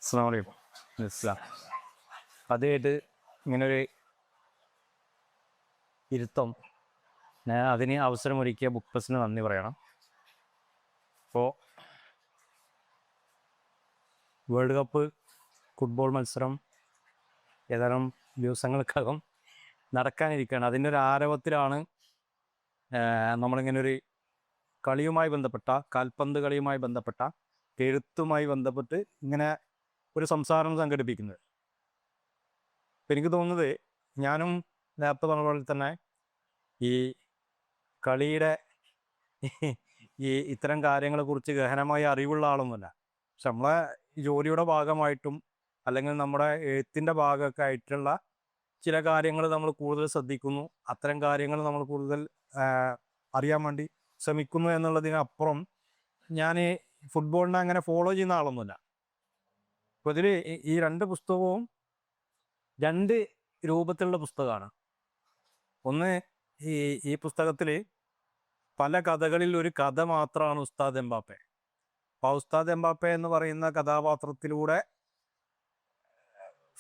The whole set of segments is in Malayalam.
അസ്സലാമു അലൈക്കും. ഇസ്ലാം ആദ്യമായിട്ട് ഇങ്ങനൊരു ഇരുത്തം ഞാൻ അതിന് അവസരമൊരുക്കിയ ബുക്ക് പ്രസിന് നന്ദി പറയണം. ഇപ്പോൾ വേൾഡ് കപ്പ് ഫുട്ബോൾ മത്സരം ഏതാനും ദിവസങ്ങൾക്കകം നടക്കാനിരിക്കുകയാണ്. അതിൻ്റെ ഒരു ആരവത്തിലാണ് നമ്മളിങ്ങനൊരു കളിയുമായി ബന്ധപ്പെട്ട കാൽപന്ത് കളിയുമായി ബന്ധപ്പെട്ട എഴുത്തുമായി ബന്ധപ്പെട്ട് ഇങ്ങനെ ഒരു സംസാരം സംഘടിപ്പിക്കുന്നത്. അപ്പം എനിക്ക് തോന്നുന്നത് ഞാനും നേരത്തെ പറഞ്ഞ പോലെ തന്നെ ഈ കളിയുടെ ഇത്തരം കാര്യങ്ങളെക്കുറിച്ച് ഗഹനമായ അറിവുള്ള ആളൊന്നുമല്ല. പക്ഷെ നമ്മളെ ജോലിയുടെ ഭാഗമായിട്ടും അല്ലെങ്കിൽ നമ്മുടെ എഴുത്തിൻ്റെ ഭാഗമൊക്കെ ആയിട്ടുള്ള ചില കാര്യങ്ങൾ നമ്മൾ കൂടുതൽ ശ്രദ്ധിക്കുന്നു. അത്തരം കാര്യങ്ങൾ നമ്മൾ കൂടുതൽ അറിയാൻ വേണ്ടി ശ്രമിക്കുന്നു എന്നുള്ളതിനപ്പുറം ഞാൻ ഫുട്ബോളിനെ അങ്ങനെ ഫോളോ ചെയ്യുന്ന ആളൊന്നുമല്ല. അപ്പോൾ ഇതിൽ ഈ രണ്ട് പുസ്തകവും രണ്ട് രൂപത്തിലുള്ള പുസ്തകമാണ്. ഒന്ന് ഈ ഈ പുസ്തകത്തിൽ പല കഥകളിൽ ഒരു കഥ മാത്രമാണ് ഉസ്താദ് എംബാപ്പെ. അപ്പോൾ ഉസ്താദ് എംബാപ്പെ എന്ന് പറയുന്ന കഥാപാത്രത്തിലൂടെ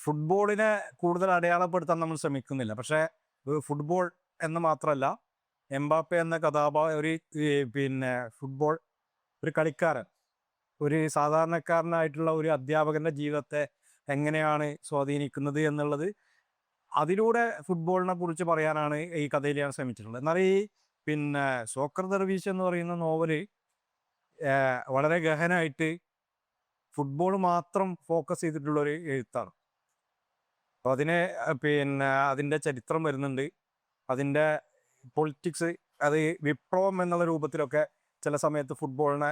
ഫുട്ബോളിനെ കൂടുതൽ അടയാളപ്പെടുത്താൻ നമ്മൾ ശ്രമിക്കുന്നില്ല. പക്ഷേ ഫുട്ബോൾ എന്ന് മാത്രമല്ല, എംബാപ്പെ എന്ന പിന്നെ ഫുട്ബോൾ ഒരു കളിക്കാരൻ, ഒരു സാധാരണക്കാരനായിട്ടുള്ള ഒരു അധ്യാപകൻ്റെ ജീവിതത്തെ എങ്ങനെയാണ് സ്വാധീനിക്കുന്നത് എന്നുള്ളത് അതിലൂടെ ഫുട്ബോളിനെ കുറിച്ച് പറയാനാണ് ഈ കഥയിൽ ഞാൻ ശ്രമിച്ചിട്ടുള്ളത്. എന്നാൽ ഈ പിന്നെ സോക്കർ ദർവീഷ് എന്ന് പറയുന്ന നോവല് വളരെ ഗഹനമായിട്ട് ഫുട്ബോൾ മാത്രം ഫോക്കസ് ചെയ്തിട്ടുള്ളൊരു എഴുത്താണ്. അപ്പോൾ പിന്നെ അതിൻ്റെ ചരിത്രം വരുന്നുണ്ട്, അതിൻ്റെ പൊളിറ്റിക്സ്, അത് വിപ്ലവം എന്നുള്ള രൂപത്തിലൊക്കെ ചില സമയത്ത് ഫുട്ബോളിനെ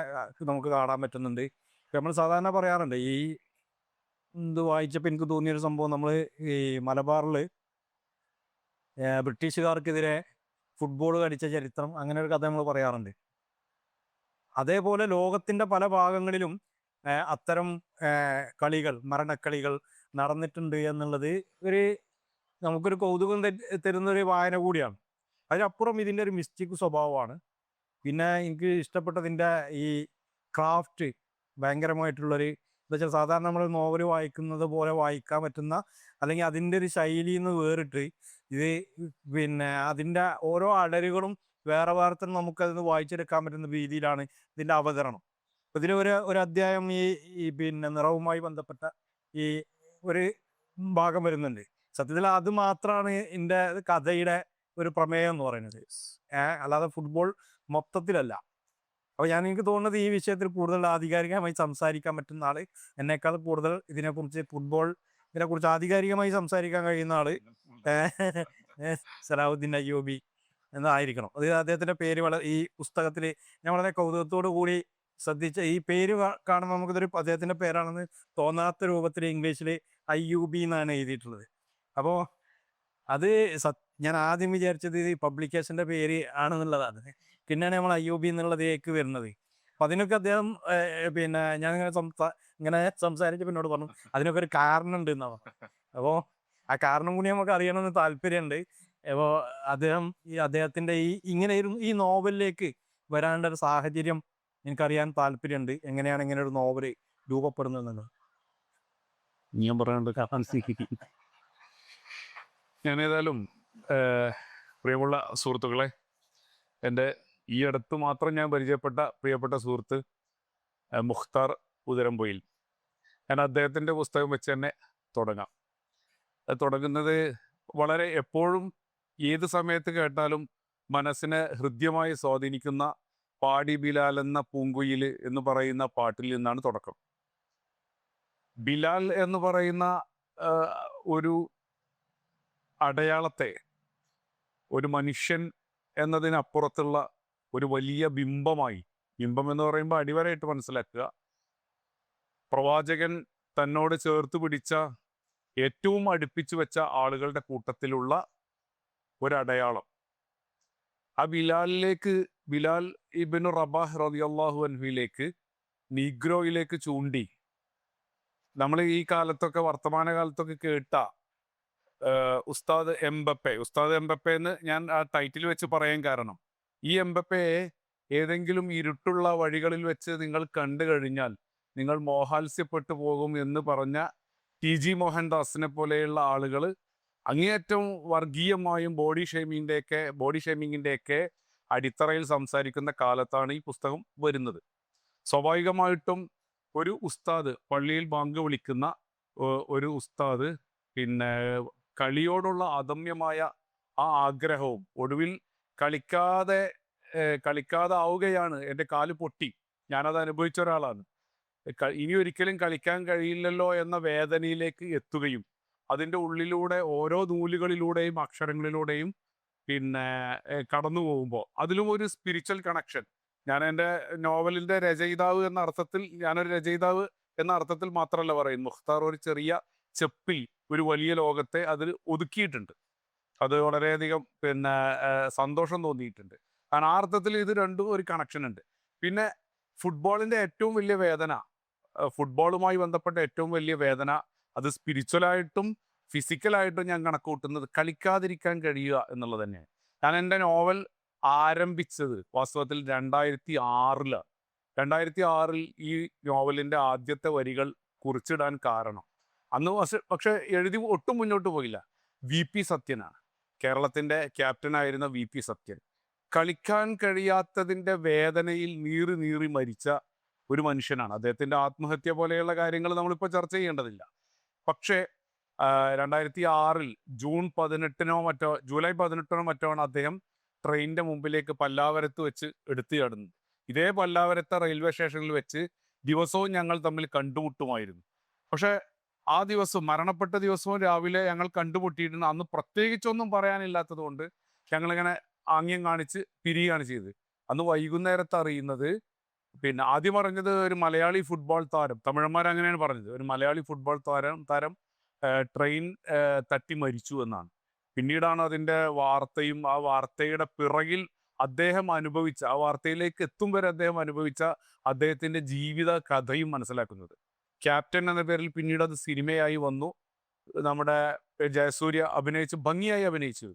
നമുക്ക് കാണാൻ പറ്റുന്നുണ്ട്. നമ്മൾ സാധാരണ പറയാറുണ്ട്, ഈ വായിച്ചപ്പോൾ എനിക്ക് തോന്നിയൊരു സംഭവം, നമ്മൾ ഈ മലബാറിൽ ബ്രിട്ടീഷുകാർക്കെതിരെ ഫുട്ബോൾ കളിച്ച ചരിത്രം, അങ്ങനെ ഒരു കഥ നമ്മൾ പറയാറുണ്ട്. അതേപോലെ ലോകത്തിൻ്റെ പല ഭാഗങ്ങളിലും അത്തരം കളികൾ, മരണക്കളികൾ നടന്നിട്ടുണ്ട് എന്നുള്ളത് നമുക്കൊരു കൗതുകം തരുന്നൊരു വായന കൂടിയാണ്. അതിനപ്പുറം ഇതിൻ്റെ ഒരു മിസ്റ്റിക് സ്വഭാവമാണ്. പിന്നെ എനിക്ക് ഇഷ്ടപ്പെട്ടതിൻ്റെ ഈ ക്രാഫ്റ്റ് ഭയങ്കരമായിട്ടുള്ളൊരു, എന്താ വെച്ചാൽ സാധാരണ നമ്മൾ നോവൽ വായിക്കുന്നത് പോലെ വായിക്കാൻ പറ്റുന്ന, അല്ലെങ്കിൽ അതിൻ്റെ ഒരു ശൈലിയിൽ നിന്ന് വേറിട്ട് ഇത് പിന്നെ അതിൻ്റെ ഓരോ അടരുകളും വേറെ വേറെ തന്നെ നമുക്കതിന് വായിച്ചെടുക്കാൻ പറ്റുന്ന രീതിയിലാണ് ഇതിൻ്റെ അവതരണം. അപ്പോൾ ഒരു അധ്യായം ഈ പിന്നെ നിറവുമായി ബന്ധപ്പെട്ട ഈ ഒരു ഭാഗം വരുന്നുണ്ട്. സത്യത്തിൽ അത് മാത്രമാണ് എൻ്റെ കഥയുടെ ഒരു പ്രമേയം എന്ന് പറയുന്നത്, അല്ലാതെ ഫുട്ബോൾ മൊത്തത്തിലല്ല. അപ്പോൾ എനിക്ക് തോന്നുന്നത് ഈ വിഷയത്തിൽ കൂടുതൽ ആധികാരികമായി സംസാരിക്കാൻ പറ്റുന്ന ആൾ, എന്നേക്കാൾ കൂടുതൽ ഇതിനെക്കുറിച്ച് ആധികാരികമായി സംസാരിക്കാൻ കഴിയുന്ന ആൾ സലാഹുദ്ദീൻ അയ്യൂബി എന്നായിരിക്കണം. അത് അദ്ദേഹത്തിൻ്റെ പേര് ഈ പുസ്തകത്തിൽ ഞാൻ വളരെ കൗതുകത്തോടു കൂടി ശ്രദ്ധിച്ച, ഈ പേര് കാണുമ്പോൾ നമുക്കിതൊരു അദ്ദേഹത്തിൻ്റെ പേരാണെന്ന് തോന്നാത്ത രൂപത്തിൽ ഇംഗ്ലീഷിൽ അയ്യൂബി എന്നാണ് എഴുതിയിട്ടുള്ളത്. അപ്പോൾ അത് ഞാൻ ആദ്യം വിചാരിച്ചത് ഇത് പബ്ലിക്കേഷൻ്റെ പേര് ആണെന്നുള്ളതാണ്. പിന്നെയാണ് നമ്മൾ അയ്യൂബി എന്നുള്ളതിലേക്ക് വരുന്നത്. അപ്പം അതിനൊക്കെ അദ്ദേഹം പിന്നെ ഞാൻ ഇങ്ങനെ സംസാരിച്ച് പിന്നോട് പറഞ്ഞു അതിനൊക്കെ ഒരു കാരണം ഉണ്ട് എന്നാണ്. അപ്പോൾ ആ കാരണം കൂടി നമുക്ക് അറിയണമെന്ന് താല്പര്യമുണ്ട്. അപ്പോൾ അദ്ദേഹത്തിൻ്റെ ഇങ്ങനെയൊരു ഈ നോവലിലേക്ക് വരാനുള്ള ഒരു സാഹചര്യം എനിക്കറിയാൻ താല്പര്യമുണ്ട്. എങ്ങനെയാണ് ഇങ്ങനെ ഒരു നോവൽ രൂപപ്പെടുന്നത് ഞാൻ പറയാനുണ്ട്. ഞാൻ ഏതായാലും പ്രിയമുള്ള സുഹൃത്തുക്കളെ, എൻ്റെ ഈ അടുത്ത് മാത്രം ഞാൻ പരിചയപ്പെട്ട പ്രിയപ്പെട്ട സുഹൃത്ത് മുഖ്താർ ഉദരംപൊയിൽ, ഞാൻ അദ്ദേഹത്തിൻ്റെ പുസ്തകം വെച്ച് തന്നെ തുടങ്ങാം. തുടങ്ങുന്നത് വളരെ എപ്പോഴും ഏത് സമയത്ത് കേട്ടാലും മനസ്സിനെ ഹൃദ്യമായി സ്വാധീനിക്കുന്ന പാടി ബിലാൽ എന്ന പൂങ്കുയിൽ എന്ന് പറയുന്ന പാട്ടിൽ നിന്നാണ് തുടക്കം. ബിലാൽ എന്ന് പറയുന്ന ഒരു അടയാളത്തെ ഒരു മനുഷ്യൻ എന്നതിനപ്പുറത്തുള്ള ഒരു വലിയ ബിംബം എന്ന് പറയുമ്പോൾ അടിവരയിട്ട് മനസ്സിലാക്കുക, പ്രവാചകൻ തന്നോട് ചേർത്ത് പിടിച്ച ഏറ്റവും അടുപ്പിച്ചു വെച്ച ആളുകളുടെ കൂട്ടത്തിലുള്ള ഒരടയാളം. ആ ബിലാൽ ഇബ്നു റബാഹ് റളിയല്ലാഹു അൻഹുവിലേക്ക്, നീഗ്രോയിലേക്ക് ചൂണ്ടി നമ്മൾ ഈ കാലത്തൊക്കെ വർത്തമാന കാലത്തൊക്കെ കേട്ട ഉസ്താദ് എംബപ്പെ എന്ന് ഞാൻ ആ ടൈറ്റിൽ വെച്ച് പറയാൻ കാരണം, ഈ എംബപ്പയെ ഏതെങ്കിലും ഇരുട്ടുള്ള വഴികളിൽ വെച്ച് നിങ്ങൾ കണ്ടു കഴിഞ്ഞാൽ നിങ്ങൾ മോഹാത്സ്യപ്പെട്ടു പോകും എന്ന് പറഞ്ഞ TG മോഹൻദാസിനെ പോലെയുള്ള ആളുകൾ അങ്ങേയറ്റം വർഗീയമായും ബോഡി ഷേമിങ്ങിൻ്റെയൊക്കെ അടിത്തറയിൽ സംസാരിക്കുന്ന കാലത്താണ് ഈ പുസ്തകം വരുന്നത്. സ്വാഭാവികമായിട്ടും ഒരു ഉസ്താദ്, പള്ളിയിൽ ബാങ്ക് വിളിക്കുന്ന ഒരു ഉസ്താദ്, പിന്നെ കളിയോടുള്ള അദമ്യമായ ആ ആഗ്രഹവും ഒടുവിൽ കളിക്കാതെ ആവുകയാണ്. എൻ്റെ കാല് പൊട്ടി, ഞാനത് അനുഭവിച്ച ഒരാളാണ്. ഇനി ഒരിക്കലും കളിക്കാൻ കഴിയില്ലല്ലോ എന്ന വേദനയിലേക്ക് എത്തുകയും അതിൻ്റെ ഉള്ളിലൂടെ ഓരോ നൂലുകളിലൂടെയും അക്ഷരങ്ങളിലൂടെയും പിന്നെ കടന്നു പോകുമ്പോൾ അതിലും ഒരു സ്പിരിച്വൽ കണക്ഷൻ. ഞാൻ എൻ്റെ നോവലിൻ്റെ രചയിതാവ് എന്ന അർത്ഥത്തിൽ, ഞാനൊരു രചയിതാവ് എന്ന അർത്ഥത്തിൽ മാത്രമല്ല പറയുന്നത്. മുഖ്താർ ഒരു ചെറിയ ചെപ്പിൽ ഒരു വലിയ ലോകത്തെ അതിൽ ഒതുക്കിയിട്ടുണ്ട്. അത് വളരെയധികം പിന്നെ സന്തോഷം തോന്നിയിട്ടുണ്ട്. കാരണം ആ അർത്ഥത്തിൽ ഇത് രണ്ടും ഒരു കണക്ഷൻ ഉണ്ട്. പിന്നെ ഫുട്ബോളിൻ്റെ ഏറ്റവും വലിയ വേദന, ഫുട്ബോളുമായി ബന്ധപ്പെട്ട ഏറ്റവും വലിയ വേദന, അത് സ്പിരിച്വലായിട്ടും ഫിസിക്കലായിട്ടും ഞാൻ കണക്ക് കൂട്ടുന്നത് കളിക്കാതിരിക്കാൻ കഴിയുക എന്നുള്ളത് തന്നെയാണ്. ഞാൻ എൻ്റെ നോവൽ ആരംഭിച്ചത് വാസ്തവത്തിൽ 2006-ലാണ്. 2006-ൽ ഈ നോവലിൻ്റെ ആദ്യത്തെ വരികൾ കുറിച്ചിടാൻ കാരണം, അന്ന് പക്ഷെ എഴുതി ഒട്ടും മുന്നോട്ട് പോയില്ല. VP സത്യനാണ്, കേരളത്തിൻ്റെ ക്യാപ്റ്റനായിരുന്ന VP സത്യൻ. കളിക്കാൻ കഴിയാത്തതിൻ്റെ വേദനയിൽ നീറി നീറി മരിച്ച ഒരു മനുഷ്യനാണ്. അദ്ദേഹത്തിൻ്റെ ആത്മഹത്യ പോലെയുള്ള കാര്യങ്ങൾ നമ്മളിപ്പോൾ ചർച്ച ചെയ്യേണ്ടതില്ല. പക്ഷേ 2006-ൽ ജൂലൈ 18-നോ മറ്റോ ആണ് അദ്ദേഹം ട്രെയിനിൻ്റെ മുമ്പിലേക്ക് പല്ലാവരത്ത് വെച്ച് എടുത്തു ചാടുന്നത്. ഇതേ പല്ലാവരത്തെ റെയിൽവേ സ്റ്റേഷനിൽ വെച്ച് ദിവസവും ഞങ്ങൾ തമ്മിൽ കണ്ടുമുട്ടുമായിരുന്നു. പക്ഷേ ആ ദിവസം, മരണപ്പെട്ട ദിവസവും രാവിലെ ഞങ്ങൾ കണ്ടുമുട്ടിയിട്ടുണ്ട്. അന്ന് പ്രത്യേകിച്ചൊന്നും പറയാനില്ലാത്തത് കൊണ്ട് ഞങ്ങളിങ്ങനെ ആംഗ്യം കാണിച്ച് പിരിയുകയാണ് ചെയ്തത്. അന്ന് വൈകുന്നേരത്ത് അറിയുന്നത്, പിന്നെ ആദ്യം പറഞ്ഞത് ഒരു മലയാളി ഫുട്ബോൾ താരം, തമിഴന്മാർ അങ്ങനെയാണ് പറഞ്ഞത്, ഒരു മലയാളി ഫുട്ബോൾ താരം ട്രെയിൻ തട്ടി മരിച്ചു എന്നാണ്. പിന്നീടാണ് അതിൻ്റെ വാർത്തയും ആ വാർത്തയുടെ പിറകിൽ അദ്ദേഹം അനുഭവിച്ച, ആ വാർത്തയിലേക്ക് എത്തും വരെ അദ്ദേഹം അനുഭവിച്ച അദ്ദേഹത്തിൻ്റെ ജീവിത കഥയും മനസ്സിലാക്കുന്നത്. ക്യാപ്റ്റൻ എന്ന പേരിൽ പിന്നീട് അത് സിനിമയായി വന്നു. നമ്മുടെ ജയസൂര്യ ഭംഗിയായി അഭിനയിച്ചു.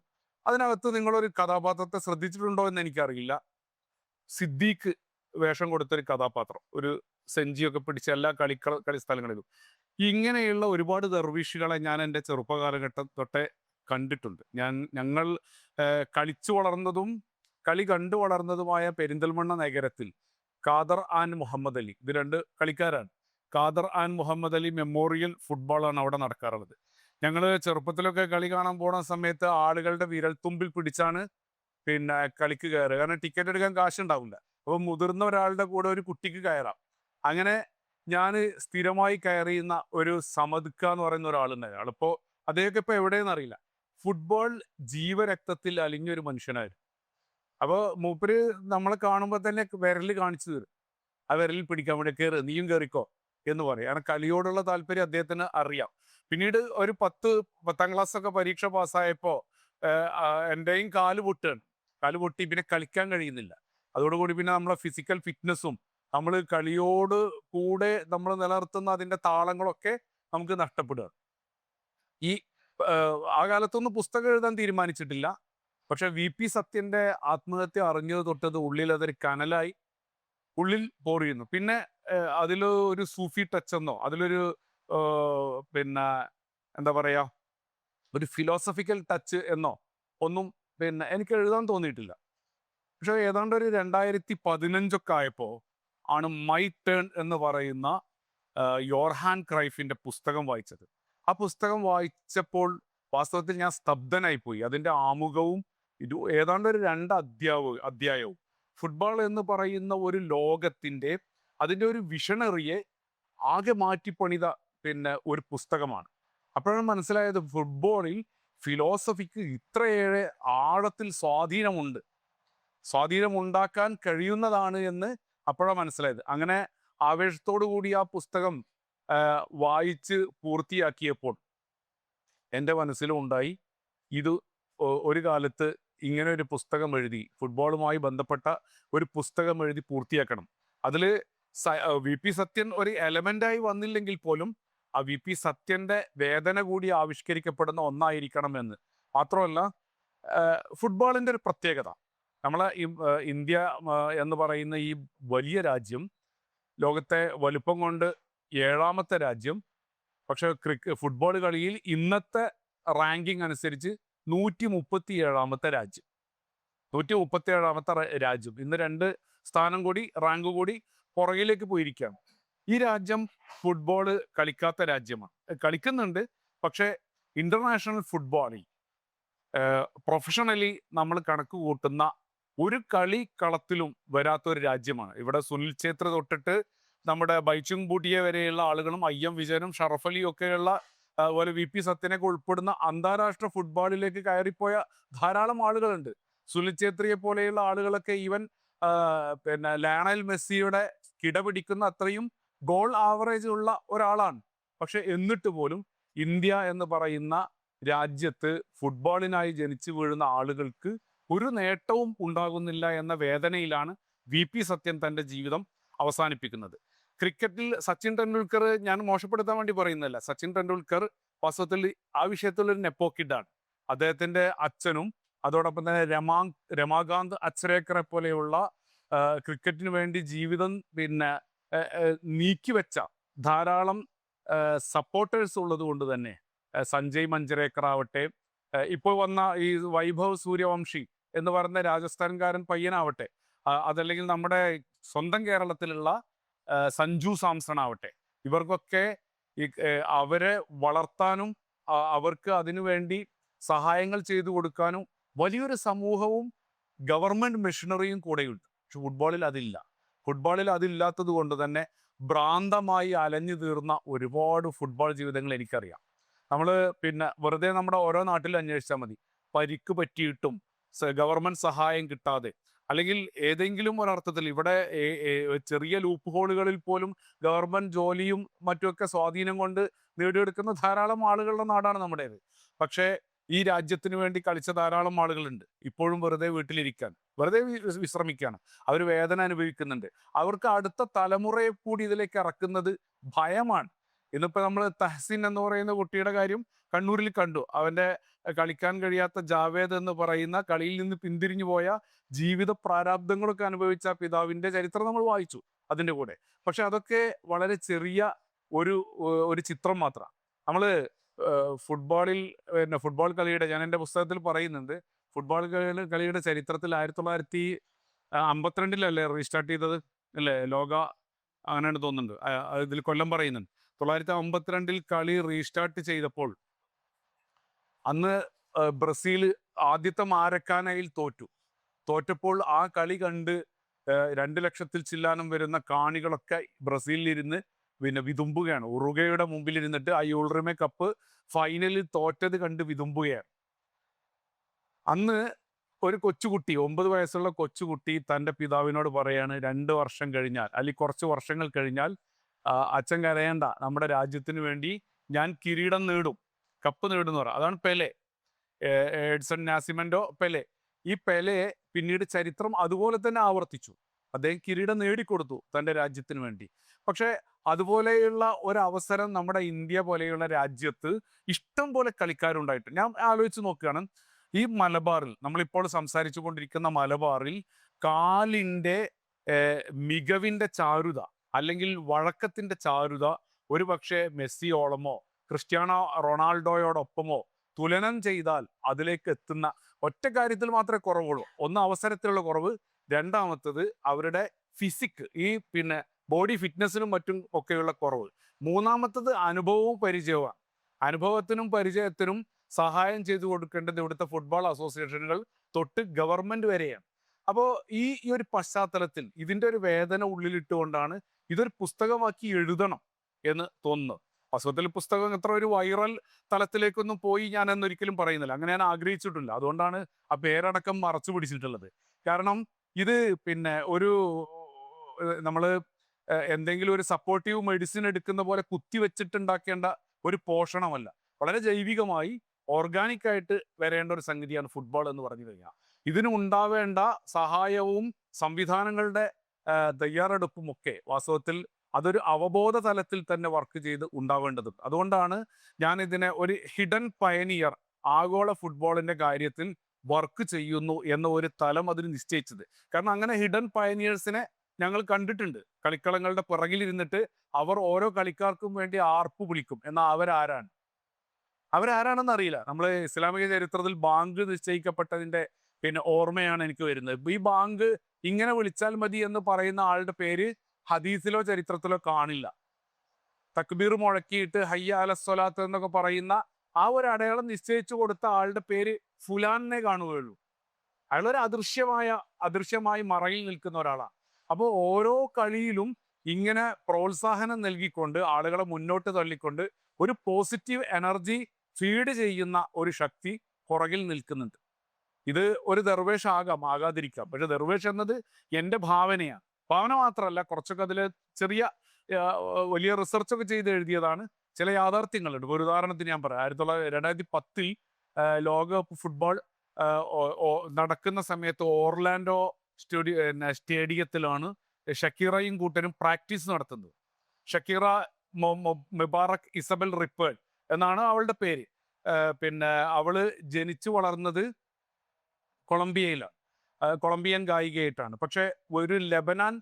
അതിനകത്ത് നിങ്ങളൊരു കഥാപാത്രത്തെ ശ്രദ്ധിച്ചിട്ടുണ്ടോ എന്ന് എനിക്കറിയില്ല. സിദ്ദീഖ് വേഷം കൊടുത്തൊരു കഥാപാത്രം, ഒരു സെഞ്ചിയൊക്കെ പിടിച്ച എല്ലാ കളി സ്ഥലങ്ങളിലും. ഇങ്ങനെയുള്ള ഒരുപാട് ദർവീഷുകളെ ഞാൻ എൻ്റെ ചെറുപ്പകാലഘട്ടം തൊട്ടേ കണ്ടിട്ടുണ്ട്. ഞങ്ങൾ കളിച്ചു വളർന്നതും കളി കണ്ടു വളർന്നതുമായ പെരിന്തൽമണ്ണ നഗരത്തിൽ ഖാദർ ആൻ മുഹമ്മദ് അലി, ഇത് രണ്ട് കളിക്കാരാണ്. ഖാദർ ആൻ മുഹമ്മദ് അലി മെമ്മോറിയൽ ഫുട്ബോളാണ് അവിടെ നടക്കാറുള്ളത്. ഞങ്ങൾ ചെറുപ്പത്തിലൊക്കെ കളി കാണാൻ പോണ സമയത്ത് ആളുകളുടെ വിരൽത്തുമ്പിൽ പിടിച്ചാണ് പിന്നെ കളിക്ക് കയറുക. കാരണം ടിക്കറ്റ് എടുക്കാൻ കാശുണ്ടാവില്ല. അപ്പോൾ മുതിർന്ന ഒരാളുടെ കൂടെ ഒരു കുട്ടിക്ക് കയറാം. അങ്ങനെ ഞാൻ സ്ഥിരമായി കയറിയുന്ന ഒരു സമദ്ക്ക എന്ന് പറയുന്ന ഒരാളുണ്ടായിരുന്നു. ആളിപ്പോൾ അദ്ദേഹമൊക്കെ ഇപ്പോൾ എവിടെയെന്ന് അറിയില്ല. ഫുട്ബോൾ ജീവരക്തത്തിൽ അലിഞ്ഞൊരു മനുഷ്യനായിരുന്നു. അപ്പോൾ മൂപ്പര് നമ്മളെ കാണുമ്പോൾ തന്നെ വിരൽ കാണിച്ചു തരും. ആ വിരലിൽ പിടിക്കാൻ വേണ്ടി കയറി, നീയും കയറിക്കോ എന്ന് പറയും. കാരണം കളിയോടുള്ള താല്പര്യം അദ്ദേഹത്തിന് അറിയാം. പിന്നീട് ഒരു 10-ാം ക്ലാസ്സൊക്കെ പരീക്ഷ പാസ്സായപ്പോൾ എൻ്റെയും കാല് പൊട്ടി, പിന്നെ കളിക്കാൻ കഴിയുന്നില്ല. അതോടുകൂടി പിന്നെ നമ്മളെ ഫിസിക്കൽ ഫിറ്റ്നസ്സും നമ്മൾ കളിയോട് കൂടെ നമ്മൾ നിലനിർത്തുന്ന അതിൻ്റെ താളങ്ങളൊക്കെ നമുക്ക് നഷ്ടപ്പെടുക. ഈ ആ കാലത്തൊന്നും പുസ്തകം എഴുതാൻ തീരുമാനിച്ചിട്ടില്ല. പക്ഷെ VP സത്യൻ്റെ ആത്മഹത്യ അറിഞ്ഞത് തൊട്ടത് ഉള്ളിൽ അതൊരു കനലായി ഉള്ളിൽ പോറിയുന്നു. പിന്നെ അതിൽ ഒരു സൂഫി ടച്ച് എന്നോ അതിലൊരു പിന്നെ എന്താ പറയുക, ഒരു ഫിലോസഫിക്കൽ ടച്ച് എന്നോ ഒന്നും പിന്നെ എനിക്ക് എഴുതാൻ തോന്നിയിട്ടില്ല. പക്ഷെ ഏതാണ്ട് ഒരു 2015 ആയപ്പോൾ ആണ് മൈ ടേൺ എന്ന് പറയുന്ന യോർഹാൻ ക്രൈഫിൻ്റെ പുസ്തകം വായിച്ചത്. ആ പുസ്തകം വായിച്ചപ്പോൾ വാസ്തവത്തിൽ ഞാൻ സ്തബ്ധനായിപ്പോയി. അതിൻ്റെ ആമുഖവും ഇത് ഏതാണ്ട് ഒരു 2 അധ്യായവും ഫുട്ബോൾ എന്ന് പറയുന്ന ഒരു ലോകത്തിൻ്റെ അതിൻ്റെ ഒരു വിഷണറിയെ ആകെ മാറ്റിപ്പണിത പിന്നെ ഒരു പുസ്തകമാണ്. അപ്പോഴാണ് മനസ്സിലായത് ഫുട്ബോളിൽ ഫിലോസഫിക്ക് ഇത്രയേറെ ആഴത്തിൽ സ്വാധീനമുണ്ടാക്കാൻ കഴിയുന്നതാണ് എന്ന് അപ്പോഴാണ് മനസ്സിലായത്. അങ്ങനെ ആവേശത്തോടു കൂടി ആ പുസ്തകം വായിച്ച് പൂർത്തിയാക്കിയപ്പോൾ എൻ്റെ മനസ്സിലും ഉണ്ടായി, ഇത് ഒരു കാലത്ത് ഇങ്ങനെ ഒരു പുസ്തകം എഴുതി, ഫുട്ബോളുമായി ബന്ധപ്പെട്ട ഒരു പുസ്തകം എഴുതി പൂർത്തിയാക്കണം. അതിൽ VP സത്യൻ ഒരു എലമെൻ്റായി വന്നില്ലെങ്കിൽ പോലും ആ VP സത്യൻ്റെ വേദന കൂടി ആവിഷ്കരിക്കപ്പെടുന്ന ഒന്നായിരിക്കണം എന്ന്. മാത്രമല്ല ഫുട്ബോളിൻ്റെ ഒരു പ്രത്യേകത, നമ്മളെ ഇന്ത്യ എന്ന് പറയുന്ന ഈ വലിയ രാജ്യം ലോകത്തെ വലുപ്പം കൊണ്ട് 7ാമത്തെ രാജ്യം. പക്ഷെ ഫുട്ബോൾ കളിയിൽ ഇന്നത്തെ റാങ്കിങ് അനുസരിച്ച് 137ാമത്തെ രാജ്യം. 137ാമത്തെ രാജ്യം. ഇന്ന് 2 സ്ഥാനം കൂടി, റാങ്ക് കൂടി പുറകിലേക്ക് പോയിരിക്കുകയാണ്. ഈ രാജ്യം ഫുട്ബോൾ കളിക്കാത്ത രാജ്യമാണ്. കളിക്കുന്നുണ്ട്, പക്ഷേ ഇന്റർനാഷണൽ ഫുട്ബോളിൽ പ്രൊഫഷണലി നമ്മൾ കണക്ക് കൂട്ടുന്ന ഒരു കളി കളത്തിലും വരാത്ത ഒരു രാജ്യമാണ്. ഇവിടെ സുനിൽ ഛേത്രി തൊട്ടിട്ട് നമ്മുടെ ബൈച്ചുങ് ബൂട്ടിയെ വരെയുള്ള ആളുകളും IM വിജയനും ഷറഫ് അലിയും ഒക്കെയുള്ള അതുപോലെ VP സത്യനൊക്കെ ഉൾപ്പെടുന്ന അന്താരാഷ്ട്ര ഫുട്ബോളിലേക്ക് കയറിപ്പോയ ധാരാളം ആളുകളുണ്ട്. സുനിൽ ഛേത്രിയെ പോലെയുള്ള ആളുകളൊക്കെ ഈവൻ പിന്നെ ലയണൽ മെസ്സിയുടെ കിടപിടിക്കുന്ന അത്രയും ഗോൾ ആവറേജ് ഉള്ള ഒരാളാണ്. പക്ഷെ എന്നിട്ട് പോലും ഇന്ത്യ എന്ന് പറയുന്ന രാജ്യത്ത് ഫുട്ബോളിനായി ജനിച്ചു വീഴുന്ന ആളുകൾക്ക് ഒരു നേട്ടവും ഉണ്ടാകുന്നില്ല എന്ന വേദനയിലാണ് VP സത്യൻ തൻ്റെ ജീവിതം അവസാനിപ്പിക്കുന്നത്. ക്രിക്കറ്റിൽ സച്ചിൻ ടെണ്ടുൽക്കർ ഞാൻ മോശപ്പെടുത്താൻ വേണ്ടി പറയുന്നില്ല. സച്ചിൻ ടെണ്ടുൽക്കർ വാസ്തവത്തിൽ ആ വിഷയത്തിലൊരു നെപ്പോ കിഡാണ്. അദ്ദേഹത്തിൻ്റെ അച്ഛനും അതോടൊപ്പം തന്നെ രമാകാന്ത് അച്ഛരേക്കറെ പോലെയുള്ള ക്രിക്കറ്റിന് വേണ്ടി ജീവിതം പിന്നെ നീക്കിവെച്ച ധാരാളം സപ്പോർട്ടേഴ്സ് ഉള്ളത് കൊണ്ട് തന്നെ സഞ്ജയ് മഞ്ജരേക്കർ ആവട്ടെ, ഇപ്പോൾ വന്ന ഈ വൈഭവ് സൂര്യവംശി എന്ന് പറയുന്ന രാജസ്ഥാൻകാരൻ പയ്യനാവട്ടെ, അതല്ലെങ്കിൽ നമ്മുടെ സ്വന്തം കേരളത്തിലുള്ള സഞ്ജു സാംസൺ ആവട്ടെ, ഇവർക്കൊക്കെ അവരെ വളർത്താനും അവർക്ക് അതിനുവേണ്ടി സഹായങ്ങൾ ചെയ്തു കൊടുക്കാനും വലിയൊരു സമൂഹവും ഗവൺമെന്റ് മെഷീനറിയും കൂടെയുണ്ട്. പക്ഷെ ഫുട്ബോളിൽ അതില്ല. ഫുട്ബോളിൽ അതില്ലാത്തത് കൊണ്ട് തന്നെ ഭ്രാന്തമായി അലഞ്ഞു തീർന്ന ഒരുപാട് ഫുട്ബോൾ ജീവിതങ്ങൾ എനിക്കറിയാം. നമ്മൾ പിന്നെ വെറുതെ നമ്മുടെ ഓരോ നാട്ടിലും അന്വേഷിച്ചാൽ മതി. പരിക്ക് പറ്റിയിട്ടും ഗവൺമെന്റ് സഹായം കിട്ടാതെ, അല്ലെങ്കിൽ ഏതെങ്കിലും ഒരർത്ഥത്തിൽ ഇവിടെ ചെറിയ ലൂപ്പ് ഹോളുകളിൽ പോലും ഗവൺമെന്റ് ജോലിയും മറ്റുമൊക്കെ സ്വാധീനം കൊണ്ട് നേടിയെടുക്കുന്ന ധാരാളം ആളുകളുടെ നാടാണ് നമ്മുടേത്. പക്ഷേ ഈ രാജ്യത്തിന് വേണ്ടി കളിച്ച ധാരാളം ആളുകളുണ്ട് ഇപ്പോഴും വെറുതെ വീട്ടിലിരിക്കാൻ, വെറുതെ വിശ്രമിക്കുകയാണ്. അവർ വേദന അനുഭവിക്കുന്നുണ്ട്. അവർക്ക് അടുത്ത തലമുറയെ കൂടി ഇതിലേക്ക് ഇറക്കുന്നത് ഭയമാണ്. ഇന്നിപ്പോൾ നമ്മൾ തഹസിൻ എന്ന് പറയുന്ന കുട്ടിയുടെ കാര്യം കണ്ണൂരിൽ കണ്ടു. അവൻ്റെ കളിക്കാൻ കഴിയാത്ത ജാവേദ് എന്ന് പറയുന്ന കളിയിൽ നിന്ന് പിന്തിരിഞ്ഞു പോയ ജീവിത പ്രാരാബ്ദങ്ങളൊക്കെ അനുഭവിച്ച പിതാവിൻ്റെ ചരിത്രം നമ്മൾ വായിച്ചു അതിൻ്റെ കൂടെ. പക്ഷെ അതൊക്കെ വളരെ ചെറിയ ഒരു ചിത്രം മാത്രമാണ്. നമ്മൾ ഫുട്ബോളിൽ പിന്നെ ഫുട്ബോൾ കളിയുടെ, ഞാൻ എൻ്റെ പുസ്തകത്തിൽ പറയുന്നുണ്ട്, ഫുട്ബോൾ കളിയുടെ ചരിത്രത്തിൽ 1952 റീസ്റ്റാർട്ട് ചെയ്തത് അല്ലേ ലോക, അങ്ങനെയാണ് തോന്നുന്നുണ്ട്. ഇതിൽ കൊല്ലം പറയുന്നുണ്ട്. 1952 കളി റീസ്റ്റാർട്ട് ചെയ്തപ്പോൾ അന്ന് ബ്രസീൽ ആദ്യത്തെ മാരക്കാനയിൽ തോറ്റപ്പോൾ ആ കളി കണ്ട് 2 ലക്ഷത്തിൽ ചില്ലാനം വരുന്ന കാണികളൊക്കെ ബ്രസീലിലിരുന്ന് പിന്നെ വിതുമ്പുകയാണ്. ഉറുഗയുടെ മുമ്പിൽ ഇരുന്നിട്ട് ആ യൂൾറിമെ കപ്പ് ഫൈനലിൽ തോറ്റത് കണ്ട് വിതുമ്പുകയാണ്. അന്ന് ഒരു കൊച്ചുകുട്ടി, 9 വയസ്സുള്ള കൊച്ചുകുട്ടി തൻ്റെ പിതാവിനോട് പറയാണ്, 2 വർഷം കഴിഞ്ഞാൽ അല്ലെങ്കിൽ കുറച്ച് വർഷങ്ങൾ കഴിഞ്ഞാൽ അച്ഛൻ കരയേണ്ട, നമ്മുടെ രാജ്യത്തിന് വേണ്ടി ഞാൻ കിരീടം നേടും, കപ്പ് നേടുമെന്ന് പറയാം. അതാണ് പെലെ, എഡ്സൺ നാസിമെൻറ്റോ പെലെ. ഈ പെലെ പിന്നീട് ചരിത്രം അതുപോലെ തന്നെ ആവർത്തിച്ചു. അദ്ദേഹം കിരീടം നേടിക്കൊടുത്തു തൻ്റെ രാജ്യത്തിന് വേണ്ടി. പക്ഷേ അതുപോലെയുള്ള ഒരവസരം നമ്മുടെ ഇന്ത്യ പോലെയുള്ള രാജ്യത്ത് ഇഷ്ടം പോലെ കളിക്കാരുണ്ടായിട്ട് ഞാൻ ആലോചിച്ച് നോക്കുകയാണ്. ഈ മലബാറിൽ, നമ്മളിപ്പോൾ സംസാരിച്ചു കൊണ്ടിരിക്കുന്ന മലബാറിൽ കാലിൻ്റെ മികവിൻ്റെ ചാരുത അല്ലെങ്കിൽ വഴക്കത്തിൻ്റെ ചാരുത ഒരു പക്ഷേ മെസ്സിയോളമോ ക്രിസ്ത്യാനോ റൊണാൾഡോയോടൊപ്പമോ തുലനം ചെയ്താൽ അതിലേക്ക് എത്തുന്ന ഒറ്റ കാര്യത്തിൽ മാത്രമേ കുറവുള്ളൂ. ഒന്ന് അവസരത്തിലുള്ള കുറവ്, രണ്ടാമത്തത് അവരുടെ ഫിസിക്, ഈ പിന്നെ ബോഡി ഫിറ്റ്നസിനും മറ്റും ഒക്കെയുള്ള കുറവ്, മൂന്നാമത്തത് അനുഭവവും പരിചയവുമാണ്. അനുഭവത്തിനും പരിചയത്തിനും സഹായം ചെയ്തു കൊടുക്കേണ്ടത് ഇവിടുത്തെ ഫുട്ബോൾ അസോസിയേഷനുകൾ തൊട്ട് ഗവൺമെന്റ് വരെയാണ്. അപ്പോൾ ഈ ഒരു പശ്ചാത്തലത്തിൽ ഇതിൻ്റെ ഒരു വേദന ഉള്ളിലിട്ടുകൊണ്ടാണ് ഇതൊരു പുസ്തകമാക്കി എഴുതണം എന്ന് തോന്നുന്നത്. വാസ്തവത്തിൽ പുസ്തകം എത്ര ഒരു വൈറൽ തലത്തിലേക്കൊന്നും പോയി ഞാൻ എന്നൊരിക്കലും പറയുന്നില്ല, അങ്ങനെ ഞാൻ ആഗ്രഹിച്ചിട്ടില്ല. അതുകൊണ്ടാണ് ആ പേരടക്കം മറച്ചു പിടിച്ചിട്ടുള്ളത്. കാരണം ഇത് പിന്നെ നമ്മൾ എന്തെങ്കിലും ഒരു സപ്പോർട്ടീവ് മെഡിസിൻ എടുക്കുന്ന പോലെ കുത്തിവെച്ചിട്ടുണ്ടാക്കേണ്ട ഒരു പോഷണമല്ല. വളരെ ജൈവികമായി ഓർഗാനിക് ആയിട്ട് വരേണ്ട ഒരു സംഗതിയാണ് ഫുട്ബോൾ എന്ന് പറഞ്ഞു കഴിഞ്ഞാൽ. ഇതിന് ഉണ്ടാവേണ്ട സഹായവും സംവിധാനങ്ങളുടെ തയ്യാറെടുപ്പും ഒക്കെ വാസ്തവത്തിൽ അതൊരു അവബോധ തലത്തിൽ തന്നെ വർക്ക് ചെയ്ത് ഉണ്ടാവേണ്ടതുണ്ട്. അതുകൊണ്ടാണ് ഞാൻ ഇതിനെ ഒരു ഹിഡൻ പയനിയർ, ആഗോള ഫുട്ബോളിന്റെ കാര്യത്തിൽ വർക്ക് ചെയ്യുന്നു എന്ന ഒരു തലം അതിന് നിശ്ചയിച്ചത്. കാരണം അങ്ങനെ ഹിഡൻ പയനിയേഴ്സിനെ ഞങ്ങൾ കണ്ടിട്ടുണ്ട്. കളിക്കളങ്ങളുടെ പിറകിലിരുന്നിട്ട് അവർ ഓരോ കളിക്കാർക്കും വേണ്ടി ആർപ്പ് വിളിക്കും. എന്നാൽ അവരാരാണ്? അവരാരാണെന്ന് അറിയില്ല. നമ്മൾ ഇസ്ലാമിക ചരിത്രത്തിൽ ബാങ്ക് നിശ്ചയിക്കപ്പെട്ടതിന്റെ ഓർമ്മയാണ് എനിക്ക് വരുന്നത്. ഈ ബാങ്ക് ഇങ്ങനെ വിളിച്ചാൽ മതി എന്ന് പറയുന്ന ആളുടെ പേര് ഹദീസിലോ ചരിത്രത്തിലോ കാണില്ല. തക്ബീർ മുഴക്കിയിട്ട് ഹയ്യ അലസ്വലാത്ത് എന്നൊക്കെ പറയുന്ന ആ ഒരു അടയാളം നിശ്ചയിച്ചു കൊടുത്ത ആളുടെ പേര് ഫുലാനെ കാണുകയുള്ളൂ. അയാളൊരു അദൃശ്യമായി മറയിൽ നിൽക്കുന്ന ഒരാളാണ്. അപ്പോൾ ഓരോ കളിയിലും ഇങ്ങനെ പ്രോത്സാഹനം നൽകിക്കൊണ്ട് ആളുകളെ മുന്നോട്ട് തള്ളിക്കൊണ്ട് ഒരു പോസിറ്റീവ് എനർജി ഫീഡ് ചെയ്യുന്ന ഒരു ശക്തി പുറകിൽ നിൽക്കുന്നുണ്ട്. ഇത് ഒരു ദർവേഷ് ആകാതിരിക്കാം. പക്ഷെ ദർവേഷ് എന്നത് എൻ്റെ ഭാവനയാണ്. ഭാവന മാത്രമല്ല, കുറച്ചൊക്കെ അതിൽ ചെറിയ വലിയ റിസർച്ചൊക്കെ ചെയ്ത് എഴുതിയതാണ്. ചില യാഥാർത്ഥ്യങ്ങളുണ്ട്. ഒരു ഉദാഹരണത്തിന് ഞാൻ പറയാം. 2010 ലോകകപ്പ് ഫുട്ബോൾ നടക്കുന്ന സമയത്ത് ഓർലാൻഡോ സ്റ്റേഡിയത്തിലാണ് ഷക്കീറയും കൂട്ടരും പ്രാക്ടീസ് നടത്തുന്നത്. ഷക്കീറ മുബാറക് ഇസബൽ റിപ്പേൾ എന്നാണ് അവളുടെ പേര്. അവള് ജനിച്ചു വളർന്നത് കൊളംബിയയിലാണ്. കൊളംബിയൻ ഗായികയായിട്ടാണ്. പക്ഷെ ഒരു ലെബനാൻ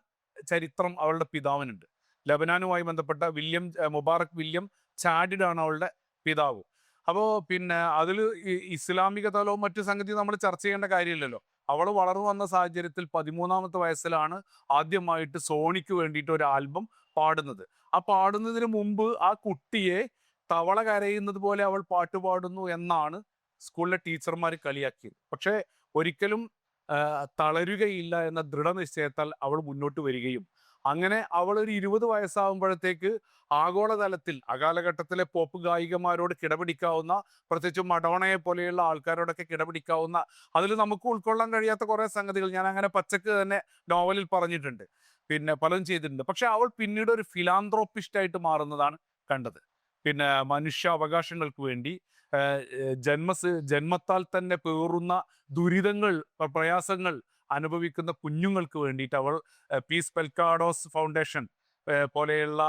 ചരിത്രം അവളുടെ പിതാവിനുണ്ട്. ലെബനാനുമായി ബന്ധപ്പെട്ട മുബാറക് വില്യം ചാഡിഡാണ് അവളുടെ പിതാവ്. അപ്പോൾ അതിൽ ഇസ്ലാമിക തലവും മറ്റു സംഗതി നമ്മൾ ചർച്ച ചെയ്യേണ്ട കാര്യമില്ലല്ലോ. അവൾ വളർന്നു വന്ന സാഹചര്യത്തിൽ 13ാമത്തെ വയസ്സിലാണ് ആദ്യമായിട്ട് സോണിക്ക് വേണ്ടിയിട്ട് ഒരു ആൽബം പാടുന്നത്. ആ പാടുന്നതിന് മുമ്പ് ആ കുട്ടിയെ തവള കരയുന്നത് പോലെ അവൾ പാട്ട് പാടുന്നു എന്നാണ് സ്കൂളിലെ ടീച്ചർമാർ കളിയാക്കിയത്. പക്ഷേ ഒരിക്കലും തളരുകയില്ല എന്ന ദൃഢനിശ്ചയത്താൽ അവൾ മുന്നോട്ട് വരികയും അങ്ങനെ അവൾ ഒരു 20 വയസ്സാകുമ്പോഴത്തേക്ക് ആഗോളതലത്തിൽ അകാലഘട്ടത്തിലെ പോപ്പ് ഗായികമാരോട് കിടപിടിക്കാവുന്ന, പ്രത്യേകിച്ച് മഡോണയെ പോലെയുള്ള ആൾക്കാരോടൊക്കെ കിടപിടിക്കാവുന്ന, അതിൽ നമുക്ക് ഉൾക്കൊള്ളാൻ കഴിയാത്ത കുറേ സംഗതികൾ ഞാൻ അങ്ങനെ പച്ചക്ക് തന്നെ നോവലിൽ പറഞ്ഞിട്ടുണ്ട്, പലതും ചെയ്തിട്ടുണ്ട്. പക്ഷെ അവൾ പിന്നീട് ഒരു ഫിലാന്ത്രോപ്പിസ്റ്റ് ആയിട്ട് മാറുന്നതാണ് കണ്ടത്. മനുഷ്യ അവകാശങ്ങൾക്ക് വേണ്ടി ജന്മത്താൽ തന്നെ പേറുന്ന ദുരിതങ്ങൾ, പ്രയാസങ്ങൾ അനുഭവിക്കുന്ന കുഞ്ഞുങ്ങൾക്ക് വേണ്ടിയിട്ട് അവൾ പീസ് പെൽക്കാഡോസ് ഫൗണ്ടേഷൻ പോലെയുള്ള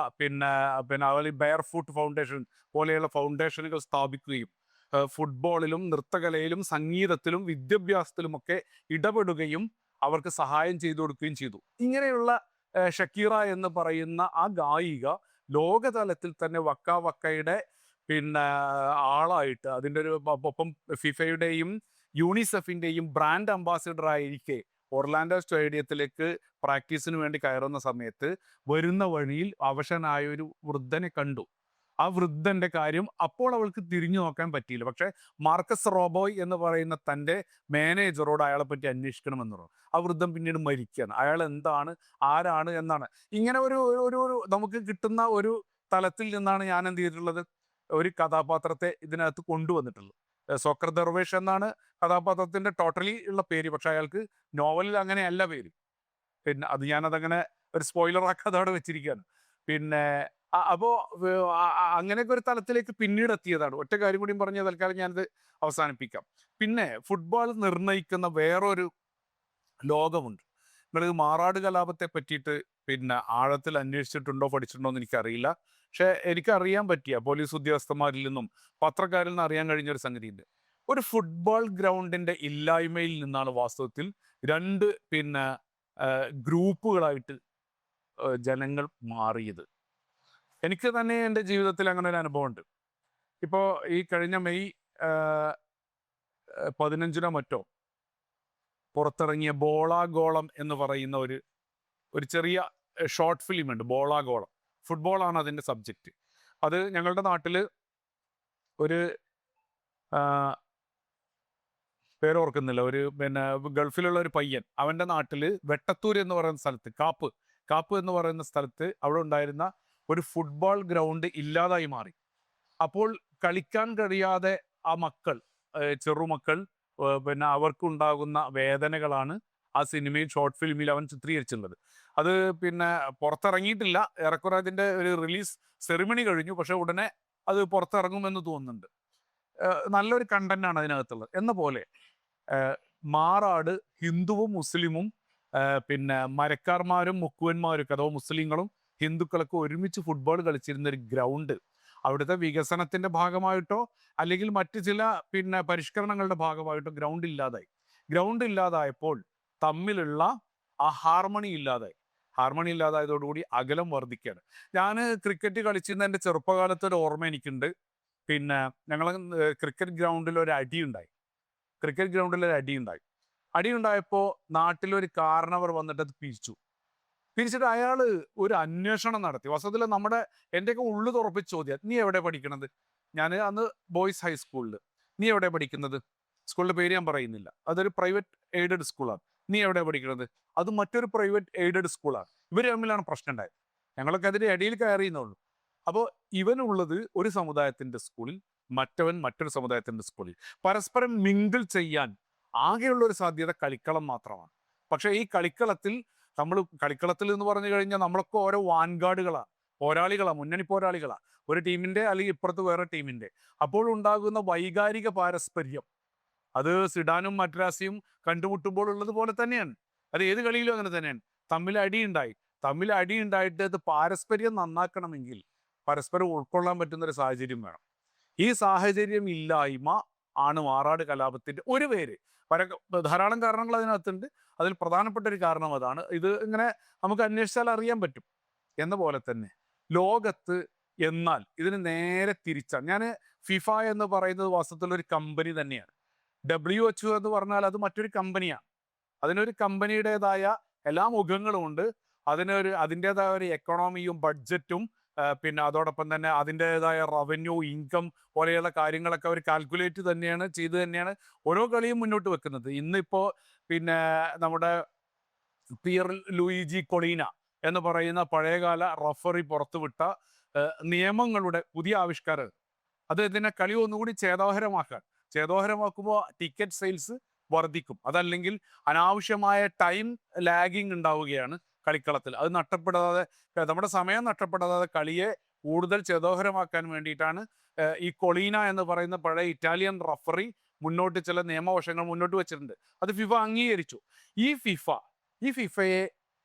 അവൾ ബെയർ ഫുട്ട് ഫൗണ്ടേഷൻ പോലെയുള്ള ഫൗണ്ടേഷനുകൾ സ്ഥാപിക്കുകയും ഫുട്ബോളിലും നൃത്തകലയിലും സംഗീതത്തിലും വിദ്യാഭ്യാസത്തിലുമൊക്കെ ഇടപെടുകയും അവർക്ക് സഹായം ചെയ്തു കൊടുക്കുകയും ചെയ്തു. ഇങ്ങനെയുള്ള ഷക്കീറ എന്ന് പറയുന്ന ആ ഗായിക ലോകതലത്തിൽ തന്നെ വക്കയുടെ ആളായിട്ട് അതിൻ്റെ ഒരു ഒപ്പം ഫിഫയുടെയും യൂണിസെഫിൻ്റെയും ബ്രാൻഡ് അംബാസിഡർ ആയിരിക്കെ ഒർലാൻഡോ സ്റ്റേഡിയത്തിലേക്ക് പ്രാക്ടീസിന് വേണ്ടി കയറുന്ന സമയത്ത് വരുന്ന വഴിയിൽ അവശനായ ഒരു വൃദ്ധനെ കണ്ടു. ആ വൃദ്ധന്റെ കാര്യം അപ്പോൾ അവൾക്ക് തിരിഞ്ഞു നോക്കാൻ പറ്റിയില്ല. പക്ഷെ മാർക്കസ് റോബോയ് എന്ന് പറയുന്ന തൻ്റെ മാനേജറോട് അയാളെ പറ്റി അന്വേഷിക്കണമെന്ന് പറഞ്ഞു. ആ വൃദ്ധൻ പിന്നീട് മരിക്കുകയാണ്. അയാൾ എന്താണ്, ആരാണ് എന്നാണ് ഇങ്ങനെ ഒരു ഒരു നമുക്ക് കിട്ടുന്ന ഒരു തലത്തിൽ നിന്നാണ് ഞാൻ എന്ത് ചെയ്തിട്ടുള്ളത്, ഒരു കഥാപാത്രത്തെ ഇതിനകത്ത് കൊണ്ടുവന്നിട്ടുള്ളത്. സോക്കർ ദർവേഷ് എന്നാണ് കഥാപാത്രത്തിന്റെ ടോട്ടലി ഉള്ള പേര്. പക്ഷെ അയാൾക്ക് നോവലിൽ അങ്ങനെയല്ല പേര്. അത് ഞാനതങ്ങനെ ഒരു സ്പോയിലർ ആക്കാതെ അവിടെ വെച്ചിരിക്കുകയാണ്. അപ്പോൾ അങ്ങനെയൊക്കെ ഒരു തലത്തിലേക്ക് പിന്നീട് എത്തിയതാണ്. ഒറ്റ കാര്യം കൂടിയും പറഞ്ഞ തൽക്കാലം ഞാനത് അവസാനിപ്പിക്കാം. ഫുട്ബോൾ നിർണ്ണയിക്കുന്ന വേറൊരു ലോകമുണ്ട്. നിങ്ങൾ മാറാട് കലാപത്തെ പറ്റിയിട്ട് ആഴത്തിൽ അന്വേഷിച്ചിട്ടുണ്ടോ, പഠിച്ചിട്ടുണ്ടോ എന്ന് എനിക്കറിയില്ല. പക്ഷെ എനിക്കറിയാൻ പറ്റിയ പോലീസ് ഉദ്യോഗസ്ഥന്മാരിൽ നിന്നും പത്രക്കാരിൽ നിന്ന് അറിയാൻ കഴിഞ്ഞൊരു സംഗതിയുണ്ട്. ഒരു ഫുട്ബോൾ ഗ്രൗണ്ടിന്റെ ഇല്ലായ്മയിൽ നിന്നാണ് വാസ്തവത്തിൽ രണ്ട് ഗ്രൂപ്പുകളായിട്ട് ജനങ്ങൾ മാറിയത്. എനിക്ക് തന്നെ എൻ്റെ ജീവിതത്തിൽ അങ്ങനെ ഒരു അനുഭവമുണ്ട്. ഇപ്പോൾ ഈ കഴിഞ്ഞ മെയ് 15 മറ്റോ പുറത്തിറങ്ങിയ ബോളാഗോളം എന്ന് പറയുന്ന ഒരു ചെറിയ ഷോർട്ട് ഫിലിം ഉണ്ട്. ബോളാഗോളം, ഫുട്ബോളാണ് അതിൻ്റെ സബ്ജക്റ്റ്. അത് ഞങ്ങളുടെ നാട്ടിൽ ഒരു പേരോർക്കുന്നില്ല, ഒരു ഗൾഫിലുള്ള ഒരു പയ്യൻ, അവൻ്റെ നാട്ടിൽ വെട്ടത്തൂർ എന്ന് പറയുന്ന സ്ഥലത്ത്, കാപ്പ് എന്ന് പറയുന്ന സ്ഥലത്ത് അവിടെ ഉണ്ടായിരുന്ന ഒരു ഫുട്ബോൾ ഗ്രൗണ്ട് ഇല്ലാതായി മാറി. അപ്പോൾ കളിക്കാൻ കഴിയാതെ ആ മക്കൾ, ചെറുമക്കൾ, അവർക്കുണ്ടാകുന്ന വേദനകളാണ് ആ സിനിമയിൽ, ഷോർട്ട് ഫിലിമിൽ അവൻ ചിത്രീകരിച്ചിട്ടുള്ളത്. അത് പുറത്തിറങ്ങിയിട്ടില്ല. ഏറെക്കുറെ അതിൻ്റെ ഒരു റിലീസ് സെറിമണി കഴിഞ്ഞു. പക്ഷെ ഉടനെ അത് പുറത്തിറങ്ങുമെന്ന് തോന്നുന്നുണ്ട്. നല്ലൊരു കണ്ടന്റാണ് അതിനകത്തുള്ളത്. എന്ന പോലെ മാറാട് ഹിന്ദുവും മുസ്ലിമും മരക്കാർമാരും മുക്കുവന്മാരും അഥവാ മുസ്ലിങ്ങളും ഹിന്ദുക്കളൊക്കെ ഒരുമിച്ച് ഫുട്ബോൾ കളിച്ചിരുന്ന ഒരു ഗ്രൗണ്ട് അവിടുത്തെ വികസനത്തിന്റെ ഭാഗമായിട്ടോ അല്ലെങ്കിൽ മറ്റു ചില പരിഷ്കരണങ്ങളുടെ ഭാഗമായിട്ടോ ഗ്രൗണ്ട് ഇല്ലാതായി. ഗ്രൗണ്ട് ഇല്ലാതായപ്പോൾ തമ്മിലുള്ള ആ ഹാർമണി ഇല്ലാതായി. ഹാർമണി ഇല്ലാതായതോടുകൂടി അകലം വർദ്ധിക്കുകയാണ്. ഞാൻ ക്രിക്കറ്റ് കളിച്ചിരുന്ന എൻ്റെ ചെറുപ്പകാലത്ത് ഒരു ഓർമ്മ എനിക്കുണ്ട്. പിന്നെ ഞങ്ങൾ ക്രിക്കറ്റ് ഗ്രൗണ്ടിൽ ഒരു അടിയുണ്ടായി. ക്രിക്കറ്റ് ഗ്രൗണ്ടിൽ ഒരു അടിയുണ്ടായി. അടിയുണ്ടായപ്പോൾ നാട്ടിലൊരു കാരണവർ വന്നിട്ട് അത് പിരിച്ചു. പിരിച്ചിട്ട് അയാൾ ഒരു അന്വേഷണം നടത്തി. വാസ്തവത്തിൽ എൻ്റെയൊക്കെ ഉള്ളു തുറപ്പിച്ച് ചോദ്യം, നീ എവിടെ പഠിക്കണത്? ഞാൻ അന്ന് ബോയ്സ് ഹൈസ്കൂളിൽ. നീ എവിടെ പഠിക്കുന്നത്? സ്കൂളിൻ്റെ പേര് ഞാൻ പറയുന്നില്ല. അതൊരു പ്രൈവറ്റ് എയ്ഡഡ് സ്കൂളാണ്. നീ എവിടെ പഠിക്കുന്നത്? അത് മറ്റൊരു പ്രൈവറ്റ് എയ്ഡഡ് സ്കൂളാണ്. ഇവർ തമ്മിലാണ് പ്രശ്നം ഉണ്ടായത്. ഞങ്ങളൊക്കെ അതിൻ്റെ ഇടയിൽ കയറിയെന്നുള്ളൂ. അപ്പോൾ ഇവനുള്ളത് ഒരു സമുദായത്തിൻ്റെ സ്കൂളിൽ, മറ്റവൻ മറ്റൊരു സമുദായത്തിൻ്റെ സ്കൂളിൽ. പരസ്പരം മിങ്കിൾ ചെയ്യാൻ ആകെയുള്ള ഒരു സാധ്യത കളിക്കളം മാത്രമാണ്. പക്ഷേ ഈ കളിക്കളത്തിൽ എന്ന് പറഞ്ഞു കഴിഞ്ഞാൽ നമ്മളൊക്കെ ഓരോ വാൻഗാർഡുകളാണ്, പോരാളികളാണ്, മുന്നണി പോരാളികളാണ്. ഒരു ടീമിൻ്റെ അല്ലെങ്കിൽ ഇപ്പുറത്ത് വേറെ ടീമിൻ്റെ. അപ്പോൾ ഉണ്ടാകുന്ന വൈകാരിക പാരസ്പര്യം അത് സിഡാനും മദ്രാസിയും കണ്ടുമുട്ടുമ്പോൾ ഉള്ളത് പോലെ തന്നെയാണ്. അത് ഏത് കളിയിലും അങ്ങനെ തന്നെയാണ്. തമ്മിൽ അടിയുണ്ടായിട്ട് അത് പാരസ്പര്യം നന്നാക്കണമെങ്കിൽ പരസ്പരം ഉൾക്കൊള്ളാൻ പറ്റുന്ന ഒരു സാഹചര്യം വേണം. ഈ സാഹചര്യം ഇല്ലായ്മ ആണ് മാറാട് കലാപത്തിൻ്റെ ഒരു പേര്. ധാരാളം കാരണങ്ങൾ അതിനകത്തുണ്ട്. അതിൽ പ്രധാനപ്പെട്ട ഒരു കാരണം അതാണ്. ഇത് ഇങ്ങനെ നമുക്ക് അന്വേഷിച്ചാൽ അറിയാൻ പറ്റും. എന്ന പോലെ തന്നെ ലോകത്ത് എന്നാൽ ഇതിന് നേരെ തിരിച്ചാണ്. ഞാൻ ഫിഫ എന്ന് പറയുന്നത് വാസ്തവത്തിൽ ഒരു കമ്പനി തന്നെയാണ്. WHO എന്ന് പറഞ്ഞാൽ അത് മറ്റൊരു കമ്പനിയാണ്. അതിനൊരു കമ്പനിയുടേതായ എല്ലാ മുഖങ്ങളും ഉണ്ട്. അതിൻ്റെതായ ഒരു എക്കണോമിയും ബഡ്ജറ്റും പിന്നെ അതോടൊപ്പം തന്നെ അതിൻ്റെതായ റവന്യൂ, ഇൻകം പോലെയുള്ള കാര്യങ്ങളൊക്കെ അവർ കാൽക്കുലേറ്റ് ചെയ്ത് തന്നെയാണ് ഓരോ കളിയും മുന്നോട്ട് വെക്കുന്നത്. ഇന്നിപ്പോൾ പിന്നെ നമ്മുടെ പിയർ ലൂയിജി കൊളീന എന്ന് പറയുന്ന പഴയകാല റഫറി പുറത്തുവിട്ട നിയമങ്ങളുടെ പുതിയ ആവിഷ്കാരം. അത് ഇതിനെ കളി ഒന്നുകൂടി ചേതോഹരമാക്കുമ്പോൾ ടിക്കറ്റ് സെയിൽസ് വർദ്ധിക്കും. അതല്ലെങ്കിൽ അനാവശ്യമായ ടൈം ലാഗിങ് ഉണ്ടാവുകയാണ് കളിക്കളത്തിൽ. അത് നമ്മുടെ സമയം നഷ്ടപ്പെടാതെ കളിയെ കൂടുതൽ ചേതോഹരമാക്കാൻ വേണ്ടിയിട്ടാണ് ഈ കൊളീന എന്ന് പറയുന്ന പഴയ ഇറ്റാലിയൻ റഫറി ചില നിയമവശങ്ങൾ മുന്നോട്ട് വെച്ചിട്ടുണ്ട്. അത് ഫിഫ അംഗീകരിച്ചു. ഈ ഫിഫയെ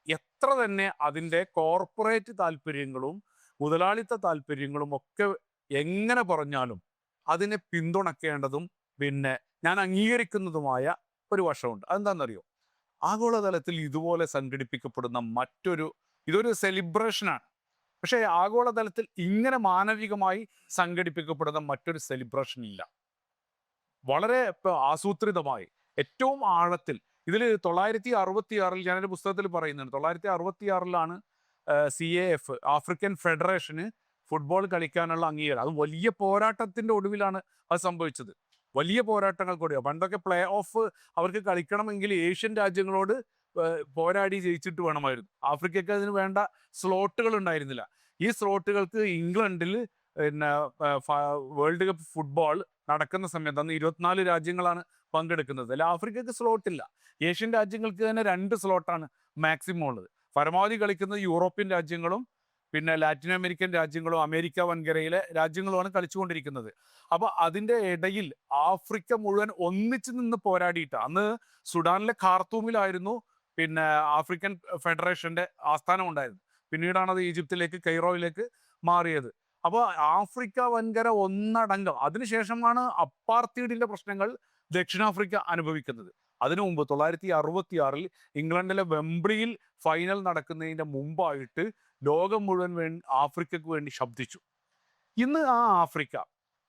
എത്ര തന്നെ അതിൻ്റെ കോർപ്പറേറ്റ് താല്പര്യങ്ങളും മുതലാളിത്ത താല്പര്യങ്ങളും ഒക്കെ എങ്ങനെ പറഞ്ഞാലും അതിനെ പിന്തുണക്കേണ്ടതും പിന്നെ ഞാൻ അംഗീകരിക്കുന്നതുമായ ഒരു വശമുണ്ട്. അതെന്താണെന്നറിയോ? ആഗോളതലത്തിൽ ഇതുപോലെ സംഘടിപ്പിക്കപ്പെടുന്ന ഇതൊരു സെലിബ്രേഷനാണ്. പക്ഷേ ആഗോളതലത്തിൽ ഇങ്ങനെ മാനവികമായി സംഘടിപ്പിക്കപ്പെടുന്ന മറ്റൊരു സെലിബ്രേഷൻ ഇല്ല. വളരെ ആസൂത്രിതമായി ഏറ്റവും ആഴത്തിൽ ഇതിൽ 966 ഞാനൊരു പുസ്തകത്തിൽ പറയുന്നുണ്ട്. 966 CAF ആഫ്രിക്കൻ ഫെഡറേഷന് ഫുട്ബോൾ കളിക്കാനുള്ള അംഗീകാരം. അത് വലിയ പോരാട്ടത്തിന്റെ ഒടുവിലാണ് അത് സംഭവിച്ചത്. വലിയ പോരാട്ടങ്ങൾക്കൂടി. പണ്ടൊക്കെ പ്ലേ ഓഫ് അവർക്ക് കളിക്കണമെങ്കിൽ ഏഷ്യൻ രാജ്യങ്ങളോട് പോരാടി ജയിച്ചിട്ട് വേണമായിരുന്നു. ആഫ്രിക്കയ്ക്ക് അതിന് വേണ്ട സ്ലോട്ടുകൾ ഉണ്ടായിരുന്നില്ല. ഈ സ്ലോട്ടുകൾക്ക് ഇംഗ്ലണ്ടിൽ പിന്നെ വേൾഡ് കപ്പ് ഫുട്ബോൾ നടക്കുന്ന സമയത്ത് അന്ന് 24 രാജ്യങ്ങളാണ് പങ്കെടുക്കുന്നത്. അല്ല, ആഫ്രിക്കയ്ക്ക് സ്ലോട്ടില്ല. ഏഷ്യൻ രാജ്യങ്ങൾക്ക് തന്നെ 2 സ്ലോട്ടാണ് മാക്സിമം ഉള്ളത്. പരമാവധി കളിക്കുന്നത് യൂറോപ്യൻ രാജ്യങ്ങളും പിന്നെ ലാറ്റിൻ അമേരിക്കൻ രാജ്യങ്ങളും അമേരിക്ക വൻകരയിലെ രാജ്യങ്ങളുമാണ് കളിച്ചുകൊണ്ടിരിക്കുന്നത്. അപ്പൊ അതിൻ്റെ ഇടയിൽ ആഫ്രിക്ക മുഴുവൻ ഒന്നിച്ചു നിന്ന് പോരാടിയിട്ട് അന്ന് സുഡാനിലെ ഖാർത്തൂമിലായിരുന്നു പിന്നെ ആഫ്രിക്കൻ ഫെഡറേഷന്റെ ആസ്ഥാനം ഉണ്ടായിരുന്നു. പിന്നീടാണ് അത് ഈജിപ്തിലേക്ക്, കൈറോയിലേക്ക് മാറിയത്. അപ്പോൾ ആഫ്രിക്ക വൻകര ഒന്നടങ്കം. അതിനുശേഷമാണ് അപ്പാർത്തീഡിന്റെ പ്രശ്നങ്ങൾ ദക്ഷിണാഫ്രിക്ക അനുഭവിക്കുന്നത്. അതിനു മുമ്പ് 966 ഇംഗ്ലണ്ടിലെ വെംബ്ലിയിൽ ഫൈനൽ നടക്കുന്നതിൻ്റെ മുമ്പായിട്ട് ലോകം മുഴുവൻ ആഫ്രിക്കക്ക് വേണ്ടി ശബ്ദിച്ചു. ഇന്ന് ആ ആഫ്രിക്ക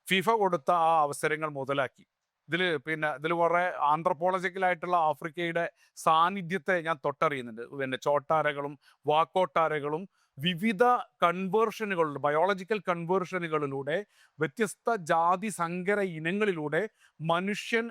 ഫിഫ കൊടുത്ത ആ അവസരങ്ങൾ മുതലാക്കി ഇതിൽ വളരെ ആന്ത്രപ്പോളജിക്കലായിട്ടുള്ള ആഫ്രിക്കയുടെ സാന്നിധ്യത്തെ ഞാൻ തൊട്ടറിയുന്നുണ്ട്. പിന്നെ ചോട്ടാരകളും വാക്കോട്ടാരകളും വിവിധ ബയോളജിക്കൽ കൺവേർഷനുകളിലൂടെ വ്യത്യസ്ത ജാതി സങ്കര ഇനങ്ങളിലൂടെ മനുഷ്യൻ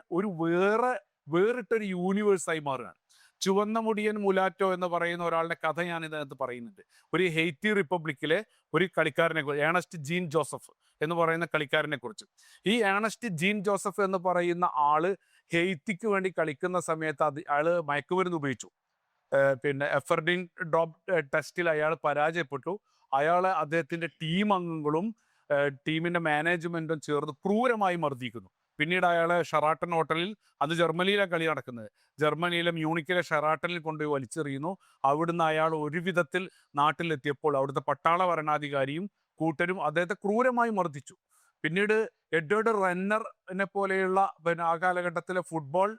വേറിട്ടൊരു യൂണിവേഴ്സായി മാറുകയാണ്. ചുവന്ന മുടിയൻ മുലാറ്റോ എന്ന് പറയുന്ന ഒരാളുടെ കഥ ഞാൻ ഇതിനകത്ത് പറയുന്നുണ്ട്. ഒരു ഹെയ്ത്തി റിപ്പബ്ലിക്കിലെ ഒരു കളിക്കാരനെ കുറിച്ച്, ഏണസ്റ്റ് ജീൻ ജോസഫ് എന്ന് പറയുന്ന കളിക്കാരനെ കുറിച്ച്. ഈ ഏണസ്റ്റ് ജീൻ ജോസഫ് എന്ന് പറയുന്ന ആള് ഹെയ്ത്തിക്ക് വേണ്ടി കളിക്കുന്ന സമയത്ത് അയാള് മയക്കുമരുന്ന് ഉപയോഗിച്ചു. പിന്നെ എഫർഡിൻ ഡ്രോപ്പ് ടെസ്റ്റിൽ അയാൾ പരാജയപ്പെട്ടു. അദ്ദേഹത്തിന്റെ ടീം അംഗങ്ങളും ടീമിന്റെ മാനേജ്മെന്റും ചേർന്ന് ക്രൂരമായി മർദ്ദിക്കുന്നു. പിന്നീട് അയാളെ ഷെറാട്ടൺ ഹോട്ടലിൽ, അത് ജർമ്മനിയിലെ കളി നടക്കുന്നത്, ജർമ്മനിയിലെ മ്യൂണിക്കിലെ ഷെറാട്ടണിൽ കൊണ്ടുപോയി വലിച്ചെറിയുന്നു. അവിടുന്ന് അയാൾ ഒരു വിധത്തിൽ നാട്ടിലെത്തിയപ്പോൾ അവിടുത്തെ പട്ടാള ഭരണാധികാരിയും കൂട്ടരും അദ്ദേഹത്തെ ക്രൂരമായി മർദ്ദിച്ചു. പിന്നീട് എഡ്വേർഡ് റെന്നറിനെ പോലെയുള്ള പിന്നെ ആ കാലഘട്ടത്തിലെ ഫുട്ബോൾ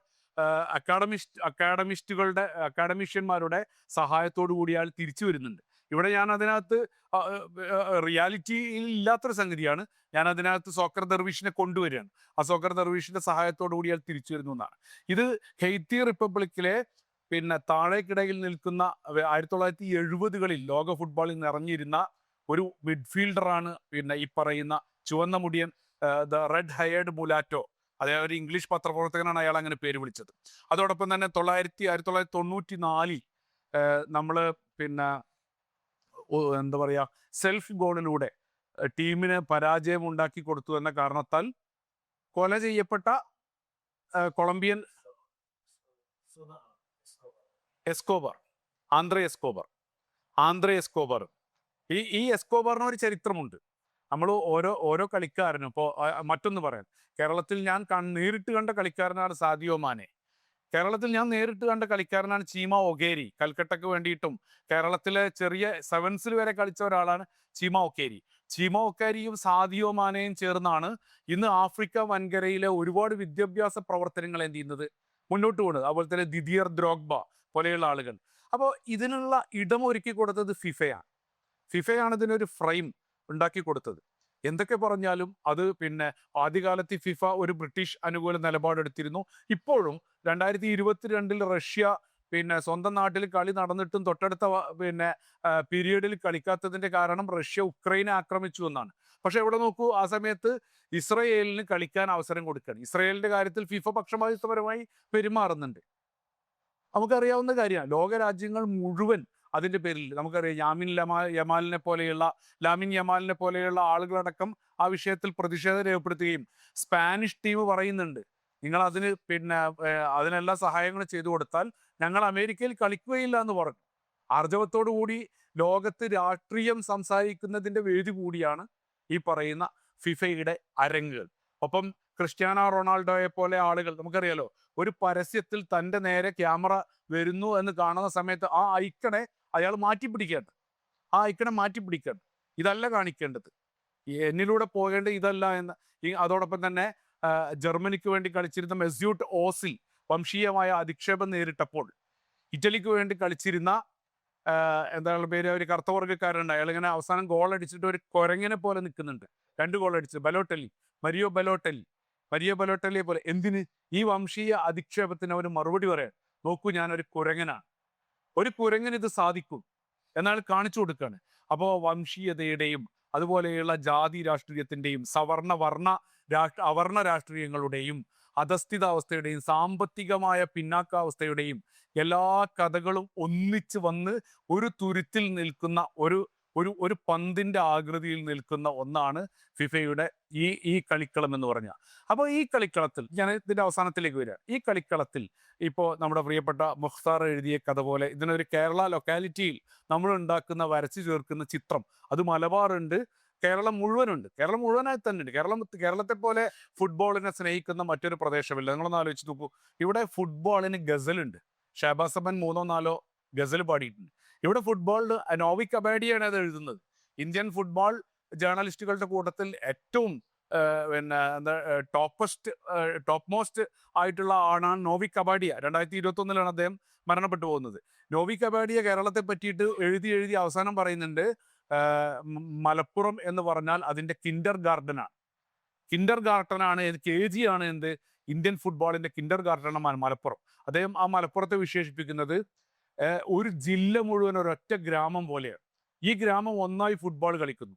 അക്കാഡമിഷ്യന്മാരുടെ സഹായത്തോടു കൂടി അയാൾ തിരിച്ചു വരുന്നുണ്ട്. ഇവിടെ ഞാൻ അതിനകത്ത് റിയാലിറ്റിയിൽ ഇല്ലാത്തൊരു സംഗതിയാണ്. ഞാൻ അതിനകത്ത് സോക്കർ ദർവീഷിനെ കൊണ്ടുവരികയാണ്. ആ സോക്കർ ദർവീഷിന്റെ സഹായത്തോടു കൂടി അയാൾ തിരിച്ചു വരുന്നു എന്നാണ്. ഇത് ഹെയ്ത്തി റിപ്പബ്ലിക്കിലെ പിന്നെ താഴേക്കിടയിൽ നിൽക്കുന്ന 1970കളിൽ ലോക ഫുട്ബോളിൽ നിറഞ്ഞിരുന്ന ഒരു മിഡ്ഫീൽഡറാണ് പിന്നെ ഈ പറയുന്ന ചുവന്ന മുടിയൻ, ദ റെഡ് ഹയേർഡ് മുലാറ്റോ. അദ്ദേഹം ഒരു ഇംഗ്ലീഷ് പത്രപ്രവർത്തകനാണ്, അയാൾ അങ്ങനെ പേര് വിളിച്ചത്. അതോടൊപ്പം തന്നെ 1994 നമ്മൾ പിന്നെ എന്താ പറയുക, സെൽഫ് ഗോളിലൂടെ ടീമിന് പരാജയം ഉണ്ടാക്കി കൊടുത്തു എന്ന കാരണത്താൽ കൊല ചെയ്യപ്പെട്ട കൊളംബിയൻ എസ്കോബാർ, ആന്ത്രേ എസ്കോബാർ. ഈ എസ്കോബാറിന് ഒരു ചരിത്രമുണ്ട്. നമ്മൾ ഓരോ കളിക്കാരനും ഇപ്പോൾ മറ്റൊന്ന് പറയാൻ, കേരളത്തിൽ ഞാൻ നേരിട്ട് കണ്ട കളിക്കാരനാണ് സാദിയോ മാനെ. കേരളത്തിൽ ഞാൻ നേരിട്ട് കണ്ട കളിക്കാരനാണ് ചീമ ഒഗേരി. കൽക്കട്ടയ്ക്ക് വേണ്ടിയിട്ടും കേരളത്തിലെ ചെറിയ സെവൻസിൽ വരെ കളിച്ച ഒരാളാണ് ചീമ ഒക്കേരി. ചീമ ഒക്കേരിയും സാദിയോ മാനയും ചേർന്നാണ് ഇന്ന് ആഫ്രിക്ക വൻകരയിലെ ഒരുപാട് വിദ്യാഭ്യാസ പ്രവർത്തനങ്ങൾ എന്ത് ചെയ്യുന്നത്, മുന്നോട്ട് പോകുന്നത്. അതുപോലെ തന്നെ ദിദിയർ ദ്രോഗ്ബ പോലെയുള്ള ആളുകൾ. അപ്പോൾ ഇതിനുള്ള ഇടം ഒരുക്കി കൊടുത്തത് ഫിഫയാണ് ഇതിനൊരു ഫ്രെയിം ഉണ്ടാക്കി കൊടുത്തത്. എന്തൊക്കെ പറഞ്ഞാലും അത് പിന്നെ ആദ്യകാലത്ത് ഫിഫ ഒരു ബ്രിട്ടീഷ് അനുകൂല നിലപാടെടുത്തിരുന്നു. ഇപ്പോഴും 2022 റഷ്യ പിന്നെ സ്വന്തം നാട്ടിൽ കളി നടന്നിട്ടും തൊട്ടടുത്ത പിന്നെ പീരീഡിൽ കളിക്കാത്തതിന്റെ കാരണം റഷ്യ ഉക്രൈനെ ആക്രമിച്ചു എന്നാണ്. പക്ഷെ ഇവിടെ നോക്കൂ, ആ സമയത്ത് ഇസ്രയേലിന് കളിക്കാൻ അവസരം കൊടുക്കുകയാണ്. ഇസ്രയേലിന്റെ കാര്യത്തിൽ ഫിഫ പക്ഷപാതിത്വപരമായി പെരുമാറുന്നുണ്ട്. നമുക്കറിയാവുന്ന കാര്യമാണ്. ലോകരാജ്യങ്ങൾ മുഴുവൻ അതിന്റെ പേരിൽ നമുക്കറിയാം ലാമിൻ യമാലിനെ പോലെയുള്ള ആളുകളടക്കം ആ വിഷയത്തിൽ പ്രതിഷേധം രേഖപ്പെടുത്തുകയും സ്പാനിഷ് ടീം പറയുന്നുണ്ട്, നിങ്ങൾ അതിന് പിന്നെ അതിനെല്ലാം സഹായങ്ങൾ ചെയ്തു കൊടുത്താൽ ഞങ്ങൾ അമേരിക്കയിൽ കളിക്കുകയില്ല എന്ന് പറഞ്ഞു. ആർജവത്തോടു കൂടി ലോകത്ത് രാഷ്ട്രീയം സംസാരിക്കുന്നതിന്റെ വേദി കൂടിയാണ് ഈ പറയുന്ന ഫിഫയുടെ അരങ്ങുകൾ. ഒപ്പം ക്രിസ്ത്യാനോ റൊണാൾഡോയെ പോലെ ആളുകൾ, നമുക്കറിയാലോ, ഒരു പരസ്യത്തിൽ തൻ്റെ നേരെ ക്യാമറ വരുന്നു എന്ന് കാണുന്ന സമയത്ത് ആ ഐക്കണെ അയാൾ മാറ്റിപ്പിടിക്കണം. ഇതല്ല കാണിക്കേണ്ടത്, എന്നിലൂടെ പോകേണ്ടത് ഇതല്ല എന്ന്. അതോടൊപ്പം തന്നെ ജർമ്മനിക്ക് വേണ്ടി കളിച്ചിരുന്ന മെസ്യൂട്ട് ഓസിൽ വംശീയമായ അധിക്ഷേപം നേരിട്ടപ്പോൾ ഇറ്റലിക്ക് വേണ്ടി കളിച്ചിരുന്ന എന്താണ് പേര്, ഒരു കറുത്തവർഗ്ഗക്കാരുണ്ട്, അയാൾ ഇങ്ങനെ അവസാനം ഗോൾ അടിച്ചിട്ട് ഒരു കുരങ്ങനെ പോലെ നിൽക്കുന്നുണ്ട്. 2 ഗോൾ അടിച്ച് മരിയോ ബലോട്ടലിയെ പോലെ. എന്തിന്? ഈ വംശീയ അധിക്ഷേപത്തിന് അവന് മറുപടി പറയാൻ, നോക്കൂ ഞാനൊരു കുരങ്ങനാണ്, ഒരു കുരങ്ങന് ഇത് സാധിക്കും എന്നാൽ കാണിച്ചു കൊടുക്കുകയാണ്. അപ്പോൾ വംശീയതയുടെയും അതുപോലെയുള്ള ജാതി രാഷ്ട്രീയത്തിൻ്റെയും അവർണ രാഷ്ട്രീയങ്ങളുടെയും അധസ്ഥിതാവസ്ഥയുടെയും സാമ്പത്തികമായ പിന്നാക്കാവസ്ഥയുടെയും എല്ലാ കഥകളും ഒന്നിച്ച് വന്ന് ഒരു തുരുത്തിൽ നിൽക്കുന്ന ഒരു പന്തിന്റെ ആകൃതിയിൽ നിൽക്കുന്ന ഒന്നാണ് ഫിഫയുടെ ഈ കളിക്കളം എന്ന് പറഞ്ഞാൽ. അപ്പോൾ ഈ കളിക്കളത്തിൽ ഞാൻ ഇതിന്റെ അവസാനത്തിലേക്ക് വരിക. ഈ കളിക്കളത്തിൽ ഇപ്പോൾ നമ്മുടെ പ്രിയപ്പെട്ട മുഖ്താർ എഴുതിയ കഥ പോലെ ഇതിനൊരു കേരള ലൊക്കാലിറ്റിയിൽ നമ്മൾ ഉണ്ടാക്കുന്ന വരച്ചു ചേർക്കുന്ന ചിത്രം, അത് മലബാറുണ്ട്, കേരളം മുഴുവനുണ്ട്. കേരളം മുഴുവനായി തന്നെ ഉണ്ട്. കേരളത്തെ പോലെ ഫുട്ബോളിനെ സ്നേഹിക്കുന്ന മറ്റൊരു പ്രദേശമില്ല. നിങ്ങളൊന്ന് ആലോചിച്ച് നോക്കൂ, ഇവിടെ ഫുട്ബോളിന് ഗസലുണ്ട്. ഷഹബാസ് അമൻ 3-4 ഗസൽ പാടിയിട്ടുണ്ട്. ഇവിടെ ഫുട്ബോളിൽ നോവിക് അബാഡിയാണ് അത് എഴുതുന്നത്. ഇന്ത്യൻ ഫുട്ബോൾ ജേർണലിസ്റ്റുകളുടെ കൂട്ടത്തിൽ ഏറ്റവും പിന്നെ എന്താ ടോപ്പ് മോസ്റ്റ് ആയിട്ടുള്ള ആളാണ് നോവിക് അബാഡിയ. 2021 അദ്ദേഹം മരണപ്പെട്ടു പോകുന്നത്. നോവിക് അബാഡിയ കേരളത്തെ പറ്റിയിട്ട് എഴുതി അവസാനം പറയുന്നുണ്ട്, മലപ്പുറം എന്ന് പറഞ്ഞാൽ അതിൻ്റെ കിൻഡർ ഗാർഡനാണ്. KG ആണ് എന്ത് ഇന്ത്യൻ ഫുട്ബോളിന്റെ കിൻഡർ ഗാർഡനാണ് മലപ്പുറം. അദ്ദേഹം ആ മലപ്പുറത്തെ വിശേഷിപ്പിക്കുന്നത് ഒരു ജില്ല മുഴുവൻ ഒരൊറ്റ ഗ്രാമം പോലെയാണ്. ഈ ഗ്രാമം ഒന്നായി ഫുട്ബോൾ കളിക്കുന്നു.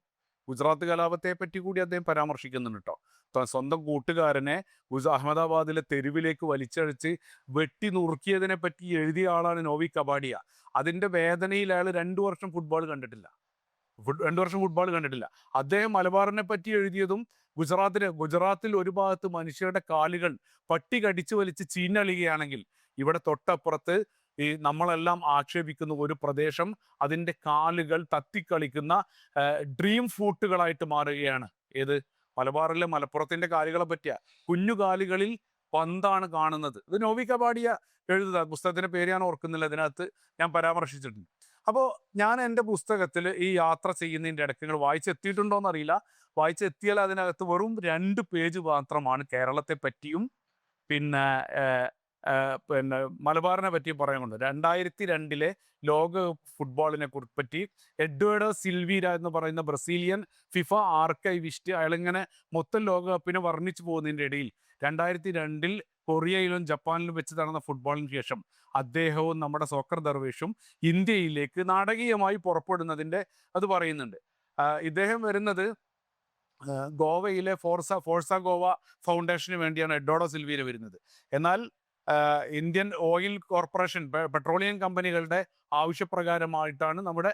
ഗുജറാത്ത് കലാപത്തെ പറ്റി കൂടി അദ്ദേഹം പരാമർശിക്കുന്നുണ്ട് കേട്ടോ. സ്വന്തം കൂട്ടുകാരനെ അഹമ്മദാബാദിലെ തെരുവിലേക്ക് വലിച്ചഴിച്ച് വെട്ടി നുറുക്കിയതിനെ പറ്റി എഴുതിയ ആളാണ് നോവിക് അബാഡിയ. അതിന്റെ വേദനയിൽ അയാൾ 2 വർഷം ഫുട്ബോൾ കണ്ടിട്ടില്ല. അദ്ദേഹം മലബാറിനെ പറ്റി എഴുതിയതും ഗുജറാത്തിൽ ഒരു ഭാഗത്ത് മനുഷ്യരുടെ കാലുകൾ പട്ടി കടിച്ചു വലിച്ച് ചീഞ്ഞളിയുകയാണെങ്കിൽ ഇവിടെ തൊട്ടപ്പുറത്ത് ഈ നമ്മളെല്ലാം ആക്ഷേപിക്കുന്ന ഒരു പ്രദേശം അതിൻ്റെ കാലുകൾ തത്തിക്കളിക്കുന്ന ഡ്രീം ഫൂട്ടുകളായിട്ട് മാറുകയാണ്. ഏത്? മലബാറിലെ മലപ്പുറത്തിന്റെ കാലുകളെ പറ്റിയ കുഞ്ഞു കാലുകളിൽ പന്താണ് കാണുന്നത്. ഇത് നോവിക് അബാഡിയ എഴുതുക. പുസ്തകത്തിന്റെ പേര് ഞാൻ ഓർക്കുന്നില്ല, ഇതിനകത്ത് ഞാൻ പരാമർശിച്ചിട്ടുണ്ട്. അപ്പോൾ ഞാൻ എൻ്റെ പുസ്തകത്തിൽ ഈ യാത്ര ചെയ്യുന്നതിൻ്റെ ഇടയ്ക്ക് നിങ്ങൾ വായിച്ചെത്തിയിട്ടുണ്ടോ എന്നറിയില്ല. വായിച്ചെത്തിയാൽ അതിനകത്ത് വെറും 2 പേജ് മാത്രമാണ് കേരളത്തെ പറ്റിയും പിന്നെ പിന്നെ മലബാറിനെ പറ്റി പറയുന്നുണ്ട്. 2002 ലോക ഫുട്ബോളിനെ പറ്റി എഡ്വേർഡോ സിൽവീര എന്ന് പറയുന്ന ബ്രസീലിയൻ ഫിഫ ആർക്കൈവിസ്റ്റ് അയാളിങ്ങനെ മൊത്തം ലോകകപ്പിനെ വർണ്ണിച്ചു പോകുന്നതിൻ്റെ ഇടയിൽ 2002 കൊറിയയിലും ജപ്പാനിലും വെച്ച് നടന്ന ഫുട്ബോളിന് ശേഷം അദ്ദേഹവും നമ്മുടെ സോക്കർ ദർവേഷും ഇന്ത്യയിലേക്ക് നാടകീയമായി പുറപ്പെടുന്നതിൻ്റെ അത് പറയുന്നുണ്ട്. ഇദ്ദേഹം വരുന്നത് ഗോവയിലെ ഫോർസ ഗോവ ഫൗണ്ടേഷന് വേണ്ടിയാണ് എഡ്വേർഡോ സിൽവീര വരുന്നത്. എന്നാൽ ഇന്ത്യൻ ഓയിൽ കോർപ്പറേഷൻ പെട്രോളിയം കമ്പനികളുടെ ആവശ്യപ്രകാരമായിട്ടാണ് നമ്മുടെ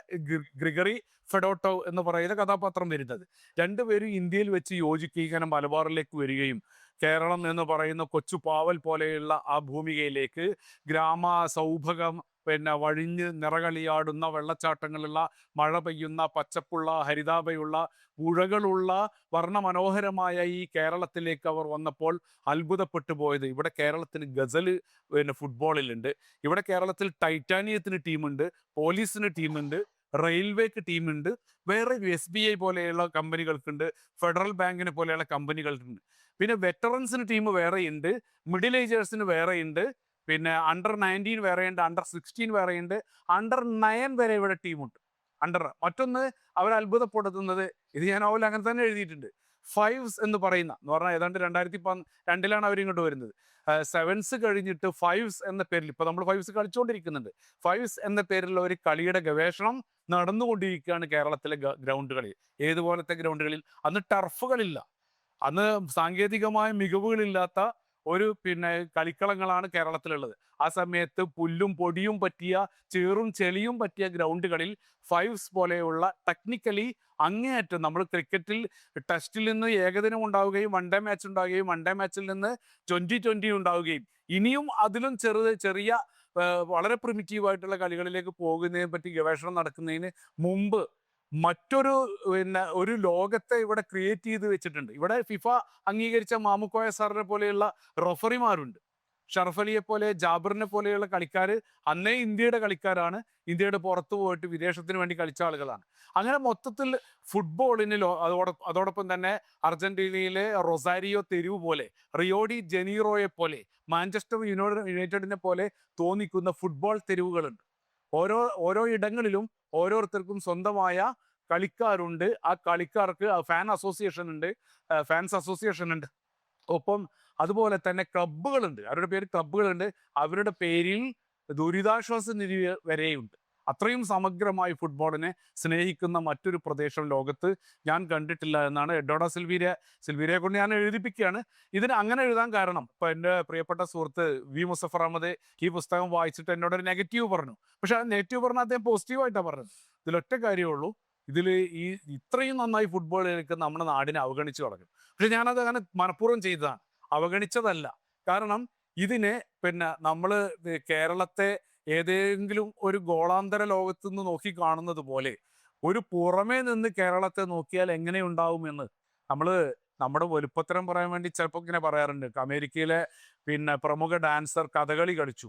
ഗ്രിഗറി ഫെഡോട്ടോ എന്ന് പറയുന്ന കഥാപാത്രം വരുന്നത്. രണ്ടുപേരും ഇന്ത്യയിൽ വെച്ച് യോജിക്കുകയും മലബാറിലേക്ക് വരികയും കേരളം എന്ന് പറയുന്ന കൊച്ചു പാവൽ പോലെയുള്ള ആ ഭൂമികയിലേക്ക് ഗ്രാമ സൗഭകം പിന്നെ വഴിഞ്ഞ് നിറകളിയാടുന്ന വെള്ളച്ചാട്ടങ്ങളുള്ള മഴ പെയ്യുന്ന പച്ചപ്പുള്ള ഹരിതാഭയുള്ള പുഴകളുള്ള വർണ്ണമനോഹരമായ ഈ കേരളത്തിലേക്ക് അവർ വന്നപ്പോൾ അത്ഭുതപ്പെട്ടു പോയത് ഇവിടെ കേരളത്തിന് ഗസല് പിന്നെ ഫുട്ബോളിലുണ്ട്, ഇവിടെ കേരളത്തിൽ ടൈറ്റാനിയത്തിന് ടീമുണ്ട്, പോലീസിന് ടീമുണ്ട്, റെയിൽവേക്ക് ടീമുണ്ട്, വേറെ SBI പോലെയുള്ള കമ്പനികൾക്കുണ്ട്, ഫെഡറൽ ബാങ്കിനെ പോലെയുള്ള കമ്പനികൾക്കുണ്ട്, പിന്നെ വെറ്ററൻസിന് ടീം വേറെയുണ്ട്, മിഡിൽ ഏജേഴ്സിന് വേറെയുണ്ട്, പിന്നെ അണ്ടർ 19 വേറെയുണ്ട്, അണ്ടർ 16 വേറെയുണ്ട്, അണ്ടർ 9 വരെ ഇവിടെ ടീമുണ്ട്. മറ്റൊന്ന് അവർ അത്ഭുതപ്പെടുത്തുന്നത്, ഇത് ഞാൻ നോവൽ അങ്ങനെ തന്നെ എഴുതിയിട്ടുണ്ട്, ഫൈവ്സ് എന്ന് പറഞ്ഞാൽ ഏതാണ്ട് 2002 അവരിങ്ങോട്ട് വരുന്നത്. സെവൻസ് കഴിഞ്ഞിട്ട് ഫൈവ്സ് എന്ന പേരിൽ ഇപ്പൊ നമ്മൾ ഫൈവ്സ് കളിച്ചുകൊണ്ടിരിക്കുന്നുണ്ട്. ഫൈവ്സ് എന്ന പേരിലുള്ള ഒരു കളിയുടെ ഗവേഷണം നടന്നുകൊണ്ടിരിക്കുകയാണ് കേരളത്തിലെ ഗ്രൗണ്ടുകളിൽ. ഏതുപോലത്തെ ഗ്രൗണ്ടുകളിൽ? അന്ന് ടർഫുകളില്ല, അന്ന് സാങ്കേതികമായ മികവുകളില്ലാത്ത ഒരു കളിക്കളങ്ങളാണ് കേരളത്തിലുള്ളത്. ആ സമയത്ത് പുല്ലും പൊടിയും പറ്റിയ ചേറും ചെളിയും പറ്റിയ ഗ്രൗണ്ടുകളിൽ ഫൈവ്സ് പോലെയുള്ള ടെക്നിക്കലി അങ്ങേയറ്റം, നമ്മൾ ക്രിക്കറ്റിൽ ടെസ്റ്റിൽ നിന്ന് ഏകദിനം ഉണ്ടാവുകയും 1 ഡേ മാച്ച് ഉണ്ടാവുകയും 1 ഡേ മാച്ചിൽ നിന്ന് 2020 ഉണ്ടാവുകയും ഇനിയും അതിലും ചെറിയ വളരെ പ്രിമിറ്റീവായിട്ടുള്ള കളികളിലേക്ക് പോകുന്നതിനെ പറ്റി ഗവേഷണം നടക്കുന്നതിന് മുമ്പ് മറ്റൊരു ഒരു ലോകത്തെ ഇവിടെ ക്രിയേറ്റ് ചെയ്ത് വെച്ചിട്ടുണ്ട്. ഇവിടെ ഫിഫ അംഗീകരിച്ച മാമുക്കോയ സാറിനെ പോലെയുള്ള റഫറിമാരുണ്ട്, ഷറഫ് അലിയെ പോലെ, ജാബറിനെ പോലെയുള്ള കളിക്കാർ അന്നേ ഇന്ത്യയുടെ കളിക്കാരാണ്, ഇന്ത്യയുടെ പുറത്തു പോയിട്ട് വിദേശത്തിന് വേണ്ടി കളിച്ച ആളുകളാണ്. അങ്ങനെ മൊത്തത്തിൽ ഫുട്ബോളിന് അതോടൊപ്പം തന്നെ അർജന്റീനയിലെ റൊസാരിയോ തെരുവ് പോലെ, റിയോ ഡി ജനീറോയെ പോലെ, മാഞ്ചസ്റ്റർ യുണൈറ്റഡിനെ പോലെ തോന്നിക്കുന്ന ഫുട്ബോൾ തെരുവുകളുണ്ട്. ഓരോ ഇടങ്ങളിലും ഓരോരുത്തർക്കും സ്വന്തമായ കളിക്കാരുണ്ട്. ആ കളിക്കാർക്ക് ഫാൻസ് അസോസിയേഷൻ ഉണ്ട്. ഒപ്പം അതുപോലെ തന്നെ ക്ലബ്ബുകളുണ്ട്, അവരുടെ പേര് ക്ലബ്ബുകളുണ്ട്. അവരുടെ പേരിൽ ദുരിതാശ്വാസ നിധി വരെയുണ്ട്. അത്രയും സമഗ്രമായി ഫുട്ബോളിനെ സ്നേഹിക്കുന്ന മറ്റൊരു പ്രദേശം ലോകത്ത് ഞാൻ കണ്ടിട്ടില്ല എന്നാണ് എഡ്വേർഡോ സിൽവീരയെ കൊണ്ട് ഞാൻ എഴുതിപ്പിക്കുകയാണ്. ഇതിന് അങ്ങനെ എഴുതാൻ കാരണം, ഇപ്പൊ എൻ്റെ പ്രിയപ്പെട്ട സുഹൃത്ത് മുസഫർ അഹമ്മദ് ഈ പുസ്തകം വായിച്ചിട്ട് എന്നോടൊരു നെഗറ്റീവ് പറഞ്ഞു. പക്ഷെ ആ നെഗറ്റീവ് പറഞ്ഞാൽ അദ്ദേഹം പോസിറ്റീവായിട്ടാണ് പറഞ്ഞത്. ഇതിലൊറ്റ കാര്യമുള്ളൂ, ഇതിൽ ഈ ഇത്രയും നന്നായി ഫുട്ബോളിലേക്ക് നമ്മുടെ നാടിനെ അവഗണിച്ചു കളഞ്ഞു. പക്ഷെ ഞാനത് അങ്ങനെ മനഃപൂർവ്വം ചെയ്തതാണ്, അവഗണിച്ചതല്ല. കാരണം ഇതിനെ നമ്മൾ കേരളത്തെ ഏതെങ്കിലും ഒരു ഗോളാന്തര ലോകത്തു നിന്ന് നോക്കി കാണുന്നത് പോലെ ഒരു പുറമേ നിന്ന് കേരളത്തെ നോക്കിയാൽ എങ്ങനെ ഉണ്ടാവുമെന്ന് നമ്മുടെ വലുപ്പത്തരം പറയാൻ വേണ്ടി ചിലപ്പോൾ ഇങ്ങനെ പറയാറുണ്ട്. അമേരിക്കയിലെ പ്രമുഖ ഡാൻസർ കഥകളി കളിച്ചു,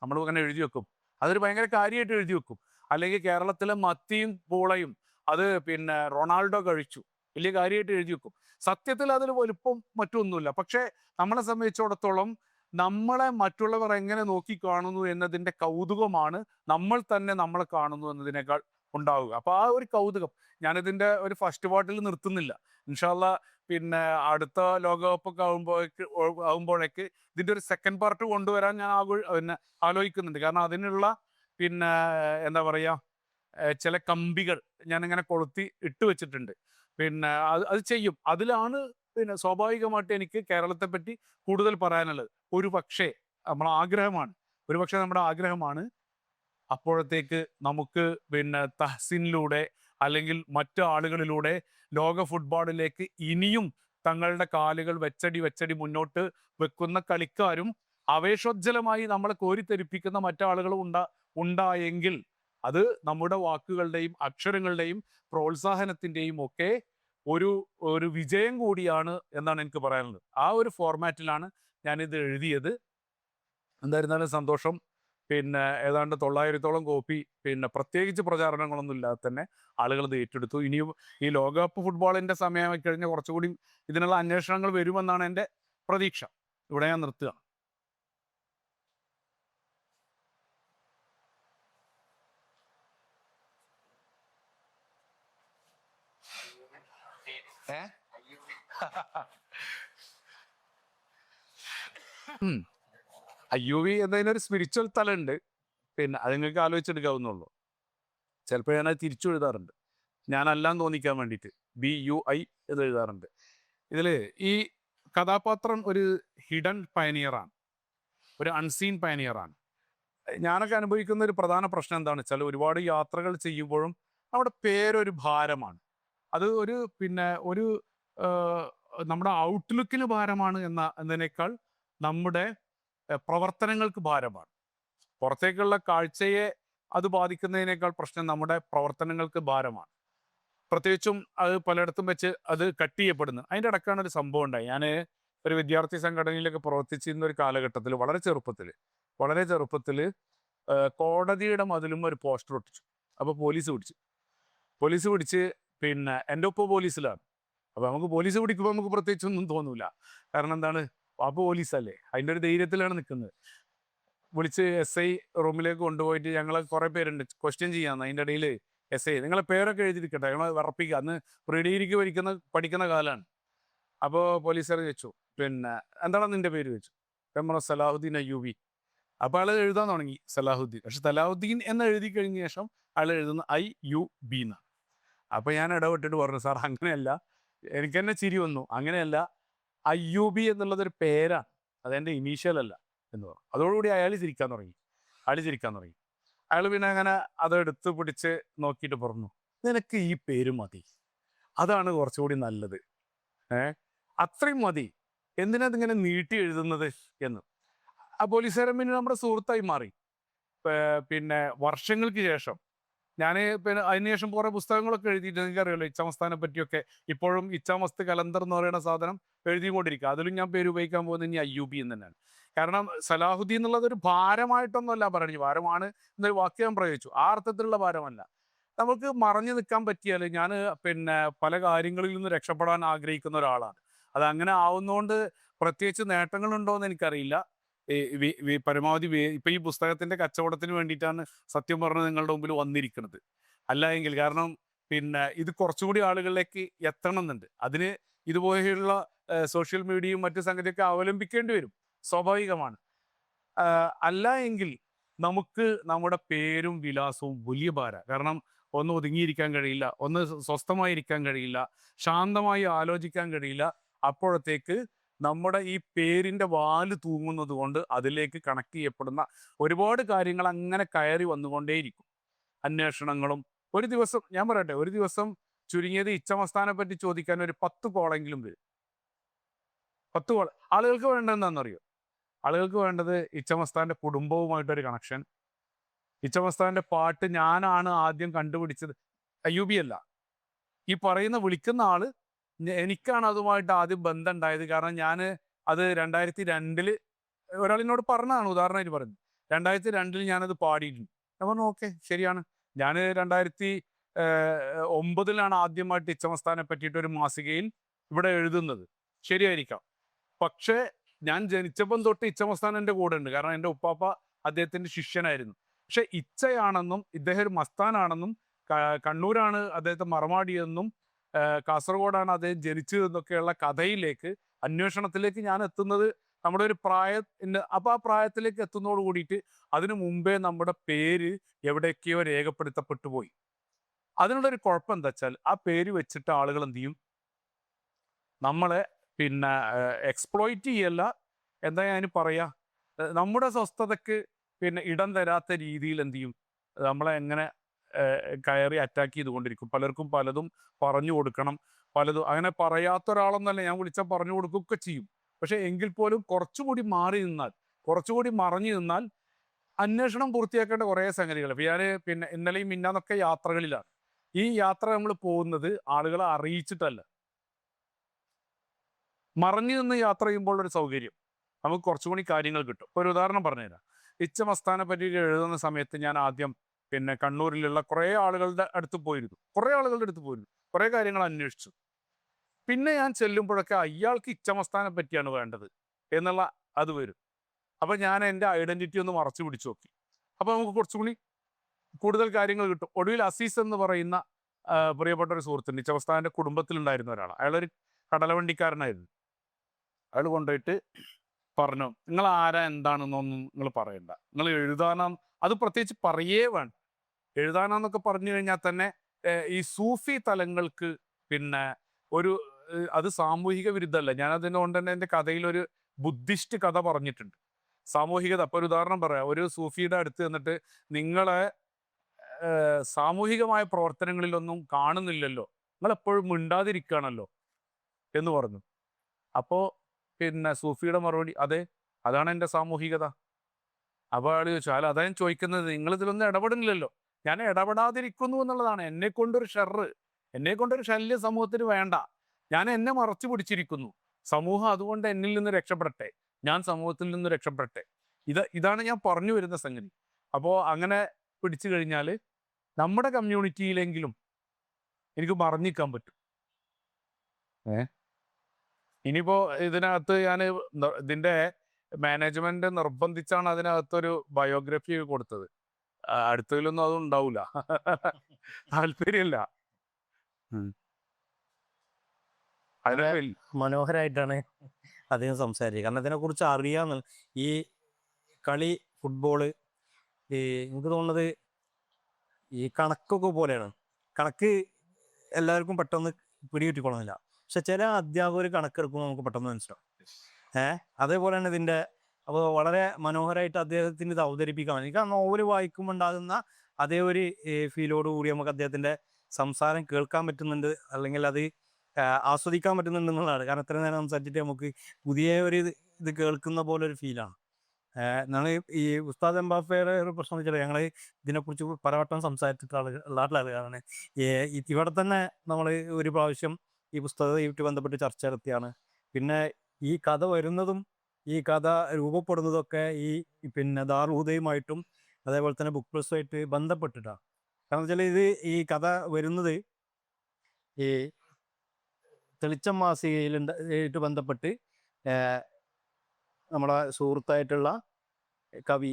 നമ്മൾ ഇങ്ങനെ എഴുതി വെക്കും, അതൊരു ഭയങ്കര കാര്യമായിട്ട് എഴുതി വെക്കും. അല്ലെങ്കിൽ കേരളത്തിലെ മത്തിയും പൂളയും അത് റൊണാൾഡോ കഴിച്ചു, വലിയ കാര്യമായിട്ട് എഴുതി വെക്കും. സത്യത്തിൽ അതിൽ വലുപ്പം മറ്റൊന്നുമില്ല. പക്ഷേ നമ്മളെ സംബന്ധിച്ചിടത്തോളം നമ്മളെ മറ്റുള്ളവർ എങ്ങനെ നോക്കി കാണുന്നു എന്നതിൻ്റെ കൗതുകമാണ് നമ്മൾ തന്നെ നമ്മളെ കാണുന്നു എന്നതിനേക്കാൾ ഉണ്ടാവുക. അപ്പോൾ ആ ഒരു കൗതുകം ഞാനിതിൻ്റെ ഒരു ഫസ്റ്റ് പാർട്ടിൽ നിർത്തുന്നില്ല. ഇൻഷാ അല്ലാഹ് അടുത്ത ലോകകപ്പൊക്കെ ആകുമ്പോഴേക്ക് ഇതിൻ്റെ ഒരു സെക്കൻഡ് പാർട്ട് കൊണ്ടുവരാൻ ഞാൻ ആലോചിക്കുന്നുണ്ട്. കാരണം അതിനുള്ള എന്താ പറയുക, ചില കമ്പികൾ ഞാനിങ്ങനെ കൊളുത്തി ഇട്ട് വെച്ചിട്ടുണ്ട്. അത് ചെയ്യും. അതിലാണ് സ്വാഭാവികമായിട്ട് എനിക്ക് കേരളത്തെ പറ്റി കൂടുതൽ പറയാനുള്ളത്. ഒരു പക്ഷേ നമ്മുടെ ആഗ്രഹമാണ് അപ്പോഴത്തേക്ക് നമുക്ക് തഹ്സിനിലൂടെ അല്ലെങ്കിൽ മറ്റു ആളുകളിലൂടെ ലോക ഫുട്ബോളിലേക്ക് ഇനിയും തങ്ങളുടെ കാലുകൾ വെച്ചടി മുന്നോട്ട് വെക്കുന്ന കളിക്കാരും ആവേശോജ്ജലമായി നമ്മളെ കോരിത്തെരിപ്പിക്കുന്ന മറ്റാളുകളും ഉണ്ടായെങ്കിൽ അത് നമ്മുടെ വാക്കുകളുടെയും അക്ഷരങ്ങളുടെയും പ്രോത്സാഹനത്തിൻ്റെയും ഒക്കെ ഒരു വിജയം കൂടിയാണ് എന്നാണ് എനിക്ക് പറയാനുള്ളത്. ആ ഒരു ഫോർമാറ്റിലാണ് ഞാനിത് എഴുതിയത്. എന്തായിരുന്നാലും സന്തോഷം. ഏതാണ്ട് 900ഓളം കോപ്പി പ്രത്യേകിച്ച് പ്രചാരണങ്ങളൊന്നും ഇല്ലാതെ തന്നെ ആളുകൾ ഇത് ഏറ്റെടുത്തു. ഇനിയും ഈ ലോകകപ്പ് ഫുട്ബോളിൻ്റെ സമയമായി കഴിഞ്ഞാൽ കുറച്ചുകൂടി ഇതിനുള്ള അന്വേഷണങ്ങൾ വരുമെന്നാണ് എൻ്റെ പ്രതീക്ഷ. ഇവിടെ ഞാൻ നിർത്തുക. ഏ അയ്യൂബി എന്നതിനൊരു സ്പിരിച്വൽ തലമുണ്ട്. പിന്നെ അത് നിങ്ങൾക്ക് ആലോചിച്ചെടുക്കാവുന്നുള്ളൂ. ചിലപ്പോൾ ഞാനത് തിരിച്ചു എഴുതാറുണ്ട്, ഞാനല്ലാന്ന് തോന്നിക്കാൻ വേണ്ടിയിട്ട്. BUI എന്ന് എഴുതാറുണ്ട്. ഇതിൽ ഈ കഥാപാത്രം ഒരു ഹിഡൻ പയനിയറാണ്, ഒരു അൺസീൻ പയനിയറാണ്. ഞാനൊക്കെ അനുഭവിക്കുന്ന ഒരു പ്രധാന പ്രശ്നം എന്താണെന്ന് വെച്ചാൽ, ഒരുപാട് യാത്രകൾ ചെയ്യുമ്പോഴും നമ്മുടെ പേരൊരു ഭാരമാണ്. അത് ഒരു പിന്നെ ഒരു നമ്മുടെ ഔട്ട്ലുക്കിന് ഭാരമാണ് എന്നതിനേക്കാൾ നമ്മുടെ പ്രവർത്തനങ്ങൾക്ക് ഭാരമാണ്. പുറത്തേക്കുള്ള കാഴ്ചയെ അത് ബാധിക്കുന്നതിനേക്കാൾ പ്രശ്നം നമ്മുടെ പ്രവർത്തനങ്ങൾക്ക് ഭാരമാണ്. പ്രത്യേകിച്ചും അത് പലയിടത്തും വെച്ച് അത് കട്ട് ചെയ്യപ്പെടുന്നു. അതിൻ്റെ ഇടയ്ക്കാണ് ഒരു സംഭവം ഉണ്ടായി. ഞാൻ ഒരു വിദ്യാർത്ഥി സംഘടനയിലൊക്കെ പ്രവർത്തിച്ചിരുന്ന ഒരു കാലഘട്ടത്തിൽ, വളരെ ചെറുപ്പത്തിൽ കോടതിയുടെ മതിലും ഒരു പോസ്റ്റർ ഒട്ടിച്ചു. അപ്പോൾ പോലീസ് പിടിച്ച് പിന്നെ എൻ്റെ ഒപ്പം പോലീസിലാണ്. അപ്പോൾ നമുക്ക് പോലീസ് പിടിക്കുമ്പോൾ നമുക്ക് പ്രത്യേകിച്ചൊന്നും തോന്നൂല. കാരണം എന്താണ്, പാപ്പ പോലീസല്ലേ, അതിൻ്റെ ഒരു ധൈര്യത്തിലാണ് നിൽക്കുന്നത്. വിളിച്ച് SI റൂമിലേക്ക് കൊണ്ടുപോയിട്ട് ഞങ്ങൾ കുറേ പേരുണ്ട് ക്വസ്റ്റ്യൻ ചെയ്യാമെന്ന്. അതിൻ്റെ ഇടയിൽ SI നിങ്ങളെ പേരൊക്കെ എഴുതിയിരിക്കട്ടെ, ഞങ്ങൾ വിറപ്പിക്കുക. അന്ന് പ്രീഡിഗ്രിക്ക് പഠിക്കുന്ന കാലമാണ്. അപ്പോൾ പോലീസുകാർ ചോദിച്ചു, പിന്നെ എന്താണ് നിൻ്റെ പേര് ചോദിച്ചു. നമ്മുടെ സലാഹുദ്ദീൻ അയ്യൂബി. അപ്പോൾ അയാൾ എഴുതാൻ തുടങ്ങി സലാഹുദ്ദീൻ. പക്ഷെ സലാഹുദ്ദീൻ എന്ന് എഴുതി കഴിഞ്ഞ ശേഷം അയാൾ എഴുതുന്ന IUB എന്നാണ്. അപ്പോൾ ഞാൻ ഇടപെട്ടിട്ട് പറഞ്ഞു, സാർ അങ്ങനെയല്ല, എനിക്ക് തന്നെ ചിരി വന്നു, അങ്ങനെയല്ല, IUB എന്നുള്ളതൊരു പേരാണ്, അതെൻ്റെ ഇനീഷ്യൽ അല്ല എന്ന് പറഞ്ഞു. അതോടുകൂടി അയാൾ ചിരിക്കാൻ തുടങ്ങി. അയാൾ പിന്നെ അങ്ങനെ അതെടുത്ത് പിടിച്ച് നോക്കിയിട്ട് പറഞ്ഞു, നിനക്ക് ഈ പേര് മതി, അതാണ് കുറച്ചുകൂടി നല്ലത്, അത്രയും മതി, എന്തിനാ ഇതിങ്ങനെ നീട്ടി എഴുതുന്നത് എന്ന്. ആ പോലീസുകാരൻ പിന്നെ നമ്മുടെ സുഹൃത്തായി മാറി. പിന്നെ വർഷങ്ങൾക്ക് ശേഷം ഞാൻ പിന്നെ അതിനുശേഷം കുറേ പുസ്തകങ്ങളൊക്കെ എഴുതിയിട്ട്, എനിക്കറിയാമല്ലോ ഇച്ഛാമസ്ഥാനെ പറ്റിയൊക്കെ. ഇപ്പോഴും ഇച്ഛാമസ്ത് കലണ്ടർ എന്ന് പറയുന്ന സാധനം എഴുതിക്കൊണ്ടിരിക്കുക. അതിലും ഞാൻ പേര് ഉപയോഗിക്കാൻ പോകുന്നത് ഇനി IUB എന്ന് തന്നെയാണ്. കാരണം സലാഹുദ്ദീൻ എന്നുള്ളത് ഒരു ഭാരമായിട്ടൊന്നുമല്ല പറഞ്ഞു, ഭാരമാണ് എന്നൊരു വാക്ക് ഞാൻ പ്രയോഗിച്ചു, ആ അർത്ഥത്തിലുള്ള ഭാരമല്ല. നമുക്ക് മറഞ്ഞു നിൽക്കാൻ പറ്റിയാൽ, ഞാൻ പിന്നെ പല കാര്യങ്ങളിൽ നിന്ന് രക്ഷപ്പെടാൻ ആഗ്രഹിക്കുന്ന ഒരാളാണ്. അത് അങ്ങനെ ആവുന്നതുകൊണ്ട് പ്രത്യേകിച്ച് നേട്ടങ്ങളുണ്ടോ എന്ന് എനിക്കറിയില്ല. പരമാവധി ഇപ്പം ഈ പുസ്തകത്തിൻ്റെ കച്ചവടത്തിന് വേണ്ടിയിട്ടാണ് സത്യം പറഞ്ഞ് നിങ്ങളുടെ മുമ്പിൽ വന്നിരിക്കുന്നത്. അല്ല എങ്കിൽ, കാരണം പിന്നെ ഇത് കുറച്ചുകൂടി ആളുകളിലേക്ക് എത്തണം എന്നുണ്ട്. അതിന് ഇതുപോലെയുള്ള സോഷ്യൽ മീഡിയയും മറ്റു സംഗതിയൊക്കെ അവലംബിക്കേണ്ടി വരും, സ്വാഭാവികമാണ്. അല്ല എങ്കിൽ നമുക്ക് നമ്മുടെ പേരും വിലാസവും വലിയ ഭാര. കാരണം ഒന്ന് ഒതുങ്ങിയിരിക്കാൻ കഴിയില്ല, ഒന്ന് സ്വസ്ഥമായിരിക്കാൻ കഴിയില്ല, ശാന്തമായി ആലോചിക്കാൻ കഴിയില്ല. അപ്പോഴത്തേക്ക് നമ്മുടെ ഈ പേരിൻ്റെ വാല് തൂങ്ങുന്നത് കൊണ്ട് അതിലേക്ക് കണക്ട് ചെയ്യപ്പെടുന്ന ഒരുപാട് കാര്യങ്ങൾ അങ്ങനെ കയറി വന്നുകൊണ്ടേയിരിക്കും, അന്വേഷണങ്ങളും. ഒരു ദിവസം ഞാൻ പറയട്ടെ, ഒരു ദിവസം ചുരുങ്ങിയത് ഇച്ഛാമസ്ഥാനെ പറ്റി ചോദിക്കാൻ ഒരു 10 കോളെങ്കിലും വരും. 10 കോൾ. ആളുകൾക്ക് വേണ്ടത് എന്താണെന്നറിയോ? ആളുകൾക്ക് വേണ്ടത് ഇച്ഛാമസ്ഥാൻ്റെ കുടുംബവുമായിട്ടൊരു കണക്ഷൻ. ഇച്ഛാമസ്ഥാൻ്റെ പാട്ട് ഞാനാണ് ആദ്യം കണ്ടുപിടിച്ചത്, IUB അല്ല. ഈ പറയുന്ന വിളിക്കുന്ന ആള് എനിക്കാണ് അതുമായിട്ട് ആദ്യം ബന്ധം ഉണ്ടായത്. കാരണം ഞാൻ അത് 2002 ഒരാളിനോട് പറഞ്ഞതാണ്, ഉദാഹരണമായിട്ട് പറഞ്ഞു. 2002 ഞാനത് പാടിയിട്ടുണ്ട്. ഞാൻ പറഞ്ഞു ഓക്കെ ശരിയാണ്. ഞാൻ 2009 ആദ്യമായിട്ട് ഇച്ഛാമസ്ഥാനെ പറ്റിയിട്ട് ഒരു മാസികയിൽ ഇവിടെ എഴുതുന്നത്, ശരിയായിരിക്കാം. പക്ഷേ ഞാൻ ജനിച്ചപ്പം തൊട്ട് ഇച്ഛാമസ്ഥാൻ എൻ്റെ കൂടെ ഉണ്ട്. കാരണം എൻ്റെ ഉപ്പാപ്പ അദ്ദേഹത്തിൻ്റെ ശിഷ്യനായിരുന്നു. പക്ഷെ ഇച്ഛയാണെന്നും ഇദ്ദേഹം ഒരു മസ്താനാണെന്നും കണ്ണൂരാണ് അദ്ദേഹത്തെ മറമാടിയെന്നും കാസർഗോഡാണ് അദ്ദേഹം ജനിച്ചതെന്നൊക്കെയുള്ള കഥയിലേക്ക്, അന്വേഷണത്തിലേക്ക് ഞാൻ എത്തുന്നത് നമ്മുടെ ഒരു അപ്പോൾ ആ പ്രായത്തിലേക്ക് എത്തുന്നതോട് കൂടിയിട്ട് അതിനു മുമ്പേ നമ്മുടെ പേര് എവിടെയൊക്കെയോ രേഖപ്പെടുത്തപ്പെട്ടു പോയി. അതിനുള്ളൊരു കുഴപ്പം എന്താ വെച്ചാൽ, ആ പേര് വെച്ചിട്ട് ആളുകൾ എന്ത് ചെയ്യും, നമ്മളെ പിന്നെ എക്സ്പ്ലോയിറ്റ് ചെയ്യല്ല, എന്താ ഞാൻ പറയുക, നമ്മുടെ സ്വസ്ഥതയ്ക്ക് പിന്നെ ഇടം തരാത്ത രീതിയിൽ എന്ത് ചെയ്യും, നമ്മളെ എങ്ങനെ കയറി അറ്റാക്ക് ചെയ്തുകൊണ്ടിരിക്കും. പലർക്കും പലതും പറഞ്ഞു കൊടുക്കണം, പലതും അങ്ങനെ പറയാത്ത ഒരാളൊന്നല്ല, ഞാൻ വിളിച്ചാൽ പറഞ്ഞു കൊടുക്കുകയൊക്കെ ചെയ്യും. പക്ഷെ എങ്കിൽ പോലും കുറച്ചുകൂടി മറഞ്ഞു നിന്നാൽ അന്വേഷണം പൂർത്തിയാക്കേണ്ട കുറേ സംഗതികൾ. ഞാൻ പിന്നെ ഇന്നലെയും മിന്നാന്നൊക്കെ യാത്രകളിലാണ്. ഈ യാത്ര നമ്മൾ പോകുന്നത് ആളുകളെ അറിയിച്ചിട്ടല്ല, മറഞ്ഞു നിന്ന് യാത്ര ചെയ്യുമ്പോൾ ഒരു സൗകര്യം, നമുക്ക് കുറച്ചുകൂടി കാര്യങ്ങൾ കിട്ടും. ഇപ്പോൾ ഒരു ഉദാഹരണം പറഞ്ഞുതരാം. ഇച്ഛാമസ്ഥാനെ പറ്റി എഴുതുന്ന സമയത്ത് ഞാൻ ആദ്യം പിന്നെ കണ്ണൂരിലുള്ള കുറേ ആളുകളുടെ അടുത്ത് പോയിരുന്നു, കുറേ കാര്യങ്ങൾ അന്വേഷിച്ചു. പിന്നെ ഞാൻ ചെല്ലുമ്പോഴൊക്കെ അയാൾക്ക് ഇച്ഛാമസ്ഥാനെ പറ്റിയാണ് വേണ്ടത് എന്നുള്ള അത് വരും. അപ്പം ഞാൻ എൻ്റെ ഐഡൻറ്റിറ്റി ഒന്ന് മറച്ചു പിടിച്ചു നോക്കി. അപ്പോൾ നമുക്ക് കുറച്ചുകൂടി കൂടുതൽ കാര്യങ്ങൾ കിട്ടും. ഒടുവിൽ അസീസ് എന്ന് പറയുന്ന പ്രിയപ്പെട്ട ഒരു സുഹൃത്തുണ്ട്, നിച്ചവസ്ഥാൻ്റെ കുടുംബത്തിലുണ്ടായിരുന്ന ഒരാളാണ്. അയാളൊരു കടലവണ്ടിക്കാരനായിരുന്നു. അയാൾ കൊണ്ടുപോയിട്ട് പറഞ്ഞു, നിങ്ങൾ ആരാ എന്താണെന്നൊന്നും നിങ്ങൾ പറയണ്ട, നിങ്ങൾ എഴുതാനാ, അത് പ്രത്യേകിച്ച് പറയേ വേണ്ട, എഴുതാനാന്നൊക്കെ പറഞ്ഞു കഴിഞ്ഞാൽ തന്നെ ഈ സൂഫി തലങ്ങൾക്ക് പിന്നെ ഒരു അത് സാമൂഹിക വിരുദ്ധമല്ല. ഞാൻ അതിനുകൊണ്ട് തന്നെ എൻ്റെ കഥയിൽ ഒരു ബുദ്ധിസ്റ്റ് കഥ പറഞ്ഞിട്ടുണ്ട്. സാമൂഹികത, അപ്പോൾ ഒരു ഉദാഹരണം പറയാം. ഒരു സൂഫിയുടെ അടുത്ത് നിന്നിട്ട് നിങ്ങളെ സാമൂഹികമായ പ്രവർത്തനങ്ങളിലൊന്നും കാണുന്നില്ലല്ലോ, നിങ്ങൾ എപ്പോഴും മിണ്ടാതിരിക്കുകയാണല്ലോ എന്ന് പറഞ്ഞു. അപ്പോൾ പിന്നെ സൂഫിയുടെ മറുപടി, അതെ, അതാണ് എൻ്റെ സാമൂഹികത. അപ്പോൾ അയാൾ ചോദിച്ചു, അല്ല അതാ ഞാൻ ചോദിക്കുന്നത്, നിങ്ങളിതിലൊന്നും ഇടപെടുന്നില്ലല്ലോ. ഞാൻ ഇടപെടാതിരിക്കുന്നു എന്നുള്ളതാണ് എന്നെ കൊണ്ടൊരു ഷെറ്, എന്നെ കൊണ്ടൊരു ശല്യം സമൂഹത്തിന് വേണ്ട. ഞാൻ എന്നെ മറച്ചു പിടിച്ചിരിക്കുന്നു, സമൂഹം അതുകൊണ്ട് എന്നിൽ നിന്ന് രക്ഷപ്പെടട്ടെ, ഞാൻ സമൂഹത്തിൽ നിന്ന് രക്ഷപ്പെടട്ടെ. ഇതാണ് ഞാൻ പറഞ്ഞു വരുന്ന സംഗതി. അപ്പോൾ അങ്ങനെ പിടിച്ചു കഴിഞ്ഞാൽ നമ്മുടെ കമ്മ്യൂണിറ്റിയിലെങ്കിലും എനിക്ക് മറഞ്ഞിക്കാൻ പറ്റും. ഇനിയിപ്പോ ഇതിനകത്ത് ഞാൻ ഇതിന്റെ മാനേജ്മെന്റ് നിർബന്ധിച്ചാണ് അതിനകത്തൊരു ബയോഗ്രഫി കൊടുത്തത്. അടുത്തതിലൊന്നും അതും ഉണ്ടാവൂല. താല്പര്യമില്ല. മനോഹരമായിട്ടാണ് അദ്ദേഹം സംസാരിക്കുക. കാരണം ഇതിനെക്കുറിച്ച് അറിയാന്ന്, ഈ കളി ഫുട്ബോള് എനിക്ക് തോന്നുന്നത് ഈ കണക്കൊക്കെ പോലെയാണ്. കണക്ക് എല്ലാവർക്കും പെട്ടെന്ന് പിടികിട്ടിക്കൊള്ളുന്നില്ല. പക്ഷെ ചില അധ്യാപകർ കണക്കെടുക്കുമ്പോൾ നമുക്ക് പെട്ടെന്ന് മനസ്സിലാവും. അതേപോലെയാണ് ഇതിൻ്റെ. അപ്പോൾ വളരെ മനോഹരമായിട്ട് അദ്ദേഹത്തിന് ഇത് അവതരിപ്പിക്കാൻ, എനിക്ക് ആ നോവൽ വായിക്കുമ്പോൾ ഉണ്ടാകുന്ന അതേ ഒരു ഫീലോട് കൂടി നമുക്ക് അദ്ദേഹത്തിൻ്റെ സംസാരം കേൾക്കാൻ പറ്റുന്നുണ്ട്, അല്ലെങ്കിൽ അത് ആസ്വദിക്കാൻ പറ്റുന്നുണ്ട് എന്നുള്ളതാണ്. കാരണം ഇത്ര നേരം സംസാരിച്ചിട്ട് നമുക്ക് പുതിയ ഒരു ഇത് കേൾക്കുന്ന പോലെ ഒരു ഫീലാണ്. ഞങ്ങൾ ഈ ഉസ്താദ് എംബാപ്പയുടെ ഒരു പ്രശ്നം വെച്ചാൽ ഞങ്ങൾ ഇതിനെക്കുറിച്ച് പലവട്ടം സംസാരിച്ചിട്ടുള്ള ആളാണ്. ഇവിടെ തന്നെ നമ്മൾ ഒരു പ്രാവശ്യം ഈ പുസ്തകമായിട്ട് ബന്ധപ്പെട്ട് ചർച്ച നടത്തിയാണ്. പിന്നെ ഈ കഥ വരുന്നതും ഈ കഥ രൂപപ്പെടുന്നതൊക്കെ ഈ പിന്നെ ദാറുഹുദയുമായിട്ടും അതേപോലെ തന്നെ ബുക്ക് പ്ലസുമായിട്ട് ബന്ധപ്പെട്ടിട്ടാണ്. കാരണം വെച്ചാൽ ഈ കഥ വരുന്നത് ഈ തെളിച്ചം മാസികയിലായിട്ട് ബന്ധപ്പെട്ട് നമ്മളെ സുഹൃത്തായിട്ടുള്ള കവി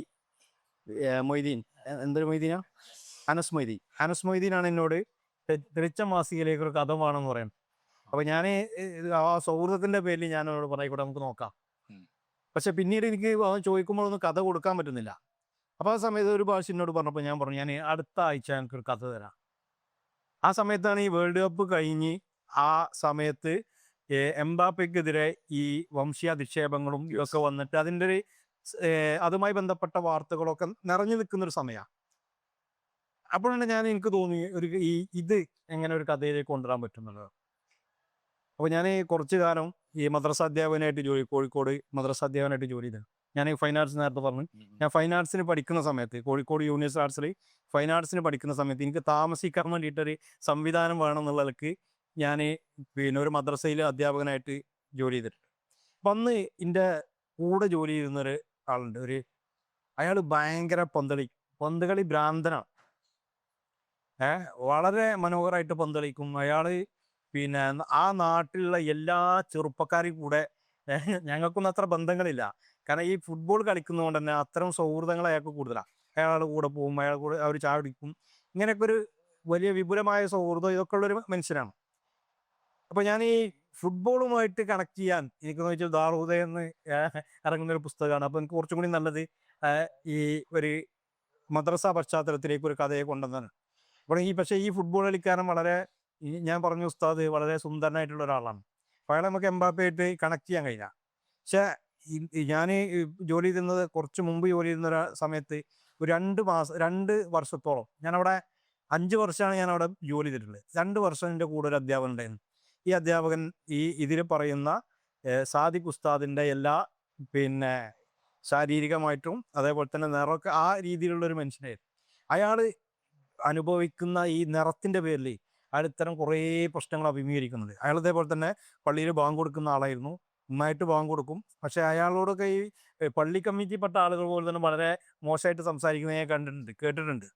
മൊയ്തീൻ, എന്തൊരു മൊയ്തീനാ, അനസ് മൊയ്തീനാണ് എന്നോട് തെളിച്ചം മാസികയിലേക്ക് ഒരു കഥ വേണമെന്ന് പറയുന്നത്. അപ്പോൾ ഞാൻ ആ സൗഹൃദത്തിൻ്റെ പേരിൽ ഞാൻ അവരോട് പറയിക്കൂടെ നമുക്ക് നോക്കാം. പക്ഷെ പിന്നീട് എനിക്ക് ചോദിക്കുമ്പോഴൊന്നും കഥ കൊടുക്കാൻ പറ്റുന്നില്ല. അപ്പോൾ ആ സമയത്ത് ഒരു ഭാഷ എന്നോട് പറഞ്ഞപ്പോൾ ഞാൻ പറഞ്ഞു, ഞാൻ അടുത്ത ആഴ്ച എനിക്കൊരു കഥ തരാം. ആ സമയത്താണ് ഈ വേൾഡ് കപ്പ് കഴിഞ്ഞ് ആ സമയത്ത് എംബാപ്പയ്ക്കെതിരെ ഈ വംശീയ അധിക്ഷേപങ്ങളും ഇതൊക്കെ വന്നിട്ട് അതിൻ്റെ ഒരു അതുമായി ബന്ധപ്പെട്ട വാർത്തകളൊക്കെ നിറഞ്ഞു നിൽക്കുന്നൊരു സമയമാണ്. അപ്പോഴാണ് എനിക്ക് തോന്നി ഇത് എങ്ങനെ ഒരു കഥയിലേക്ക് കൊണ്ടുവരാൻ പറ്റുന്നുള്ളത്. അപ്പോൾ ഞാൻ കുറച്ച് കാലം ഈ മദ്രസ അധ്യാപകനായിട്ട് കോഴിക്കോട് മദ്രസ അധ്യാപകനായിട്ട് ജോലി ചെയ്തത്. ഞാൻ ഫൈൻ ആർട്സ് നേരത്തെ പറഞ്ഞു, ഞാൻ ഫൈൻ ആർട്സിന് പഠിക്കുന്ന സമയത്ത് കോഴിക്കോട് യൂണിവേഴ്സിറ്റി ആർട്സിൽ ഫൈൻ ആർട്സിന് പഠിക്കുന്ന സമയത്ത് എനിക്ക് താമസിക്കാൻ വേണ്ടിയിട്ടൊരു സംവിധാനം വേണം എന്നുള്ളതിലേക്ക് ഞാൻ പിന്നെ ഒരു മദ്രസയിൽ അധ്യാപകനായിട്ട് ജോലി ചെയ്തിട്ടുണ്ട്. അപ്പം അന്ന് എൻ്റെ കൂടെ ജോലി ചെയ്യുന്നൊരു ആളുണ്ട്, അയാൾ ഭയങ്കര പന്തുകളി ഭ്രാന്തനാണ്. വളരെ മനോഹരമായിട്ട് പന്തളിക്കും അയാൾ. പിന്നെ ആ നാട്ടിലുള്ള എല്ലാ ചെറുപ്പക്കാരും കൂടെ, ഞങ്ങൾക്കൊന്നും അത്ര ബന്ധങ്ങളില്ല, കാരണം ഈ ഫുട്ബോൾ കളിക്കുന്നതുകൊണ്ട് തന്നെ അത്തരം സൗഹൃദങ്ങൾ അയാൾക്ക് കൂടുതലാണ്. അയാളുടെ കൂടെ പോകും, അയാളുടെ കൂടെ അവർ ചാടിക്കും, ഇങ്ങനെയൊക്കെ ഒരു വലിയ വിപുലമായ സൗഹൃദം ഇതൊക്കെ ഉള്ളൊരു മനുഷ്യനാണ്. അപ്പോൾ ഞാൻ ഈ ഫുട്ബോളുമായിട്ട് കണക്ട് ചെയ്യാൻ എനിക്കെന്ന് വെച്ചാൽ ദാറുഹുദ എന്ന് ഇറങ്ങുന്നൊരു പുസ്തകമാണ്. അപ്പോൾ എനിക്ക് കുറച്ചും കൂടി നല്ലത് ഈ ഒരു മദ്രസ പശ്ചാത്തലത്തിലേക്ക് ഒരു കഥയെ കൊണ്ടുവന്നാണ്. അപ്പോൾ പക്ഷേ ഈ ഫുട്ബോൾ കളിക്കാരൻ ഞാൻ പറഞ്ഞു ഉസ്താദ് വളരെ സുന്ദരനായിട്ടുള്ള ഒരാളാണ്. അപ്പോൾ അയാളെ നമുക്ക് എംബാപ്പയായിട്ട് കണക്ട് ചെയ്യാൻ കഴിയില്ല. പക്ഷേ ഞാൻ ജോലി ചെയ്യുന്നത് കുറച്ച് മുമ്പ് ജോലി ചെയ്യുന്ന ഒരു സമയത്ത് ഒരു 2 വർഷത്തോളം ഞാനവിടെ 5 വർഷമാണ് ഞാനവിടെ ജോലി ചെയ്തിട്ടുള്ളത്. 2 വർഷം എൻ്റെ കൂടെ ഒരു അധ്യാപകൻ ഉണ്ടായിരുന്നു. ഈ അധ്യാപകൻ ഇതിൽ പറയുന്ന സാദിഖ് ഉസ്താദിൻ്റെ എല്ലാ പിന്നെ ശാരീരികമായിട്ടും അതേപോലെ തന്നെ നിറമൊക്കെ ആ രീതിയിലുള്ളൊരു മനുഷ്യനായിരുന്നു. അയാൾ അനുഭവിക്കുന്ന ഈ നിറത്തിൻ്റെ പേരിൽ അയാൾ ഇത്തരം കുറേ പ്രശ്നങ്ങൾ അഭിമുഖീകരിക്കുന്നുണ്ട്. അയാൾ അതേപോലെ തന്നെ പള്ളിയിൽ ബാങ്ക് കൊടുക്കുന്ന ആളായിരുന്നു, നന്നായിട്ട് ബാങ്ക് കൊടുക്കും. പക്ഷേ അയാളോടൊക്കെ ഈ പള്ളി കമ്മിറ്റിപ്പെട്ട ആളുകൾ പോലെ തന്നെ വളരെ മോശമായിട്ട് സംസാരിക്കുന്നത് ഞാൻ കേട്ടിട്ടുണ്ട്.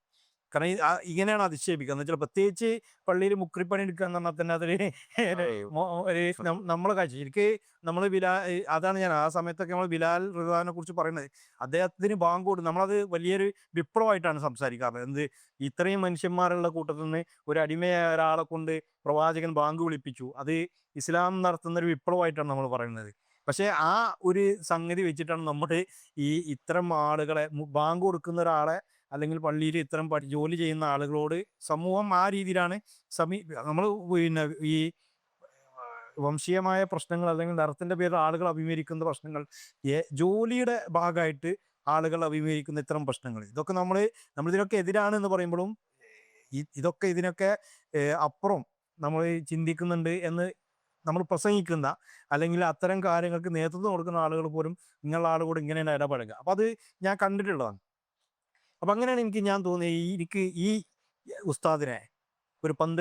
കാരണം ഇങ്ങനെയാണ് അധിക്ഷേപിക്കുക എന്ന് വെച്ചാൽ പ്രത്യേകിച്ച് പള്ളിയിൽ മുക്രിപ്പണി എടുക്കുക എന്ന് പറഞ്ഞാൽ തന്നെ അതൊരു നമ്മളെ കാഴ്ച ശരിക്ക് നമ്മൾ അതാണ് ഞാൻ ആ സമയത്തൊക്കെ നമ്മൾ ബിലാൽ റിദ്വാനെ കുറിച്ച് പറയുന്നത്. അദ്ദേഹത്തിന് ബാങ്ക് കൊടുക്കും, നമ്മളത് വലിയൊരു വിപ്ലവമായിട്ടാണ് സംസാരിക്കാറ്. എന്ത് ഇത്രയും മനുഷ്യന്മാരുള്ള കൂട്ടത്തിൽ നിന്ന് ഒരു അടിമയായ ഒരാളെ കൊണ്ട് പ്രവാചകൻ ബാങ്ക് വിളിപ്പിച്ചു, അത് ഇസ്ലാം നടത്തുന്ന ഒരു വിപ്ലവമായിട്ടാണ് നമ്മൾ പറയുന്നത്. പക്ഷെ ആ ഒരു സംഗതി വെച്ചിട്ടാണ് നമ്മൾ ഇത്തരം ആളുകളെ ബാങ്ക് കൊടുക്കുന്ന ഒരാളെ അല്ലെങ്കിൽ പള്ളിയിൽ ഇത്തരം ജോലി ചെയ്യുന്ന ആളുകളോട് സമൂഹം ആ രീതിയിലാണ് നമ്മൾ പിന്നെ ഈ വംശീയമായ പ്രശ്നങ്ങൾ അല്ലെങ്കിൽ നിറത്തിന്റെ പേരിൽ ആളുകൾ അഭിമുഖീകരിക്കുന്ന പ്രശ്നങ്ങൾ, ജോലിയുടെ ഭാഗമായിട്ട് ആളുകൾ അഭിമുഖീകരിക്കുന്ന ഇത്തരം പ്രശ്നങ്ങൾ, ഇതൊക്കെ നമ്മളിതിനൊക്കെ എതിരാണ് എന്ന് പറയുമ്പോഴും ഇതിനൊക്കെ അപ്പുറം നമ്മൾ ചിന്തിക്കുന്നുണ്ട് എന്ന് നമ്മൾ പ്രസംഗിക്കുന്ന അല്ലെങ്കിൽ അത്തരം കാര്യങ്ങൾക്ക് നേതൃത്വം കൊടുക്കുന്ന ആളുകൾ പോലും നിങ്ങളുടെ ആളുകൂടെ ഇങ്ങനെയാണ് ഇടപഴകുക. അപ്പം അത് ഞാൻ കണ്ടിട്ടുള്ളതാണ്. അപ്പം അങ്ങനെയാണ് ഞാൻ തോന്നിയത് എനിക്ക് ഈ ഉസ്താദിനെ ഒരു പന്ത്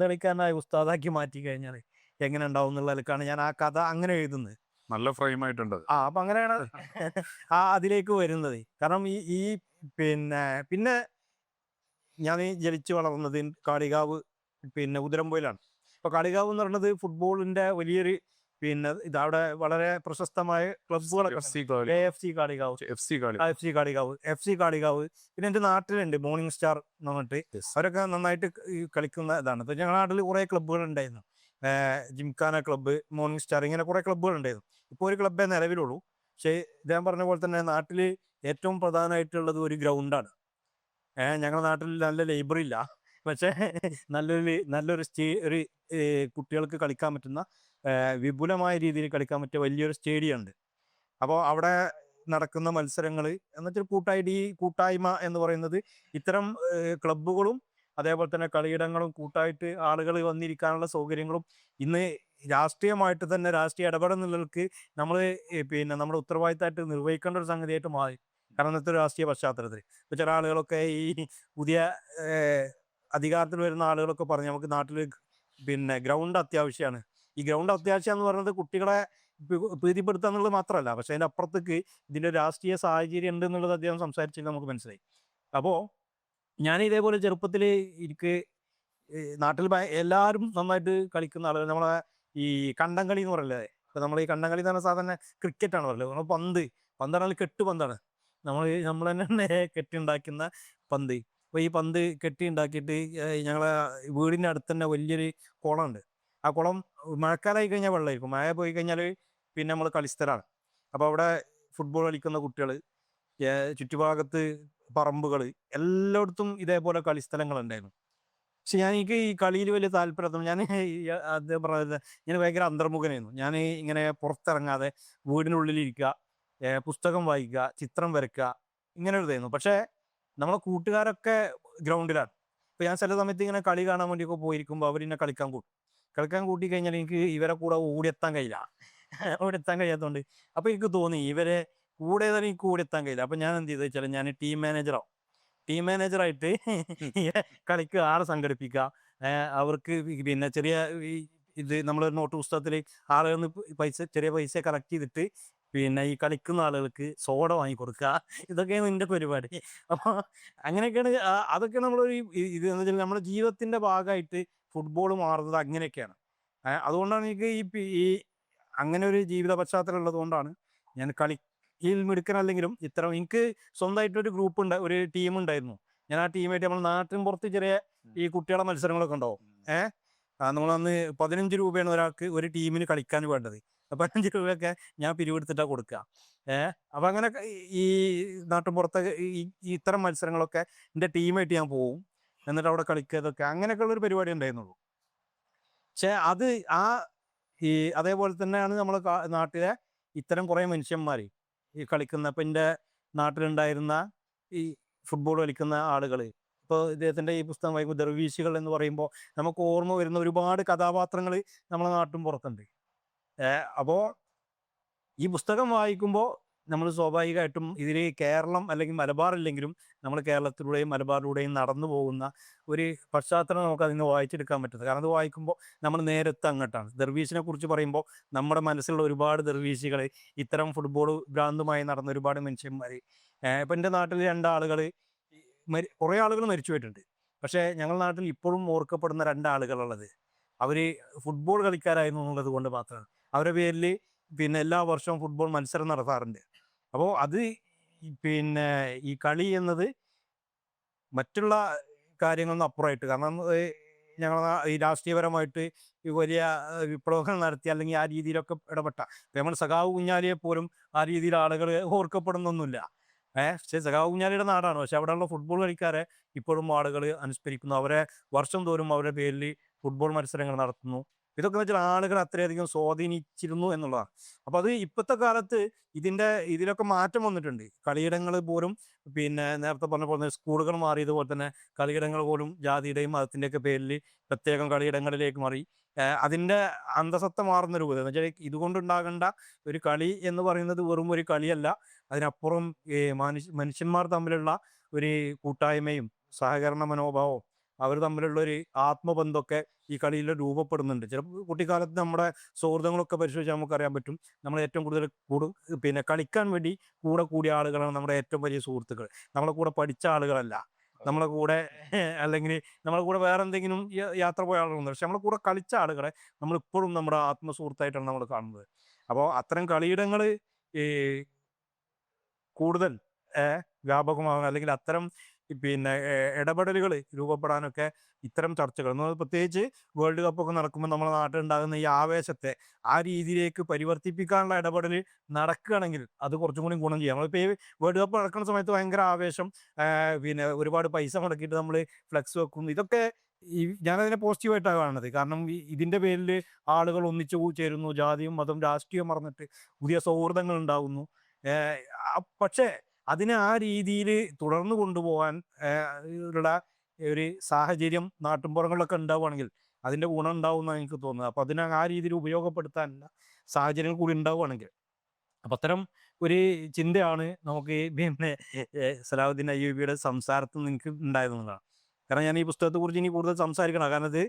കളിക്കാരനായ ഉസ്താദാക്കി മാറ്റി കഴിഞ്ഞാൽ എങ്ങനെ ഉണ്ടാവും എന്നുള്ള നിലക്കാണ് ഞാൻ ആ കഥ അങ്ങനെ എഴുതുന്നത്. നല്ല ഫ്രെയിം ആയിട്ടുണ്ട്. അപ്പം അങ്ങനെയാണ് അതിലേക്ക് വരുന്നത്. കാരണം ഈ പിന്നെ ഞാൻ ജനിച്ചു വളർന്നത് കാളികാവ് ഉദിരംപോയിലാണ്. ഇപ്പൊ കാളികാവ് എന്ന് പറയുന്നത് ഫുട്ബോളിന്റെ വലിയൊരു ഇതവിടെ വളരെ പ്രശസ്തമായ ക്ലബ്ബുകളൊക്കെ, എഫ് സി കാളികാവ്. പിന്നെ എൻ്റെ നാട്ടിലുണ്ട് മോർണിംഗ് സ്റ്റാർ എന്ന് പറഞ്ഞിട്ട്, അവരൊക്കെ നന്നായിട്ട് കളിക്കുന്ന ഇതാണ്. ഇപ്പൊ ഞങ്ങളുടെ നാട്ടിൽ കുറെ ക്ലബ്ബുകൾ ഉണ്ടായിരുന്നു, ജിംഖാന ക്ലബ്ബ്, മോർണിംഗ് സ്റ്റാർ, ഇങ്ങനെ കുറെ ക്ലബ്ബുകൾ ഉണ്ടായിരുന്നു. ഇപ്പോൾ ഒരു ക്ലബ്ബേ നിലവിലുള്ളൂ. പക്ഷേ ഇദ്ദേഹം പറഞ്ഞ പോലെ തന്നെ നാട്ടിൽ ഏറ്റവും പ്രധാനമായിട്ടുള്ളത് ഒരു ഗ്രൗണ്ടാണ്. ഞങ്ങളുടെ നാട്ടിൽ നല്ല ലൈബ്രറി ഇല്ല, പക്ഷേ നല്ലൊരു ഒരു കുട്ടികൾക്ക് കളിക്കാൻ പറ്റുന്ന വിപുലമായ രീതിയിൽ കളിക്കാൻ പറ്റിയ വലിയൊരു സ്റ്റേഡിയം ഉണ്ട്. അപ്പോൾ അവിടെ നടക്കുന്ന മത്സരങ്ങൾ എന്നുവെച്ചാൽ കൂട്ടായ്മ എന്ന് പറയുന്നത് ഇത്തരം ക്ലബ്ബുകളും അതേപോലെ തന്നെ കളിയിടങ്ങളും കൂട്ടായിട്ട് ആളുകൾ വന്നിരിക്കാനുള്ള സൗകര്യങ്ങളും ഇന്ന് രാഷ്ട്രീയമായിട്ട് തന്നെ രാഷ്ട്രീയ ഇടപെടലുകൾക്ക് നമ്മുടെ ഉത്തരവാദിത്തമായിട്ട് നിർവഹിക്കേണ്ട ഒരു സംഗതിയായിട്ട് മാറി. കാരണം ഇന്നത്തെ രാഷ്ട്രീയ പശ്ചാത്തലത്തിൽ ഇപ്പോൾ ചില ആളുകളൊക്കെ ഈ പുതിയ അധികാരത്തിൽ വരുന്ന ആളുകളൊക്കെ പറഞ്ഞു നമുക്ക് നാട്ടിൽ ഗ്രൗണ്ട് അത്യാവശ്യമാണ്. ഈ ഗ്രൗണ്ട് അത്യാവശ്യം എന്ന് പറയുന്നത് കുട്ടികളെ പ്രീതിപ്പെടുത്തുക എന്നുള്ളത് മാത്രമല്ല, പക്ഷെ അതിൻ്റെ അപ്പുറത്തേക്ക് ഇതിൻ്റെ രാഷ്ട്രീയ സാഹചര്യം ഉണ്ട് എന്നുള്ളത് അദ്ദേഹം സംസാരിച്ചതിൽ നമുക്ക് മനസ്സിലായി. അപ്പോൾ ഞാൻ ഇതേപോലെ ചെറുപ്പത്തിൽ എനിക്ക് നാട്ടിൽ എല്ലാവരും നന്നായിട്ട് കളിക്കുന്ന ആളുകൾ, നമ്മളെ ഈ കണ്ടംകളി എന്ന് പറയല്ലേ, ഇപ്പം നമ്മൾ ഈ കണ്ടംകളി എന്ന് പറഞ്ഞാൽ സാധാരണ ക്രിക്കറ്റാണ് പറയുന്നത്. നമ്മൾ പന്താണെങ്കിൽ കെട്ടുപന്താണ്, നമ്മൾ തന്നെ കെട്ടിയുണ്ടാക്കുന്ന പന്ത്. അപ്പോൾ ഈ പന്ത് കെട്ടി ഉണ്ടാക്കിയിട്ട് ഞങ്ങളെ വീടിൻ്റെ അടുത്ത് തന്നെ വലിയൊരു കുളമുണ്ട്. ആ കുളം മഴക്കാലമായി കഴിഞ്ഞാൽ വെള്ളമായിരിക്കും, മഴ പോയി കഴിഞ്ഞാൽ പിന്നെ നമ്മൾ കളിസ്ഥലമാണ്. അപ്പോൾ അവിടെ ഫുട്ബോൾ കളിക്കുന്ന കുട്ടികൾ, ചുറ്റുഭാഗത്ത് പറമ്പുകൾ, എല്ലായിടത്തും ഇതേപോലെ കളിസ്ഥലങ്ങളുണ്ടായിരുന്നു. പക്ഷെ എനിക്ക് ഈ കളിയിൽ വലിയ താല്പര്യം, ഞാൻ അദ്ദേഹം പറഞ്ഞത് ഞാൻ ഭയങ്കര അന്തർമുഖനായിരുന്നു. ഞാൻ ഇങ്ങനെ പുറത്തിറങ്ങാതെ വീടിനുള്ളിലിരിക്കുക, പുസ്തകം വായിക്കുക, ചിത്രം വരയ്ക്കുക, ഇങ്ങനെ ഒരു ഇതായിരുന്നു. പക്ഷേ നമ്മളെ കൂട്ടുകാരൊക്കെ ഗ്രൗണ്ടിലാണ്. ഇപ്പോൾ ഞാൻ ചില സമയത്ത് ഇങ്ങനെ കളി കാണാൻ വേണ്ടിയൊക്കെ പോയിരിക്കുമ്പോൾ അവരെന്നെ കളിക്കാൻ കൂട്ടി കഴിഞ്ഞാൽ എനിക്ക് ഇവരെ കൂടെ ഓടിയെത്താൻ കഴിയാത്തതുകൊണ്ട് അപ്പോൾ എനിക്ക് തോന്നി ഇവരെ കൂടെ തന്നെ എനിക്ക് ഓടിയെത്താൻ കഴിയില്ല. അപ്പം ഞാൻ എന്ത് ചെയ്തു വെച്ചാൽ ഞാൻ ടീം മാനേജറായിട്ട് കളിക്ക് ആളെ സംഘടിപ്പിക്കുക, അവർക്ക് ചെറിയ ഇത് നമ്മളൊരു നോട്ട് പുസ്തകത്തിൽ ആളുകളിൽ നിന്ന് ചെറിയ പൈസ കളക്ട് ചെയ്തിട്ട് ഈ കളിക്കുന്ന ആളുകൾക്ക് സോഡ വാങ്ങിക്കൊടുക്കുക, ഇതൊക്കെയാണ് എൻ്റെ പരിപാടി. അപ്പോൾ അങ്ങനെയൊക്കെയാണ് അതൊക്കെ നമ്മളൊരു എന്ന് വെച്ചാൽ നമ്മുടെ ജീവിതത്തിൻ്റെ ഭാഗമായിട്ട് ഫുട്ബോൾ മാറുന്നത് അങ്ങനെയൊക്കെയാണ്. അതുകൊണ്ടാണ് എനിക്ക് ഈ അങ്ങനെ ഒരു ജീവിത പശ്ചാത്തലം ഉള്ളത് കൊണ്ടാണ് ഞാൻ കളിയിൽ മിടുക്കനല്ലെങ്കിലും ഇത്തരം എനിക്ക് സ്വന്തമായിട്ടൊരു ഒരു ടീം ഉണ്ടായിരുന്നു. ഞാൻ ആ ടീമായിട്ട് നമ്മൾ നാട്ടിൻ പുറത്ത് ചെറിയ ഈ കുട്ടികളെ മത്സരങ്ങളൊക്കെ ഉണ്ടാവും. നമ്മളന്ന് 15 രൂപയാണ് ഒരാൾക്ക് ഒരു ടീമിന് കളിക്കാൻ വേണ്ടത്. 15 രൂപയൊക്കെ ഞാൻ പിരിവെടുത്തിട്ടാണ് കൊടുക്കുക. അപ്പം അങ്ങനെ ഈ നാട്ടിൻ പുറത്തെ ഇത്തരം മത്സരങ്ങളൊക്കെ എൻ്റെ ടീമായിട്ട് ഞാൻ പോവും, എന്നിട്ട് അവിടെ കളിക്കുക, ഇതൊക്കെ അങ്ങനെയൊക്കെ ഉള്ളൊരു പരിപാടി ഉണ്ടായിരുന്നുള്ളൂ. പക്ഷെ അത് അതേപോലെ തന്നെയാണ് നമ്മളെ നാട്ടിലെ ഇത്തരം കുറേ മനുഷ്യന്മാർ ഈ കളിക്കുന്ന. ഇപ്പം എൻ്റെ നാട്ടിലുണ്ടായിരുന്ന ഈ ഫുട്ബോൾ കളിക്കുന്ന ആളുകൾ, ഇപ്പോൾ ഇദ്ദേഹത്തിൻ്റെ ഈ പുസ്തകം വായിക്കുമ്പോൾ ദർവീശികൾ എന്ന് പറയുമ്പോൾ നമുക്ക് ഓർമ്മ വരുന്ന ഒരുപാട് കഥാപാത്രങ്ങൾ നമ്മളെ നാട്ടിൻ പുറത്തുണ്ട്. അപ്പോൾ ഈ പുസ്തകം വായിക്കുമ്പോൾ നമ്മൾ സ്വാഭാവികമായിട്ടും ഇതിൽ കേരളം അല്ലെങ്കിൽ മലബാർ ഇല്ലെങ്കിലും നമ്മൾ കേരളത്തിലൂടെയും മലബാറിലൂടെയും നടന്നു പോകുന്ന ഒരു പശ്ചാത്തലം നമുക്ക് അതിന് വായിച്ചെടുക്കാൻ പറ്റുന്നത്. കാരണം അത് വായിക്കുമ്പോൾ നമ്മൾ നേരത്തെ അങ്ങോട്ടാണ്. ദർവീശിനെ കുറിച്ച് പറയുമ്പോൾ നമ്മുടെ മനസ്സിലുള്ള ഒരുപാട് ദർവീശികൾ, ഇത്തരം ഫുട്ബോൾ ഭ്രാന്തുമായി നടന്ന ഒരുപാട് മനുഷ്യന്മാർ. ഇപ്പം എൻ്റെ നാട്ടിൽ 2 ആളുകൾ കുറേ ആളുകൾ മരിച്ചു പോയിട്ടുണ്ട്. പക്ഷേ ഞങ്ങളുടെ നാട്ടിൽ ഇപ്പോഴും ഓർക്കപ്പെടുന്ന രണ്ടാളുകളുള്ളത് അവർ ഫുട്ബോൾ കളിക്കാരായിരുന്നു എന്നുള്ളത് കൊണ്ട് മാത്രമാണ്. അവരുടെ പേരിൽ പിന്നെ എല്ലാ വർഷവും ഫുട്ബോൾ മത്സരം നടത്താറുണ്ട്. അപ്പോൾ അത് പിന്നെ ഈ കളി എന്നത് മറ്റുള്ള കാര്യങ്ങളൊന്നും അപ്പുറമായിട്ട്, കാരണം ഞങ്ങൾ ഈ രാഷ്ട്രീയപരമായിട്ട് ഈ വലിയ വിപ്ലവങ്ങൾ നടത്തി അല്ലെങ്കിൽ ആ രീതിയിലൊക്കെ ഇടപെട്ട നമ്മൾ സഖാവ് കുഞ്ഞാലിയെ പോലും ആ രീതിയിൽ ആളുകൾ ഓർക്കപ്പെടുന്നൊന്നുമില്ല. പക്ഷേ സഖാവ് കുഞ്ഞാലിയുടെ നാടാണ്. പക്ഷെ അവിടെയുള്ള ഫുട്ബോൾ കളിക്കാരെ ഇപ്പോഴും ആളുകൾ അനുസ്മരിക്കുന്നു. അവരെ വർഷം തോറും അവരുടെ പേരിൽ ഫുട്ബോൾ മത്സരങ്ങൾ നടത്തുന്നു. ഇതൊക്കെ എന്ന് വെച്ചാൽ ആളുകൾ അത്രയധികം സ്വാധീനിച്ചിരുന്നു എന്നുള്ളതാണ്. അപ്പോൾ അത് ഇപ്പോഴത്തെ കാലത്ത് ഇതിലൊക്കെ മാറ്റം വന്നിട്ടുണ്ട്. കളിയിടങ്ങൾ പോലും പിന്നെ നേരത്തെ പറഞ്ഞ പോലെ സ്കൂളുകൾ മാറിയതുപോലെ തന്നെ കളിയിടങ്ങൾ പോലും ജാതിയുടെയും മതത്തിൻ്റെയൊക്കെ പേരിൽ പ്രത്യേകം കളിയിടങ്ങളിലേക്ക് മാറി. അതിൻ്റെ അന്തസത്ത മാറുന്ന രൂപത്തിൽ എന്ന് വെച്ചാൽ ഇതുകൊണ്ടുണ്ടാകേണ്ട ഒരു കളി എന്ന് പറയുന്നത് വെറും ഒരു കളിയല്ല. അതിനപ്പുറം ഈ മനുഷ്യന്മാർ തമ്മിലുള്ള ഒരു കൂട്ടായ്മയും സഹകരണ മനോഭാവവും അവർ തമ്മിലുള്ള ഒരു ആത്മബന്ധമൊക്കെ ഈ കളിയിൽ രൂപപ്പെടുന്നുണ്ട്. ചിലപ്പോൾ കുട്ടിക്കാലത്ത് നമ്മുടെ സൗഹൃദങ്ങളൊക്കെ പരിശോധിച്ചാൽ നമുക്കറിയാൻ പറ്റും. നമ്മൾ ഏറ്റവും കൂടുതൽ പിന്നെ കളിക്കാൻ വേണ്ടി കൂടെ കൂടിയ ആളുകളാണ് നമ്മുടെ ഏറ്റവും വലിയ സുഹൃത്തുക്കൾ. നമ്മളെ കൂടെ പഠിച്ച ആളുകളല്ല. നമ്മളെ കൂടെ അല്ലെങ്കിൽ നമ്മളെ കൂടെ വേറെ എന്തെങ്കിലും യാത്ര പോയ ആളുകളുണ്ട്. പക്ഷെ നമ്മളെ കൂടെ കളിച്ച ആളുകളെ നമ്മളിപ്പോഴും നമ്മുടെ ആത്മസുഹൃത്തായിട്ടാണ് നമ്മൾ കാണുന്നത്. അപ്പോൾ അത്തരം കളിയിടങ്ങൾ ഈ കൂടുതൽ വ്യാപകമാകാൻ അല്ലെങ്കിൽ അത്തരം പിന്നെ ഇടപെടലുകൾ രൂപപ്പെടാനൊക്കെ ഇത്തരം ചർച്ചകൾ പ്രത്യേകിച്ച് വേൾഡ് കപ്പൊക്കെ നടക്കുമ്പോൾ നമ്മുടെ നാട്ടിലുണ്ടാകുന്ന ഈ ആവേശത്തെ ആ രീതിയിലേക്ക് പരിവർത്തിപ്പിക്കാനുള്ള ഇടപെടൽ നടക്കുകയാണെങ്കിൽ അത് കുറച്ചും കൂടി ഗുണം ചെയ്യാം. നമ്മളിപ്പോൾ ഈ വേൾഡ് കപ്പ് നടക്കുന്ന സമയത്ത് ഭയങ്കര ആവേശം, പിന്നെ ഒരുപാട് പൈസ മുടക്കിയിട്ട് നമ്മൾ ഫ്ലെക്സ് വെക്കും. ഇതൊക്കെ ഞാനതിനെ പോസിറ്റീവായിട്ടാണ് കാണുന്നത്. കാരണം ഇതിൻ്റെ പേരിൽ ആളുകൾ ഒന്നിച്ചു ചേരുന്നു, ജാതിയും മതം രാഷ്ട്രീയം മറന്നിട്ട് പുതിയ സൗഹൃദങ്ങൾ ഉണ്ടാകുന്നു. പക്ഷേ അതിനെ ആ രീതിയിൽ തുടർന്ന് കൊണ്ടുപോകാൻ ഉള്ള ഒരു സാഹചര്യം നാട്ടിൻപുറങ്ങളിലൊക്കെ ഉണ്ടാവുകയാണെങ്കിൽ അതിൻ്റെ ഗുണം ഉണ്ടാവും എന്നാണ് എനിക്ക് തോന്നുന്നത്. അപ്പോൾ അതിനെ ആ രീതിയിൽ ഉപയോഗപ്പെടുത്താനുള്ള സാഹചര്യങ്ങൾ കൂടി ഉണ്ടാവുകയാണെങ്കിൽ, അപ്പം അത്തരം ഒരു ചിന്തയാണ് നമുക്ക് പിന്നെ സലാഹുദ്ദീൻ അയ്യൂബിയുടെ സംസാരത്തിൽ നിന്ന് എനിക്ക് ഉണ്ടായിരുന്നതാണ്. കാരണം ഞാൻ ഈ പുസ്തകത്തെക്കുറിച്ച് ഇനി കൂടുതൽ സംസാരിക്കണം. കാരണം അത്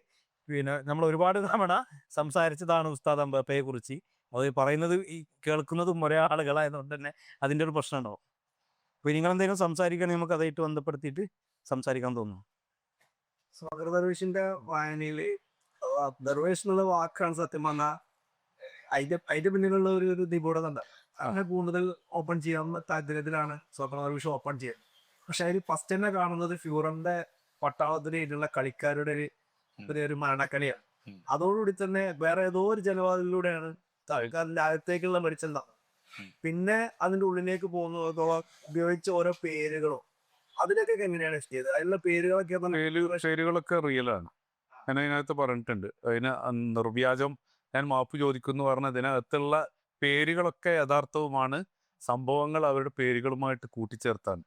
പിന്നെ നമ്മൾ ഒരുപാട് തവണ സംസാരിച്ചതാണ് ഉസ്താദ് എംബാപ്പയെ കുറിച്ച്. അത് പറയുന്നത് ഈ കേൾക്കുന്നതും ഒരേ ആളുകളായതുകൊണ്ട് തന്നെ അതിൻ്റെ ഒരു പ്രശ്നം ഉണ്ടാവും. അപ്പോൾ നിങ്ങളെന്തെങ്കിലും സംസാരിക്കുകയാണെങ്കിൽ നമുക്ക് അതായിട്ട് ബന്ധപ്പെടുത്തിയിട്ട് സംസാരിക്കാൻ തോന്നുന്നു. സ്വാഗത ദർവേഷിന്റെ വായനയിൽ ദർവേഷ് എന്നുള്ള വാക്കാണ് സത്യം പറഞ്ഞാൽ അതിന്റെ പിന്നിലുള്ള ഒരു നിഗൂഢത ഉണ്ട്. അങ്ങനെ കൂടുതൽ ഓപ്പൺ ചെയ്യാൻ താല്പര്യത്തിലാണ് സ്വാഗത ദർവേഷ് ഓപ്പൺ ചെയ്യുന്നത്. പക്ഷെ അതിൽ ഫസ്റ്റ് തന്നെ കാണുന്നത് ഫ്യൂറന്റെ പട്ടാളത്തിലുള്ള കളിക്കാരുടെ ഒരു മരണക്കളിയാണ്. അതോടുകൂടി തന്നെ വേറെ ഏതോ ഒരു ജനവാദിലൂടെയാണ് രാജ്യത്തേക്കുള്ള മെഡിച്ചൽ. പിന്നെ അതിന്റെ ഉള്ളിലേക്ക് പോകുന്നു ഉപയോഗിച്ച ഓരോ പേരുകളോ അതിലൊക്കെ എങ്ങനെയാണ് ചെയ്തത്? അതിലുള്ള പേരുകളൊക്കെ റിയലാണ്. ഞാൻ അതിനകത്ത് പറഞ്ഞിട്ടുണ്ട്. അതിന് നിർവ്യാജം ഞാൻ മാപ്പ് ചോദിക്കുന്നു പറഞ്ഞ അതിനകത്തുള്ള പേരുകളൊക്കെ യഥാർത്ഥവുമാണ്. സംഭവങ്ങൾ അവരുടെ പേരുകളുമായിട്ട് കൂട്ടിച്ചേർത്താണ്.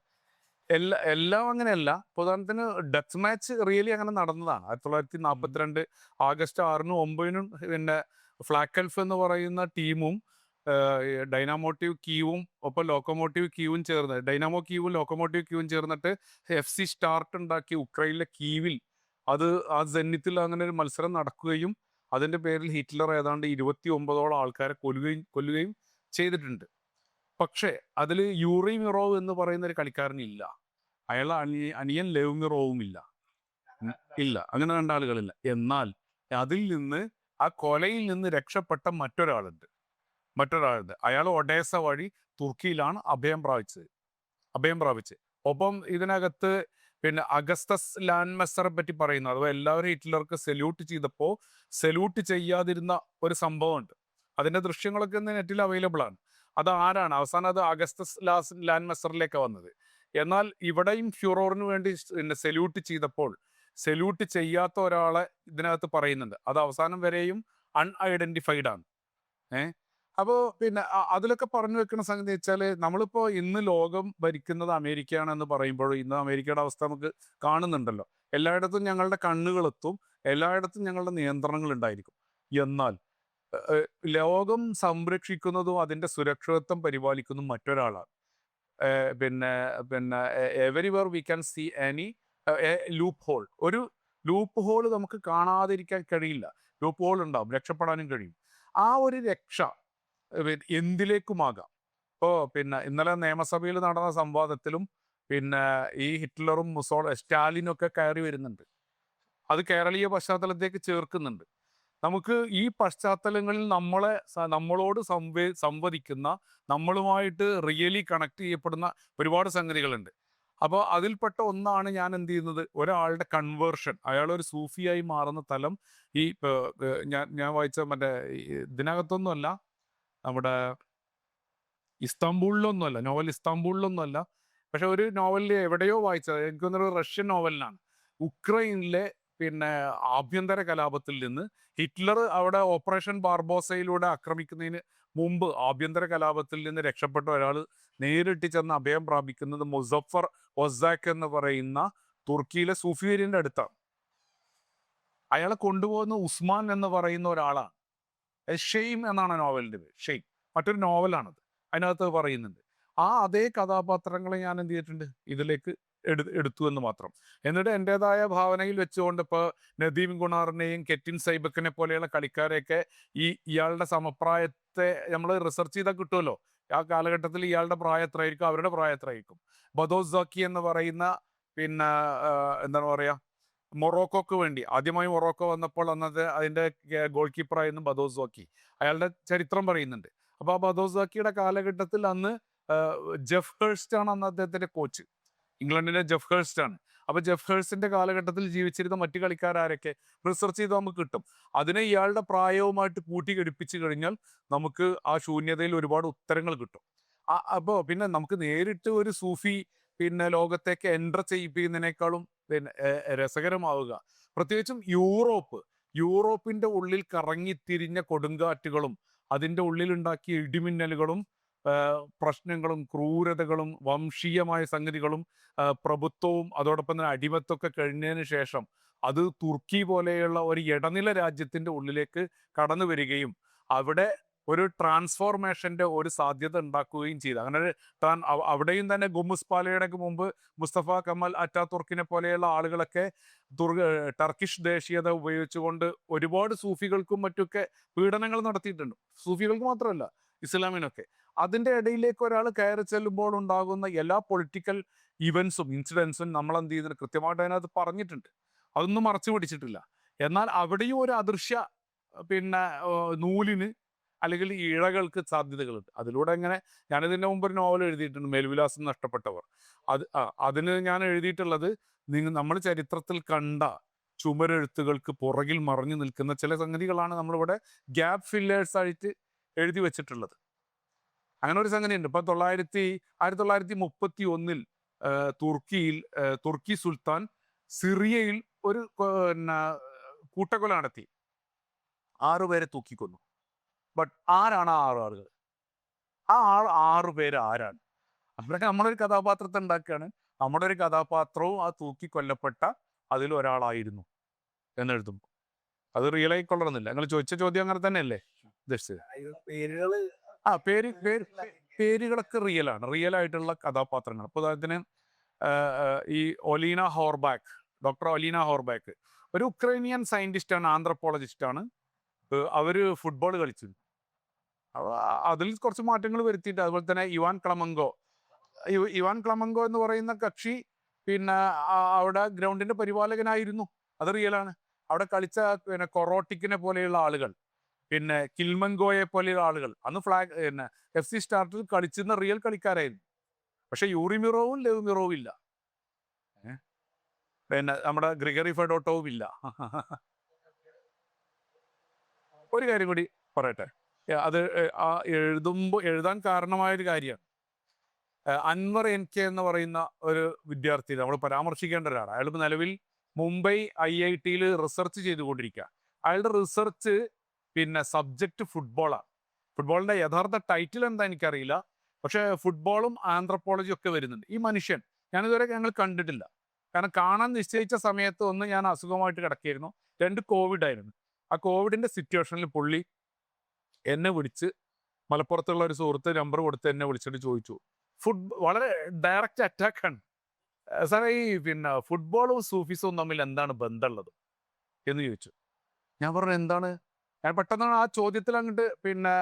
എല്ലാം അങ്ങനെയല്ല. ഉദാഹരണത്തിന് ഡെത്ത് മാച്ച് റിയലി അങ്ങനെ നടന്നതാണ്. 1942 ആഗസ്റ്റ് 6-നും 9-നും പിന്നെ ഫ്ലാക്കൽഫ് എന്ന് പറയുന്ന ടീമും ഡൈനാമോട്ടീവ് കീവും ഒപ്പം ലോക്കോമോട്ടീവ് കീവും ചേർന്ന് ഡൈനാമോ കീവും ലോക്കോമോട്ടീവ് കീവും ചേർന്നിട്ട് FC സ്റ്റാർട്ട് ഉണ്ടാക്കി ഉക്രൈനിലെ കീവിൽ ആ സെന്നിത്തിൽ അങ്ങനെ ഒരു മത്സരം നടക്കുകയും അതിൻ്റെ പേരിൽ ഹിറ്റ്ലർ ഏതാണ്ട് 29ഓളം ആൾക്കാരെ കൊല്ലുകയും ചെയ്തിട്ടുണ്ട്. പക്ഷേ അതിൽ യൂറി മിറോവ് എന്ന് പറയുന്ന ഒരു കളിക്കാരനില്ല. അയാളെ അനിയൻ ലെവ് മിറോവും ഇല്ല. അങ്ങനെ രണ്ടാളുകളില്ല. എന്നാൽ അതിൽ നിന്ന് ആ കൊലയിൽ നിന്ന് രക്ഷപ്പെട്ട മറ്റൊരാളുണ്ട്. അയാൾ ഒഡേസ വഴി തുർക്കിയിലാണ് അഭയം പ്രാപിച്ചത്. ഒപ്പം ഇതിനകത്ത് പിന്നെ അഗസ്റ്റസ് ലാൻമെസറെ പറ്റി പറയുന്നു. അഥവാ എല്ലാവരും ഹിറ്റ്ലർക്ക് സല്യൂട്ട് ചെയ്യാതിരുന്ന ഒരു സംഭവമുണ്ട്. അതിന്റെ ദൃശ്യങ്ങളൊക്കെ നെറ്റിൽ അവൈലബിൾ ആണ്. അത് ആരാണ് അവസാനം അത് അഗസ്റ്റസ് ലാൻമെസറിലേക്ക് വന്നത്. എന്നാൽ ഇവിടെയും ഫ്യൂറോറിന് വേണ്ടി സല്യൂട്ട് ചെയ്യാത്ത ഒരാളെ ഇതിനകത്ത് പറയുന്നുണ്ട്. അത് അവസാനം വരെയും അൺഐഡന്റിഫൈഡ് ആണ്. അപ്പോൾ പിന്നെ അതിലൊക്കെ പറഞ്ഞു വെക്കുന്ന സംഗതി വെച്ചാൽ നമ്മളിപ്പോൾ ഇന്ന് ലോകം ഭരിക്കുന്നത് അമേരിക്കയാണെന്ന് പറയുമ്പോൾ ഇന്ന് അമേരിക്കയുടെ അവസ്ഥ നമുക്ക് കാണുന്നുണ്ടല്ലോ. എല്ലായിടത്തും ഞങ്ങളുടെ കണ്ണുകളെത്തും, എല്ലായിടത്തും ഞങ്ങളുടെ നിയന്ത്രണങ്ങൾ ഉണ്ടായിരിക്കും. എന്നാൽ ലോകം സംരക്ഷിക്കുന്നതും അതിൻ്റെ സുരക്ഷിതത്വം പരിപാലിക്കുന്നതും മറ്റൊരാളാണ്. പിന്നെ everywhere we can see any ഒരു ലൂപ്പ് ഹോൾ നമുക്ക് കാണാതിരിക്കാൻ കഴിയില്ല. ലൂപ്പ് ഹോൾ ഉണ്ടാവും, രക്ഷപ്പെടാനും കഴിയും. ആ ഒരു രക്ഷ എന്തിലേക്കുമാകാം. ഇപ്പോൾ ഇന്നലെ നിയമസഭയിൽ നടന്ന സംവാദത്തിലും പിന്നെ ഈ ഹിറ്റ്ലറും സ്റ്റാലിനും ഒക്കെ കയറി വരുന്നുണ്ട്. അത് കേരളീയ പശ്ചാത്തലത്തേക്ക് ചേർക്കുന്നുണ്ട്. നമുക്ക് ഈ പശ്ചാത്തലങ്ങളിൽ നമ്മളോട് സംവദിക്കുന്ന, നമ്മളുമായിട്ട് റിയലി കണക്ട് ചെയ്യപ്പെടുന്ന ഒരുപാട് സംഗതികളുണ്ട്. അപ്പോൾ അതിൽപ്പെട്ട ഒന്നാണ് ഞാൻ എന്ത് ചെയ്യുന്നത്, ഒരാളുടെ കൺവേർഷൻ, അയാളൊരു സൂഫിയായി മാറുന്ന തലം. ഈ ഞാൻ വായിച്ച മറ്റേ ഇതിനകത്തൊന്നുമല്ല, നമ്മുടെ ഇസ്താംബൂളിലൊന്നുമല്ല, നോവൽ ഇസ്താംബൂളിലൊന്നുമല്ല, പക്ഷെ ഒരു നോവലിൽ എവിടെയോ വായിച്ചത്, എനിക്ക് തോന്നുന്നത് റഷ്യൻ നോവലിനാണ്. ഉക്രൈനിലെ പിന്നെ ആഭ്യന്തര കലാപത്തിൽ നിന്ന് ഹിറ്റ്ലർ അവിടെ ഓപ്പറേഷൻ ബാർബോസയിലൂടെ ആക്രമിക്കുന്നതിന് മുമ്പ് ആഭ്യന്തര കലാപത്തിൽ നിന്ന് രക്ഷപ്പെട്ട ഒരാൾ നേരിട്ട് ചെന്ന് അഭയം പ്രാപിക്കുന്നത് മുസഫർ ഒസാക്ക് എന്ന് പറയുന്ന തുർക്കിയിലെ സൂഫിയരിന്റെ അടുത്താണ്. അയാളെ കൊണ്ടുപോകുന്ന ഉസ്മാൻ എന്ന് പറയുന്ന ഒരാളാണ്. ഷെയ്ം എന്നാണ് നോവലിൻ്റെ പേര്. ഷെയ്ം മറ്റൊരു നോവലാണത്. അതിനകത്ത് പറയുന്നുണ്ട്. ആ അതേ കഥാപാത്രങ്ങളെ ഞാൻ എന്ത് ചെയ്തിട്ടുണ്ട്, ഇതിലേക്ക് എടുത്തു എന്ന് മാത്രം. എന്നിട്ട് എൻ്റെതായ ഭാവനയിൽ വെച്ചുകൊണ്ട് ഇപ്പോൾ നദീം ഗുണാറിനെയും കെറ്റിൻ സൈബക്കിനെ പോലെയുള്ള കളിക്കാരെയൊക്കെ ഇയാളുടെ സമപ്രായത്തെ നമ്മൾ റിസർച്ച് ചെയ്താൽ കിട്ടുമല്ലോ. ആ കാലഘട്ടത്തിൽ ഇയാളുടെ പ്രായം എത്രയായിരിക്കും, അവരുടെ പ്രായം എത്രയായിരിക്കും. ബദോസാക്കി എന്ന് പറയുന്ന പിന്നെ എന്താണ് പറയുക, മൊറോക്കോക്ക് വേണ്ടി ആദ്യമായി മൊറോക്കോ വന്നപ്പോൾ അന്നത്തെ അതിൻ്റെ ഗോൾ കീപ്പറായിരുന്നു ബദോസാക്കി. അയാളുടെ ചരിത്രം പറയുന്നുണ്ട്. അപ്പോൾ ആ ബദോസാക്കിയുടെ കാലഘട്ടത്തിൽ അന്ന് ജെഫ് ഹേഴ്സ്റ്റ് ആണ് അന്ന് അദ്ദേഹത്തിൻ്റെ കോച്ച്. ഇംഗ്ലണ്ടിലെ ജെഫ് ഹേഴ്സ്റ്റ് ആണ്. അപ്പോൾ ജെഫ് ഹേഴ്സ്റ്റിന്റെ കാലഘട്ടത്തിൽ ജീവിച്ചിരുന്ന മറ്റു കളിക്കാരൊക്കെ റിസർച്ച് ചെയ്ത് നമുക്ക് കിട്ടും. അതിനെ ഇയാളുടെ പ്രായവുമായിട്ട് കൂട്ടിഘടിപ്പിച്ച് കഴിഞ്ഞാൽ നമുക്ക് ആ ശൂന്യതയിൽ ഒരുപാട് ഉത്തരങ്ങൾ കിട്ടും. അപ്പോൾ പിന്നെ നമുക്ക് നേരിട്ട് ഒരു സൂഫി പിന്നെ ലോകത്തേക്ക് എൻ്റർ ചെയ്യിപ്പിക്കുന്നതിനേക്കാളും പിന്നെ രസകരമാവുക, പ്രത്യേകിച്ചും യൂറോപ്പിന്റെ ഉള്ളിൽ കറങ്ങിത്തിരിഞ്ഞ കൊടുങ്കാറ്റുകളും അതിൻ്റെ ഉള്ളിലുണ്ടാക്കിയ ഇടിമിന്നലുകളും പ്രശ്നങ്ങളും ക്രൂരതകളും വംശീയമായ സംഗതികളും പ്രഭുത്വവും അതോടൊപ്പം തന്നെ അടിമത്വമൊക്കെ കഴിഞ്ഞതിന് ശേഷം അത് തുർക്കി പോലെയുള്ള ഒരു ഇടനില രാജ്യത്തിൻ്റെ ഉള്ളിലേക്ക് കടന്നു വരികയും അവിടെ ഒരു ട്രാൻസ്ഫോർമേഷൻ്റെ ഒരു സാധ്യത ഉണ്ടാക്കുകയും ചെയ്തു. അങ്ങനെ അവിടെയും തന്നെ ഗുമുസ് പാലയുടെയൊക്കെ മുമ്പ് മുസ്തഫ കമൽ അറ്റാതുർക്കിനെ പോലെയുള്ള ആളുകളൊക്കെ ടർക്കിഷ് ദേശീയത ഉപയോഗിച്ചുകൊണ്ട് ഒരുപാട് സൂഫികൾക്കും മറ്റൊക്കെ പീഡനങ്ങൾ നടത്തിയിട്ടുണ്ട്. സൂഫികൾക്ക് മാത്രമല്ല, ഇസ്ലാമിനൊക്കെ. അതിൻ്റെ ഇടയിലേക്ക് ഒരാൾ കയറി ചെല്ലുമ്പോൾ ഉണ്ടാകുന്ന എല്ലാ പൊളിറ്റിക്കൽ ഇവൻസും ഇൻസിഡൻസും നമ്മൾ എന്ത് ചെയ്യുന്നത് കൃത്യമായിട്ട് അതിനകത്ത് പറഞ്ഞിട്ടുണ്ട്. അതൊന്നും മറച്ചു പിടിച്ചിട്ടില്ല. എന്നാൽ അവിടെയും ഒരു അദൃശ്യ പിന്നെ നൂലിന് അല്ലെങ്കിൽ ഇഴകൾക്ക് സാധ്യതകളുണ്ട്. അതിലൂടെ എങ്ങനെ, ഞാനിതിൻ്റെ മുമ്പ് ഒരു നോവൽ എഴുതിയിട്ടുണ്ട്, മേൽവിലാസം നഷ്ടപ്പെട്ടവർ. അതിന് ഞാൻ എഴുതിയിട്ടുള്ളത് നമ്മൾ ചരിത്രത്തിൽ കണ്ട ചുമരെഴുത്തുകൾക്ക് പുറകിൽ മറഞ്ഞു നിൽക്കുന്ന ചില സംഗതികളാണ് നമ്മളിവിടെ ഗ്യാപ്പ് ഫില്ലേഴ്സ് ആയിട്ട് എഴുതി വെച്ചിട്ടുള്ളത്. അങ്ങനെ ഒരു സംഗതിയുണ്ട്. ഇപ്പം 1931 തുർക്കിയിൽ തുർക്കി സുൽത്താൻ സിറിയയിൽ ഒരു പിന്നെ കൂട്ടക്കൊല നടത്തി. 6 പേരെ തൂക്കിക്കൊന്നു. ബട്ട് ആരാണ് ആ 6 ആളുകൾ? ആ 6 പേര് ആരാണ്? അപ്പോഴൊക്കെ നമ്മളൊരു കഥാപാത്രത്തെ ഉണ്ടാക്കുകയാണ്. നമ്മുടെ ഒരു കഥാപാത്രവും ആ തൂക്കിക്കൊല്ലപ്പെട്ട അതിലൊരാളായിരുന്നു എന്നെഴുതുമ്പോൾ അത് റിയൽ ആയിക്കൊള്ളണമെന്നില്ല. നിങ്ങൾ ചോദിച്ച ചോദ്യം അങ്ങനെ തന്നെയല്ലേ ഉദ്ദേശിച്ചത്? പേരുകള് പേരുകളൊക്കെ റിയൽ ആയിട്ടുള്ള കഥാപാത്രങ്ങൾ. ഇപ്പോൾ ഉദാഹരണത്തിന് ഈ ഡോക്ടർ ഒലീന ഹോർബാക്ക് ഒരു ഉക്രൈനിയൻ സയന്റിസ്റ്റാണ്, ആന്ത്രപ്പോളജിസ്റ്റാണ്. അവർ ഫുട്ബോൾ കളിച്ചു. അതിൽ കുറച്ച് മാറ്റങ്ങൾ വരുത്തിയിട്ട്, അതുപോലെ തന്നെ ഇവാൻ ക്ലമങ്കോ എന്ന് പറയുന്ന കക്ഷി പിന്നെ അവിടെ ഗ്രൗണ്ടിന്റെ പരിപാലകനായിരുന്നു. അത് റിയലാണ്. അവിടെ കളിച്ച പിന്നെ കൊറോട്ടിക്കിനെ പോലെയുള്ള ആളുകൾ, പിന്നെ കിൽമങ്കോയെ പോലെയുള്ള ആളുകൾ അന്ന് പിന്നെ FC സ്റ്റാർട്ടിൽ കളിച്ചിരുന്ന റിയൽ കളിക്കാരായിരുന്നു. പക്ഷെ യൂറിമിറോവും ലെവ്മിറോവും ഇല്ല. പിന്നെ നമ്മുടെ ഗ്രിഗറി ഫെഡോട്ടോവും ഇല്ല. ഒരു കാര്യം കൂടി പറയട്ടെ, അത് എഴുതാൻ കാരണമായൊരു കാര്യമാണ്. അൻവർ NK എന്ന് പറയുന്ന ഒരു വിദ്യാർത്ഥി നമ്മൾ പരാമർശിക്കേണ്ട ഒരാളാണ്. അയാൾ നിലവിൽ മുംബൈ IIT റിസർച്ച് ചെയ്തുകൊണ്ടിരിക്കുക. അയാളുടെ റിസർച്ച് പിന്നെ സബ്ജക്റ്റ് ഫുട്ബോളാണ്. ഫുട്ബോളിൻ്റെ യഥാർത്ഥ ടൈറ്റിൽ എന്താ എനിക്കറിയില്ല, പക്ഷേ ഫുട്ബോളും ആന്ത്രപ്പോളജിയും ഒക്കെ വരുന്നുണ്ട്. ഈ മനുഷ്യൻ ഞാനിതുവരെ ഞങ്ങൾ കണ്ടിട്ടില്ല. കാരണം കാണാൻ നിശ്ചയിച്ച സമയത്ത് ഒന്ന് ഞാൻ അസുഖമായിട്ട് കിടക്കുകയായിരുന്നു, 2 കോവിഡ് ആയിരുന്നു. ആ കോവിഡിൻ്റെ സിറ്റുവേഷനിൽ പുള്ളി എന്നെ വിളിച്ച്, മലപ്പുറത്തുള്ള ഒരു സുഹൃത്ത് നമ്പർ കൊടുത്ത് എന്നെ വിളിച്ചിട്ട് ചോദിച്ചു, വളരെ ഡയറക്റ്റ് അറ്റാക്കാണ് സാറേ, ഈ പിന്നെ ഫുട്ബോളും സൂഫിസവും തമ്മിൽ എന്താണ് ബന്ധമുള്ളത് എന്ന് ചോദിച്ചു. ഞാൻ പറഞ്ഞു എന്താണ്? ഞാൻ പെട്ടെന്നാണ് ആ ചോദ്യത്തിൽ അങ്ങോട്ട് പിന്നെ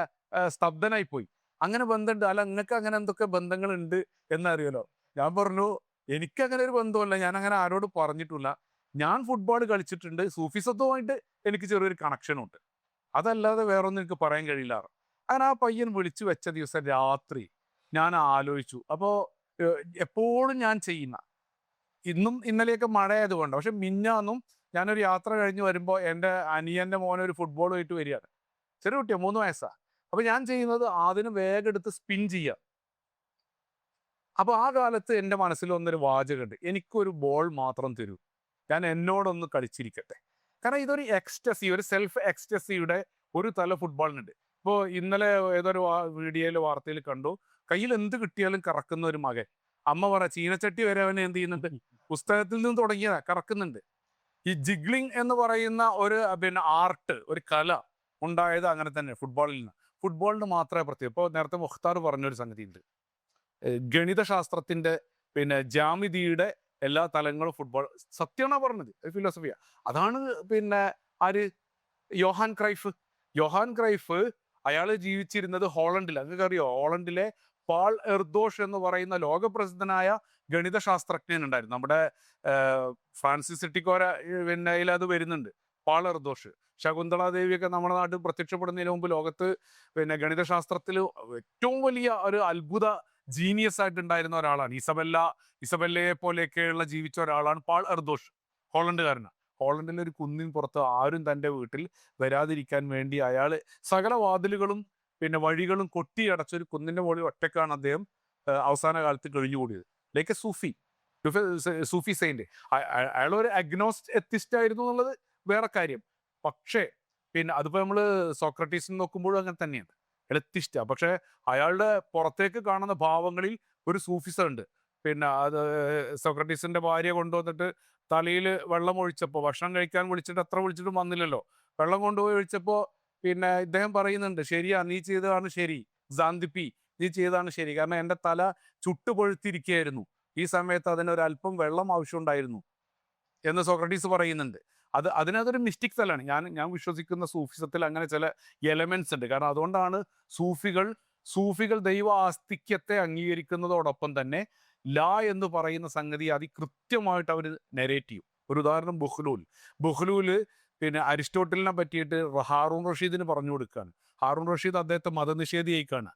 സ്തബ്ധനായി പോയി. അങ്ങനെ ബന്ധമുണ്ട്, അല്ല നിങ്ങൾക്ക് അങ്ങനെ എന്തൊക്കെ ബന്ധങ്ങളുണ്ട് എന്നറിയാലോ. ഞാൻ പറഞ്ഞു എനിക്കങ്ങനെ ഒരു ബന്ധമല്ല, ഞാൻ അങ്ങനെ ആരോട് പറഞ്ഞിട്ടില്ല. ഞാൻ ഫുട്ബോൾ കളിച്ചിട്ടുണ്ട്, സൂഫിസത്തുമായിട്ട് എനിക്ക് ചെറിയൊരു കണക്ഷനുണ്ട്, അതല്ലാതെ വേറൊന്നും എനിക്ക് പറയാൻ കഴിയില്ല. അങ്ങനെ ആ പയ്യൻ വിളിച്ചു വെച്ച ദിവസം രാത്രി ഞാൻ ആലോചിച്ചു. അപ്പോൾ എപ്പോഴും ഞാൻ ചെയ്യുന്ന, ഇന്നും ഇന്നലെയൊക്കെ മഴയായതുകൊണ്ട്, പക്ഷെ മിഞ്ഞാന്നും ഞാനൊരു യാത്ര കഴിഞ്ഞ് വരുമ്പോൾ എൻ്റെ അനിയൻ്റെ മോനെ ഒരു ഫുട്ബോളുമായിട്ട് വരികയാണ്. ചെറിയ കുട്ടിയാ, 3 വയസ്സാ. അപ്പൊ ഞാൻ ചെയ്യുന്നത് അതിന് വേഗം എടുത്ത് സ്പിൻ ചെയ്യുക. അപ്പൊ ആ കാലത്ത് എൻ്റെ മനസ്സിൽ വന്നൊരു വാചകമുണ്ട്, എനിക്കൊരു ബോൾ മാത്രം തരൂ, ഞാൻ എന്നോടൊന്ന് കളിച്ചിരിക്കട്ടെ. കാരണം ഇതൊരു എക്സ്റ്റസി, ഒരു സെൽഫ് എക്സ്റ്റസിയുടെ ഒരു തല ഫുട്ബോളിനുണ്ട്. ഇപ്പോൾ ഇന്നലെ ഏതൊരു വീഡിയോയിൽ വാർത്തയിൽ കണ്ടു, കയ്യിൽ എന്ത് കിട്ടിയാലും കറക്കുന്ന ഒരു മകൻ. അമ്മ പറ, ചീനച്ചട്ടി വരെ അവനെ എന്ത് ചെയ്യുന്നുണ്ട്, പുസ്തകത്തിൽ നിന്ന് തുടങ്ങിയതാ, കറക്കുന്നുണ്ട്. ഈ ജിഗ്ലിംഗ് എന്ന് പറയുന്ന ഒരു ആർട്ട്, ഒരു കല ഉണ്ടായത് അങ്ങനെ തന്നെ ഫുട്ബോളിൽ നിന്ന്. ഫുട്ബോളിന് മാത്രമേ പ്രത്യേകം. ഇപ്പോൾ നേരത്തെ മുഖ്താർ പറഞ്ഞൊരു സംഗതി ഉണ്ട്, ഗണിതശാസ്ത്രത്തിന്റെ ജാമിതിയുടെ എല്ലാ തലങ്ങളും ഫുട്ബോൾ. സത്യമാണ് പറഞ്ഞത്, ഫിലോസഫിയ. അതാണ് ആര്, യോഹാൻ ക്രൈഫ്. യോഹാൻ ക്രൈഫ് അയാൾ ജീവിച്ചിരുന്നത് ഹോളണ്ടിൽ. നിങ്ങൾക്ക് അറിയോ, ഹോളണ്ടിലെ പാൾ എർദോഷ് എന്ന് പറയുന്ന ലോകപ്രസിദ്ധനായ ഗണിത ശാസ്ത്രജ്ഞൻ ഉണ്ടായിരുന്നു. നമ്മുടെ ഫ്രാൻസിസ് ടിക്കോര അത് വരുന്നുണ്ട്, പാൾ എർദോഷ്. ശകുന്തള ദേവിയൊക്കെ നമ്മുടെ നാട്ടിൽ പ്രത്യക്ഷപ്പെടുന്നതിന് മുമ്പ് ലോകത്ത് ഗണിതശാസ്ത്രത്തിൽ ഏറ്റവും വലിയ ഒരു അത്ഭുത ജീനിയസ് ആയിട്ടുണ്ടായിരുന്ന ഒരാളാണ്. ഇസബെല്ലയെ പോലെയൊക്കെയുള്ള ജീവിച്ച ഒരാളാണ് പാൾ എർദോഷ്, ഹോളണ്ടുകാരനാണ്. ഹോളണ്ടിലെ ഒരു കുന്നിൻ പുറത്ത് ആരും തൻ്റെ വീട്ടിൽ വരാതിരിക്കാൻ വേണ്ടി അയാൾ സകല വാതിലുകളും വഴികളും കൊട്ടിയടച്ചൊരു കുന്നിൻ്റെ മുകളിൽ ഒറ്റക്കാണ് അദ്ദേഹം അവസാന കാലത്ത് കഴിഞ്ഞുകൂടിയത്. Like a Sufi saint. അയാൾ ഒരു എത്തിസ്റ്റ് ആയിരുന്നു എന്നുള്ളത് വേറെ കാര്യം. പക്ഷേ അതിപ്പോ നമ്മൾ സോക്രട്ടീസിന് നോക്കുമ്പോഴും അങ്ങനെ തന്നെയാണ്, എത്തിസ്റ്റ. പക്ഷെ അയാളുടെ പുറത്തേക്ക് കാണുന്ന ഭാവങ്ങളിൽ ഒരു സൂഫിസം ഉണ്ട്. അത് സോക്രട്ടീസിന്റെ ഭാര്യ കൊണ്ടുവന്നിട്ട് തലയിൽ വെള്ളം ഒഴിച്ചപ്പോൾ, ഭക്ഷണം കഴിക്കാൻ വിളിച്ചിട്ട് എത്ര വിളിച്ചിട്ടും വന്നില്ലല്ലോ, വെള്ളം കൊണ്ടുപോയി ഒഴിച്ചപ്പോൾ ഇദ്ദേഹം പറയുന്നുണ്ട്, ശരിയാ, നീ ചെയ്തതാണ് ശരി, സാന്തിപ്പി, നീ ചെയ്തതാണ് ശരി, കാരണം എൻ്റെ തല ചുട്ടുപൊഴുത്തിരിക്കുകയായിരുന്നു, ഈ സമയത്ത് അതിനൊരല്പം വെള്ളം ആവശ്യമുണ്ടായിരുന്നു എന്ന് സോക്രട്ടീസ് പറയുന്നുണ്ട്. അതിനകത്തൊരു മിസ്റ്റിക് തലാണ്. ഞാൻ വിശ്വസിക്കുന്ന സൂഫിസത്തിൽ അങ്ങനെ ചില എലമെന്റ്സ് ഉണ്ട്. കാരണം അതുകൊണ്ടാണ് സൂഫികൾ ദൈവ ആസ്തിക്യത്തെ അംഗീകരിക്കുന്നതോടൊപ്പം തന്നെ ലാ എന്ന് പറയുന്ന സംഗതി അതികൃത്യമായിട്ട് അവർ നെരേറ്റ് ചെയ്യും. ഒരു ഉദാഹരണം, ബുഹ്ലൂല് അരിസ്റ്റോട്ടലിനെ പറ്റിയിട്ട് ഹാറൂൺ റഷീദിന് പറഞ്ഞു കൊടുക്കുകയാണ്. ഹാറൂൺ റഷീദ് അദ്ദേഹത്തെ മതനിഷേധിയേക്കാണ്,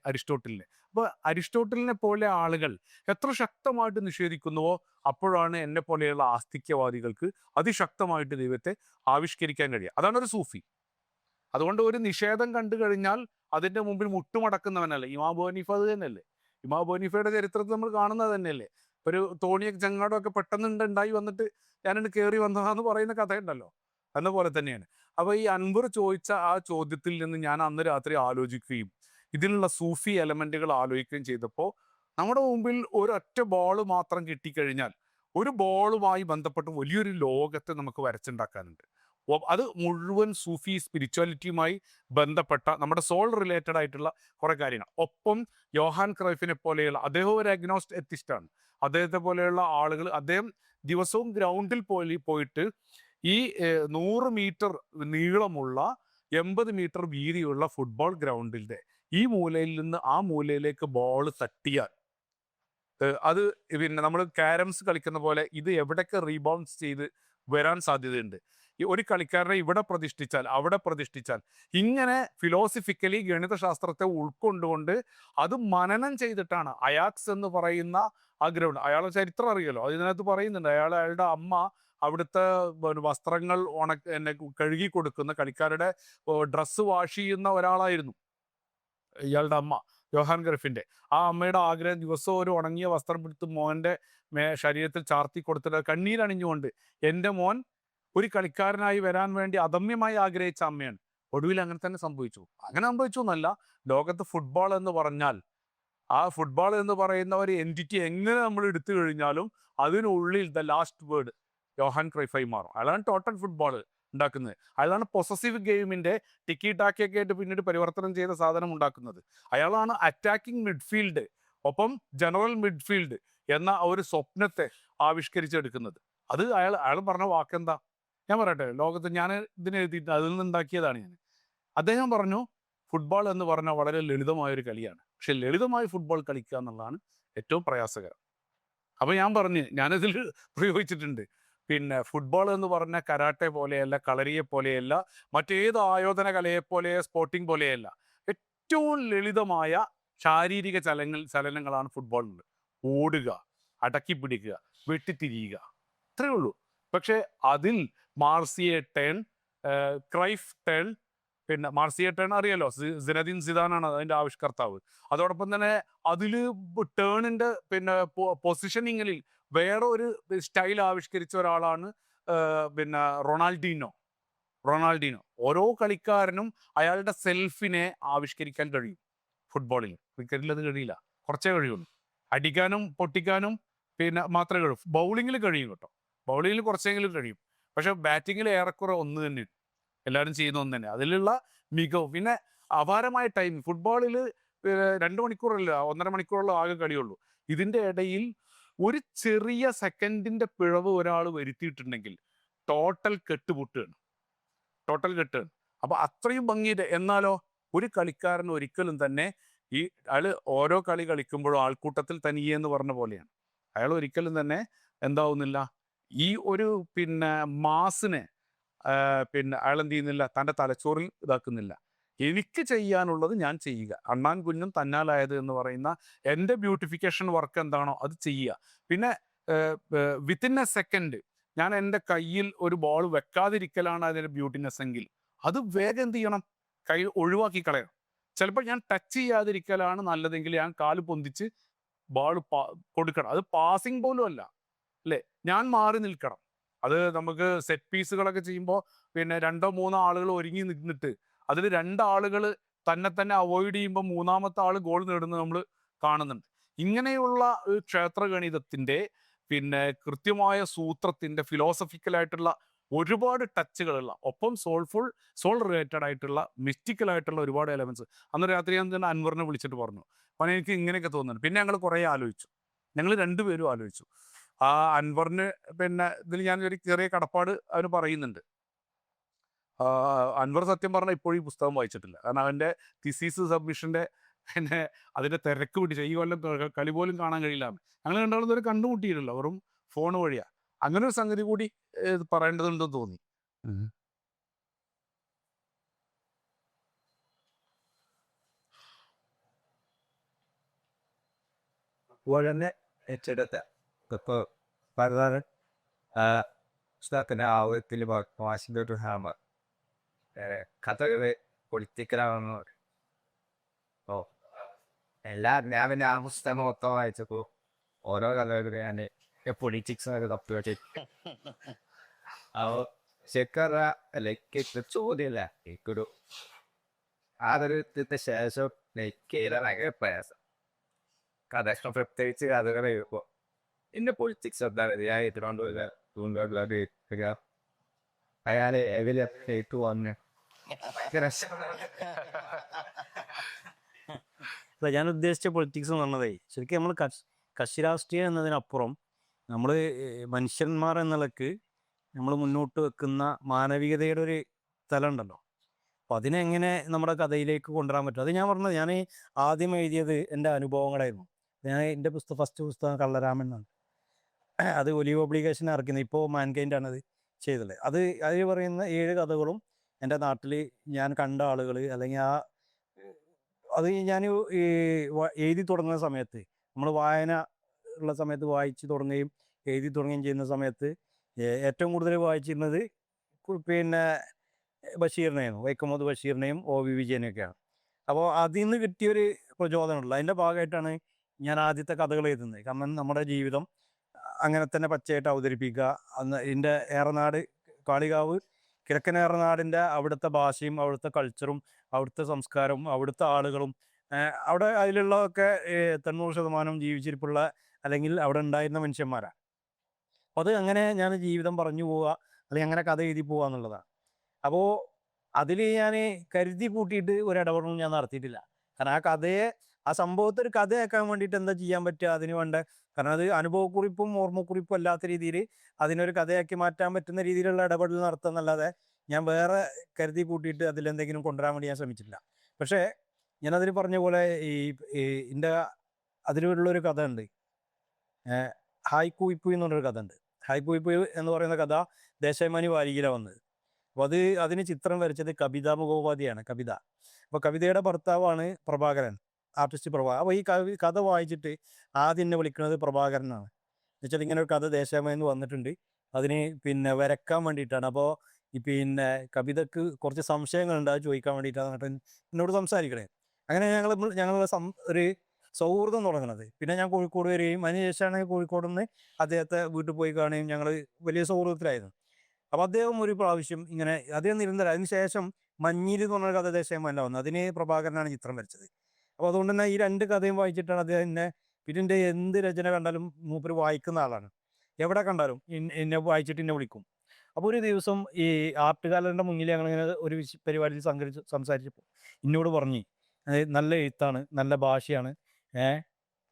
അരിസ്റ്റോട്ടലിനെ. അപ്പൊ അരിസ്റ്റോട്ടലിനെ പോലെ ആളുകൾ എത്ര ശക്തമായിട്ട് നിഷേധിക്കുന്നുവോ അപ്പോഴാണ് എന്നെ പോലെയുള്ള ആസ്തിക്യവാദികൾക്ക് അതിശക്തമായിട്ട് ദൈവത്തെ ആവിഷ്കരിക്കാൻ കഴിയുക. അതാണ് ഒരു സൂഫി. അതുകൊണ്ട് ഒരു നിഷേധം കണ്ടു കഴിഞ്ഞാൽ അതിന്റെ മുമ്പിൽ മുട്ടുമടക്കുന്നവനല്ല. ഇമാം അബൂ ഹനീഫ അത് തന്നെയല്ലേ. ഇമാം അബൂ ഹനീഫയുടെ ചരിത്രത്തിൽ നമ്മൾ കാണുന്നത് തന്നെയല്ലേ. ഒരു തോണിയൊക്കെ ചങ്ങാടമൊക്കെ പെട്ടെന്ന് ഉണ്ടായി വന്നിട്ട് ഞാനിന്ന് കയറി വന്നതാന്ന് പറയുന്ന കഥയുണ്ടല്ലോ, എന്ന പോലെ തന്നെയാണ്. അപ്പൊ ഈ അൻവർ ചോദിച്ച ആ ചോദ്യത്തിൽ നിന്ന് ഞാൻ അന്ന് രാത്രി ആലോചിക്കുകയും ഇതിലുള്ള സൂഫി എലമെന്റുകൾ ആലോചിക്കുകയും ചെയ്തപ്പോൾ നമ്മുടെ മുമ്പിൽ ഒരൊറ്റ ബോൾ മാത്രം കിട്ടിക്കഴിഞ്ഞാൽ ഒരു ബോളുമായി ബന്ധപ്പെട്ട് വലിയൊരു ലോകത്തെ നമുക്ക് വരച്ചുണ്ടാക്കാനുണ്ട്. അത് മുഴുവൻ സൂഫി സ്പിരിച്വാലിറ്റിയുമായി ബന്ധപ്പെട്ട നമ്മുടെ സോൾ റിലേറ്റഡ് ആയിട്ടുള്ള കുറെ കാര്യങ്ങൾ. ഒപ്പം യോഹാൻ ക്രൈഫിനെ പോലെയുള്ള, അദ്ദേഹം ഒരു എത്തിസ്റ്റാണ്. അദ്ദേഹത്തെ പോലെയുള്ള ആളുകൾ, അദ്ദേഹം ദിവസവും ഗ്രൗണ്ടിൽ പോയിട്ട് ഈ 100 മീറ്റർ നീളമുള്ള 80 മീറ്റർ വീതിയുള്ള ഫുട്ബോൾ ഗ്രൗണ്ടിന്റെ ഈ മൂലയിൽ നിന്ന് ആ മൂലയിലേക്ക് ബോൾ തട്ടിയാൽ അത് നമ്മൾ ക്യാരംസ് കളിക്കുന്ന പോലെ ഇത് എവിടൊക്കെ റീബൗൺസ് ചെയ്ത് വരാൻ സാധ്യതയുണ്ട്. ഈ ഒരു കളിക്കാരനെ ഇവിടെ പ്രതിഷ്ഠിച്ചാൽ അവിടെ പ്രതിഷ്ഠിച്ചാൽ, ഇങ്ങനെ ഫിലോസഫിക്കലി ഗണിതശാസ്ത്രത്തെ ഉൾക്കൊണ്ടുകൊണ്ട് അത് മനനം ചെയ്തിട്ടാണ് അയാക്സ് എന്ന് പറയുന്ന ആ ഗ്രൗണ്ട്. അയാളുടെ ചരിത്രം അറിയാലോ, അതിനകത്ത് പറയുന്നുണ്ട് അയാളുടെ അമ്മ അവിടുത്തെ വസ്ത്രങ്ങൾ കഴുകി കൊടുക്കുന്ന, കളിക്കാരുടെ ഡ്രസ്സ് വാഷ് ചെയ്യുന്ന ഒരാളായിരുന്നു ഇയാളുടെ അമ്മ, യോഹാൻ ക്രൈഫിന്റെ. ആ അമ്മയുടെ ആഗ്രഹം ദിവസവും ഒരു ഉണങ്ങിയ വസ്ത്രം എടുത്ത് മോൻ്റെ ശരീരത്തിൽ ചാർത്തി കൊടുത്തിട്ട് കണ്ണീരണിഞ്ഞുകൊണ്ട് എൻ്റെ മോൻ ഒരു കളിക്കാരനായി വരാൻ വേണ്ടി അദമ്യമായി ആഗ്രഹിച്ച അമ്മയാണ്. ഒടുവിൽ അങ്ങനെ തന്നെ സംഭവിച്ചു. അങ്ങനെ സംഭവിച്ചു എന്നല്ല, ലോകത്ത് ഫുട്ബോൾ എന്ന് പറഞ്ഞാൽ, ആ ഫുട്ബോൾ എന്ന് പറയുന്ന ഒരു എൻറ്റിറ്റി എങ്ങനെ നമ്മൾ എടുത്തു കഴിഞ്ഞാലും അതിനുള്ളിൽ ദ ലാസ്റ്റ് വേർഡ് യോഹാൻ ക്രൈഫായി മാറും. അയാളാണ് ടോട്ടൽ ഫുട്ബോൾ ഉണ്ടാക്കുന്നത്. അയാളാണ് പൊസസീവ് ഗെയിമിന്റെ ടിക്കി ടാക്കിയൊക്കെ ആയിട്ട് പിന്നീട് പരിവർത്തനം ചെയ്ത സാധനം ഉണ്ടാക്കുന്നത്. അയാളാണ് അറ്റാക്കിംഗ് മിഡ്ഫീൽഡ് ഒപ്പം ജനറൽ മിഡ്ഫീൽഡ് എന്ന ഒരു സ്വപ്നത്തെ ആവിഷ്കരിച്ചെടുക്കുന്നത്. അത് അയാൾ പറഞ്ഞ വാക്കെന്താ ഞാൻ പറയട്ടെ, ലോകത്ത് ഞാൻ ഇതിനെഴുതിയിട്ട് അതിൽ നിന്നുണ്ടാക്കിയതാണ് ഞാൻ. അദ്ദേഹം പറഞ്ഞു, ഫുട്ബോൾ എന്ന് പറഞ്ഞാൽ വളരെ ലളിതമായൊരു കളിയാണ്, പക്ഷെ ലളിതമായ ഫുട്ബോൾ കളിക്കുക എന്നുള്ളതാണ് ഏറ്റവും പ്രയാസകരം. അപ്പോൾ ഞാൻ പറഞ്ഞു, ഞാനതിൽ പ്രയോഗിച്ചിട്ടുണ്ട്. പിന്നെ ഫുട്ബോൾ എന്ന് പറഞ്ഞ കരാട്ടെ പോലെയല്ല, കളരിയെ പോലെയല്ല, മറ്റേത് ആയോധന കലയെപ്പോലെ, സ്പോർട്ടിംഗ് പോലെയല്ല. ഏറ്റവും ലളിതമായ ശാരീരിക ചലനങ്ങളാണ് ഫുട്ബോളിൽ. ഓടുക, അടക്കി പിടിക്കുക, വെട്ടിത്തിരിയുക, അത്രയേ ഉള്ളൂ. പക്ഷേ അതിൽ മാർസിയെ ടേൺ, ക്രൈഫ് ടേൺ, പിന്നെ മാർസിയെ ടേൺ അറിയാലോ, സിനദീൻ സിദാനാണ് അതിൻ്റെ ആവിഷ്കർത്താവ്. അതോടൊപ്പം തന്നെ അതിൽ ടേണിൻ്റെ പിന്നെ പൊസിഷനിങ്ങിൽ വേറെ ഒരു സ്റ്റൈൽ ആവിഷ്കരിച്ച ഒരാളാണ് പിന്നെ റൊണാൾഡീനോ. ഓരോ കളിക്കാരനും അയാളുടെ സെൽഫിനെ ആവിഷ്കരിക്കാൻ കഴിയും. ഫുട്ബോളിൽ, ക്രിക്കറ്റിൽ അത് കഴിയില്ല, കുറച്ചേ കഴിയുള്ളൂ. അടിക്കാനും പൊട്ടിക്കാനും പിന്നെ മാത്രമേ കഴിയൂ. ബൗളിങ്ങിൽ കഴിയും കേട്ടോ, ബൗളിങ്ങിൽ കുറച്ചെങ്കിലും കഴിയും. പക്ഷെ ബാറ്റിങ്ങിൽ ഏറെക്കുറെ ഒന്ന് തന്നെ, എല്ലാവരും ചെയ്യുന്ന ഒന്ന് തന്നെ. അതിലുള്ള മികവ്, പിന്നെ അപാരമായ ടൈം. ഫുട്ബോളിൽ 2 മണിക്കൂറല്ല, 1.5 മണിക്കൂറുള്ള ആകെ കളിയുള്ളൂ. ഇതിൻ്റെ ഇടയിൽ ഒരു ചെറിയ സെക്കൻഡിൻ്റെ പിഴവ് ഒരാൾ വരുത്തിയിട്ടുണ്ടെങ്കിൽ ടോട്ടൽ കെട്ടുപൊട്ടുകയാണ്. അപ്പോൾ അത്രയും ഭംഗിയുടെ. എന്നാലോ ഒരു കളിക്കാരൻ ഒരിക്കലും തന്നെ അയാൾ ഓരോ കളി കളിക്കുമ്പോഴും ആൾക്കൂട്ടത്തിൽ തനിയെ എന്ന് പറഞ്ഞ പോലെയാണ്. അയാൾ ഒരിക്കലും തന്നെ എന്താവുന്നില്ല, ഈ ഒരു പിന്നെ മാസിനെ പിന്നെ അയാൾ എന്ത് ചെയ്യുന്നില്ല, തൻ്റെ തലച്ചോറിൽ ഇതാക്കുന്നില്ല. എനിക്ക് ചെയ്യാനുള്ളത് ഞാൻ ചെയ്യുക, അണ്ണാൻ കുഞ്ഞും തന്നാലായത് എന്ന് പറയുന്ന എൻ്റെ ബ്യൂട്ടിഫിക്കേഷൻ വർക്ക് എന്താണോ അത് ചെയ്യുക. പിന്നെ വിത്തിൻ എ സെക്കൻഡ് ഞാൻ എൻ്റെ കയ്യിൽ ഒരു ബോൾ വെക്കാതിരിക്കലാണ് അതിൻ്റെ ബ്യൂട്ടിനെസ് എങ്കിൽ അത് വേഗം എന്ത് ചെയ്യണം, കൈ ഒഴിവാക്കി കളയണം. ചിലപ്പോൾ ഞാൻ ടച്ച് ചെയ്യാതിരിക്കലാണ് നല്ലതെങ്കിൽ ഞാൻ കാല് പൊന്തിച്ച് ബോൾ കൊടുക്കണം. അത് പാസിങ് പോലും അല്ല, അല്ലേ, ഞാൻ മാറി നിൽക്കണം. അത് നമുക്ക് സെറ്റ് പീസുകളൊക്കെ ചെയ്യുമ്പോൾ പിന്നെ 2-3 ആളുകൾ ഒരുങ്ങി നിന്നിട്ട് അതിൽ 2 ആളുകൾ തന്നെ അവോയ്ഡ് ചെയ്യുമ്പോൾ 3-മത്തെ ആൾ ഗോൾ നേടുന്നത് നമ്മൾ കാണുന്നുണ്ട്. ഇങ്ങനെയുള്ള ഒരു ക്ഷേത്രഗണിതത്തിൻ്റെ പിന്നെ കൃത്യമായ സൂത്രത്തിൻ്റെ ഫിലോസഫിക്കലായിട്ടുള്ള ഒരുപാട് ടച്ചുകളുള്ള, ഒപ്പം സോൾ റിലേറ്റഡ് ആയിട്ടുള്ള, മിസ്റ്റിക്കലായിട്ടുള്ള ഒരുപാട് എലമെന്റ്സ്. അന്ന് രാത്രി ഞാൻ തന്നെ അൻവറിനെ വിളിച്ചിട്ട് പറഞ്ഞു, അപ്പോൾ എനിക്ക് ഇങ്ങനെയൊക്കെ തോന്നുന്നുണ്ട്. പിന്നെ ഞങ്ങൾ കുറേ ആലോചിച്ചു, ഞങ്ങൾ 2 പേരും ആലോചിച്ചു. ആ അൻവറിന് പിന്നെ ഇതിൽ ഞാൻ ഒരു ചെറിയ കടപ്പാട് അവന് പറയുന്നുണ്ട്. അൻവർ സത്യം പറഞ്ഞാൽ ഇപ്പോഴും ഈ പുസ്തകം വായിച്ചിട്ടില്ല. കാരണം അവൻ്റെ തിസീസ് സബ്മിഷൻ്റെ പിന്നെ അതിൻ്റെ തിരക്ക് പിടിച്ച ഈ കൊല്ലം കളി പോലും കാണാൻ കഴിയില്ല. ഞങ്ങൾ രണ്ടാളും ഇതുവരെ കണ്ടുമുട്ടിയിട്ടില്ല, വെറും ഫോൺ വഴിയാണ്. അങ്ങനെ ഒരു സംഗതി കൂടി പറയേണ്ടതുണ്ടെന്ന് തോന്നി. തന്നെ ഏറ്റെടുത്ത ഇപ്പോൾ പരതാരൻ പുസ്തകത്തിൻ്റെ ആവത്തിൽ വാഷിംഗ് ടു ഹാമർ കഥകള് പൊളിറ്റിക്കലാണെന്ന് പറയും. ഓ ഞാൻ പിന്നെ ആ പുസ്തകം മൊത്തം വായിച്ചപ്പോൾ ഓരോ കഥകളും ഞാൻ പൊളിറ്റിക്സ് തപ്പി വെച്ചു. അപ്പോൾ ശരിക്കും ലൈക്ക് ചോദ്യമല്ല, എനിക്കൊരു ആദരവത്തിൻ്റെ ശേഷം ലൈക്ക് ഭയങ്കര പ്രയാസം. കഥ പ്രത്യേകിച്ച് കഥകൾ എഴുതുമ്പോൾ എൻ്റെ പൊളിറ്റിക്സ് എന്താണ് ഞാൻ ഇതിനോണ്ട് അയാൾ എവിലേറ്റ് വന്ന് അല്ല, ഞാൻ ഉദ്ദേശിച്ച പൊളിറ്റിക്സ് എന്ന് പറഞ്ഞതേ ശരിക്കും നമ്മൾ കക്ഷി രാഷ്ട്രീയം എന്നതിനപ്പുറം നമ്മൾ മനുഷ്യന്മാർ എന്നുള്ളക്ക് നമ്മൾ മുന്നോട്ട് വെക്കുന്ന മാനവികതയുടെ ഒരു തലം ഉണ്ടല്ലോ. അപ്പം അതിനെങ്ങനെ നമ്മുടെ കഥയിലേക്ക് കൊണ്ടുവരാൻ പറ്റും? അത് ഞാൻ പറഞ്ഞത്, ഞാൻ ആദ്യം എഴുതിയത് എൻ്റെ അനുഭവങ്ങളായിരുന്നു. ഞാൻ എൻ്റെ ഫസ്റ്റ് പുസ്തകം കള്ളരാമൻ എന്നാണ്. അത് ഒലീവ് ഒബ്ലിഗേഷൻ ഇറക്കുന്നത്, ഇപ്പോൾ മാൻകൈൻഡാണ് അത് ചെയ്തത്. അതിൽ പറയുന്ന 7 കഥകളും എൻ്റെ നാട്ടിൽ ഞാൻ കണ്ട ആളുകൾ, അല്ലെങ്കിൽ അത് ഞാൻ എഴുതി തുടങ്ങുന്ന സമയത്ത്, നമ്മൾ വായന ഉള്ള സമയത്ത് വായിച്ച് തുടങ്ങുകയും എഴുതി തുടങ്ങുകയും ചെയ്യുന്ന സമയത്ത് ഏറ്റവും കൂടുതൽ വായിച്ചിരുന്നത് പിന്നെ ബഷീറിനെയും, വൈക്കം മുഹമ്മദ് ബഷീറിനെയും OV വിജയനെയൊക്കെയാണ്. അപ്പോൾ അതിൽ നിന്ന് കിട്ടിയൊരു പ്രചോദനമുള്ള അതിൻ്റെ ഭാഗമായിട്ടാണ് ഞാൻ ആദ്യത്തെ കഥകൾ എഴുതുന്നത്. കാരണം നമ്മുടെ ജീവിതം അങ്ങനെ തന്നെ പച്ചയായിട്ട് അവതരിപ്പിക്കുക. അന്ന് ഇതിൻ്റെ ഏറനാട് കാളികാവ്, കിഴക്കൻ ഏറനാടിൻ്റെ അവിടുത്തെ ഭാഷയും അവിടുത്തെ കൾച്ചറും അവിടുത്തെ സംസ്കാരവും അവിടുത്തെ ആളുകളും അവിടെ അതിലുള്ളതൊക്കെ 90% ജീവിച്ചിരിപ്പുള്ള അല്ലെങ്കിൽ അവിടെ ഉണ്ടായിരുന്ന മനുഷ്യന്മാരാണ്. അപ്പോൾ അത് അങ്ങനെ ഞാൻ ജീവിതം പറഞ്ഞു പോവുക, അല്ലെങ്കിൽ അങ്ങനെ കഥ എഴുതി പോവുക എന്നുള്ളതാണ്. അപ്പോൾ അതിൽ ഞാൻ കരുതി കൂട്ടിയിട്ട് ഒരു ഇടപെടലും ഞാൻ നടത്തിയിട്ടില്ല. കാരണം ആ സംഭവത്തെ ഒരു കഥയാക്കാൻ വേണ്ടിയിട്ട് എന്താ ചെയ്യാൻ പറ്റുക, അതിന് വേണ്ട, കാരണം അത് അനുഭവക്കുറിപ്പും ഓർമ്മക്കുറിപ്പും അല്ലാത്ത രീതിയിൽ അതിനൊരു കഥയാക്കി മാറ്റാൻ പറ്റുന്ന രീതിയിലുള്ള ഇടപെടൽ നടത്തുക എന്നല്ലാതെ ഞാൻ വേറെ കരുതി കൂട്ടിയിട്ട് അതിലെന്തെങ്കിലും കൊണ്ടുവരാൻ വേണ്ടി ഞാൻ ശ്രമിച്ചിട്ടില്ല. പക്ഷേ ഞാനതിൽ പറഞ്ഞ പോലെ എൻ്റെ അതിലുള്ളൊരു കഥ ഉണ്ട്. ഹായ് കൂയിപ്പുയ് എന്ന് പറഞ്ഞൊരു കഥ ഉണ്ട്. ഹായ് കൂയിപ്പുയ് എന്ന് പറയുന്ന കഥ ദേശാഭിമാനി വാരികയിലാണ് വന്നത്. അപ്പോൾ അതിന് ചിത്രം വരച്ചത് കവിത മുഖോപാധ്യായാണ്. കവിത. അപ്പോൾ കവിതയുടെ ഭർത്താവാണ് പ്രഭാകരൻ, ആർട്ടിസ്റ്റ് പ്രഭാകരൻ. അപ്പോൾ ഈ കഥ വായിച്ചിട്ട് ആദ്യം എന്നെ വിളിക്കുന്നത് പ്രഭാകരനാണ്. എന്നുവെച്ചാൽ ഇങ്ങനെ ഒരു കഥ ദേശാഭിമാനിയിൽ നിന്ന് വന്നിട്ടുണ്ട്, അതിന് പിന്നെ വരക്കാൻ വേണ്ടിയിട്ടാണ്. അപ്പോൾ ഈ പിന്നെ കവിതക്ക് കുറച്ച് സംശയങ്ങളുണ്ട്, അത് ചോദിക്കാൻ വേണ്ടിയിട്ടാണ് എന്നിട്ട് എന്നോട് സംസാരിക്കണേ. അങ്ങനെ ഞങ്ങൾ ഒരു സൗഹൃദം തുടങ്ങുന്നത്. പിന്നെ ഞാൻ കോഴിക്കോട് വരികയും അതിനുശേഷമാണ് കോഴിക്കോട് നിന്ന് അദ്ദേഹത്തെ വീട്ടിൽ പോയി കാണുകയും ഞങ്ങൾ വലിയ സൗഹൃദത്തിലായിരുന്നു. അപ്പോൾ അദ്ദേഹം ഒരു പ്രാവശ്യം ഇങ്ങനെ അദ്ദേഹം നിരന്തരം അതിനുശേഷം മഞ്ഞിൽ എന്ന് പറഞ്ഞ കഥ ദേശാഭിമാനിയിലാണ് വന്നത്, അതിന് പ്രഭാകരനാണ് ചിത്രം വരച്ചത്. അപ്പോൾ അതുകൊണ്ട് തന്നെ ഈ 2 കഥയും വായിച്ചിട്ടാണ് അദ്ദേഹം എന്നെ, പിന്നെ എൻ്റെ എന്ത് രചന കണ്ടാലും മൂപ്പര് വായിക്കുന്ന ആളാണ്. എവിടെ കണ്ടാലും എന്നെ വായിച്ചിട്ട് എന്നെ വിളിക്കും. അപ്പോൾ ഒരു ദിവസം ഈ ആർട്ട് ഗാലറിൻ്റെ മുന്നിൽ ഞങ്ങളിങ്ങനെ ഒരു പരിപാടിയിൽ സംസാരിച്ചപ്പോൾ എന്നോട് പറഞ്ഞ്, നല്ല എഴുത്താണ്, നല്ല ഭാഷയാണ്,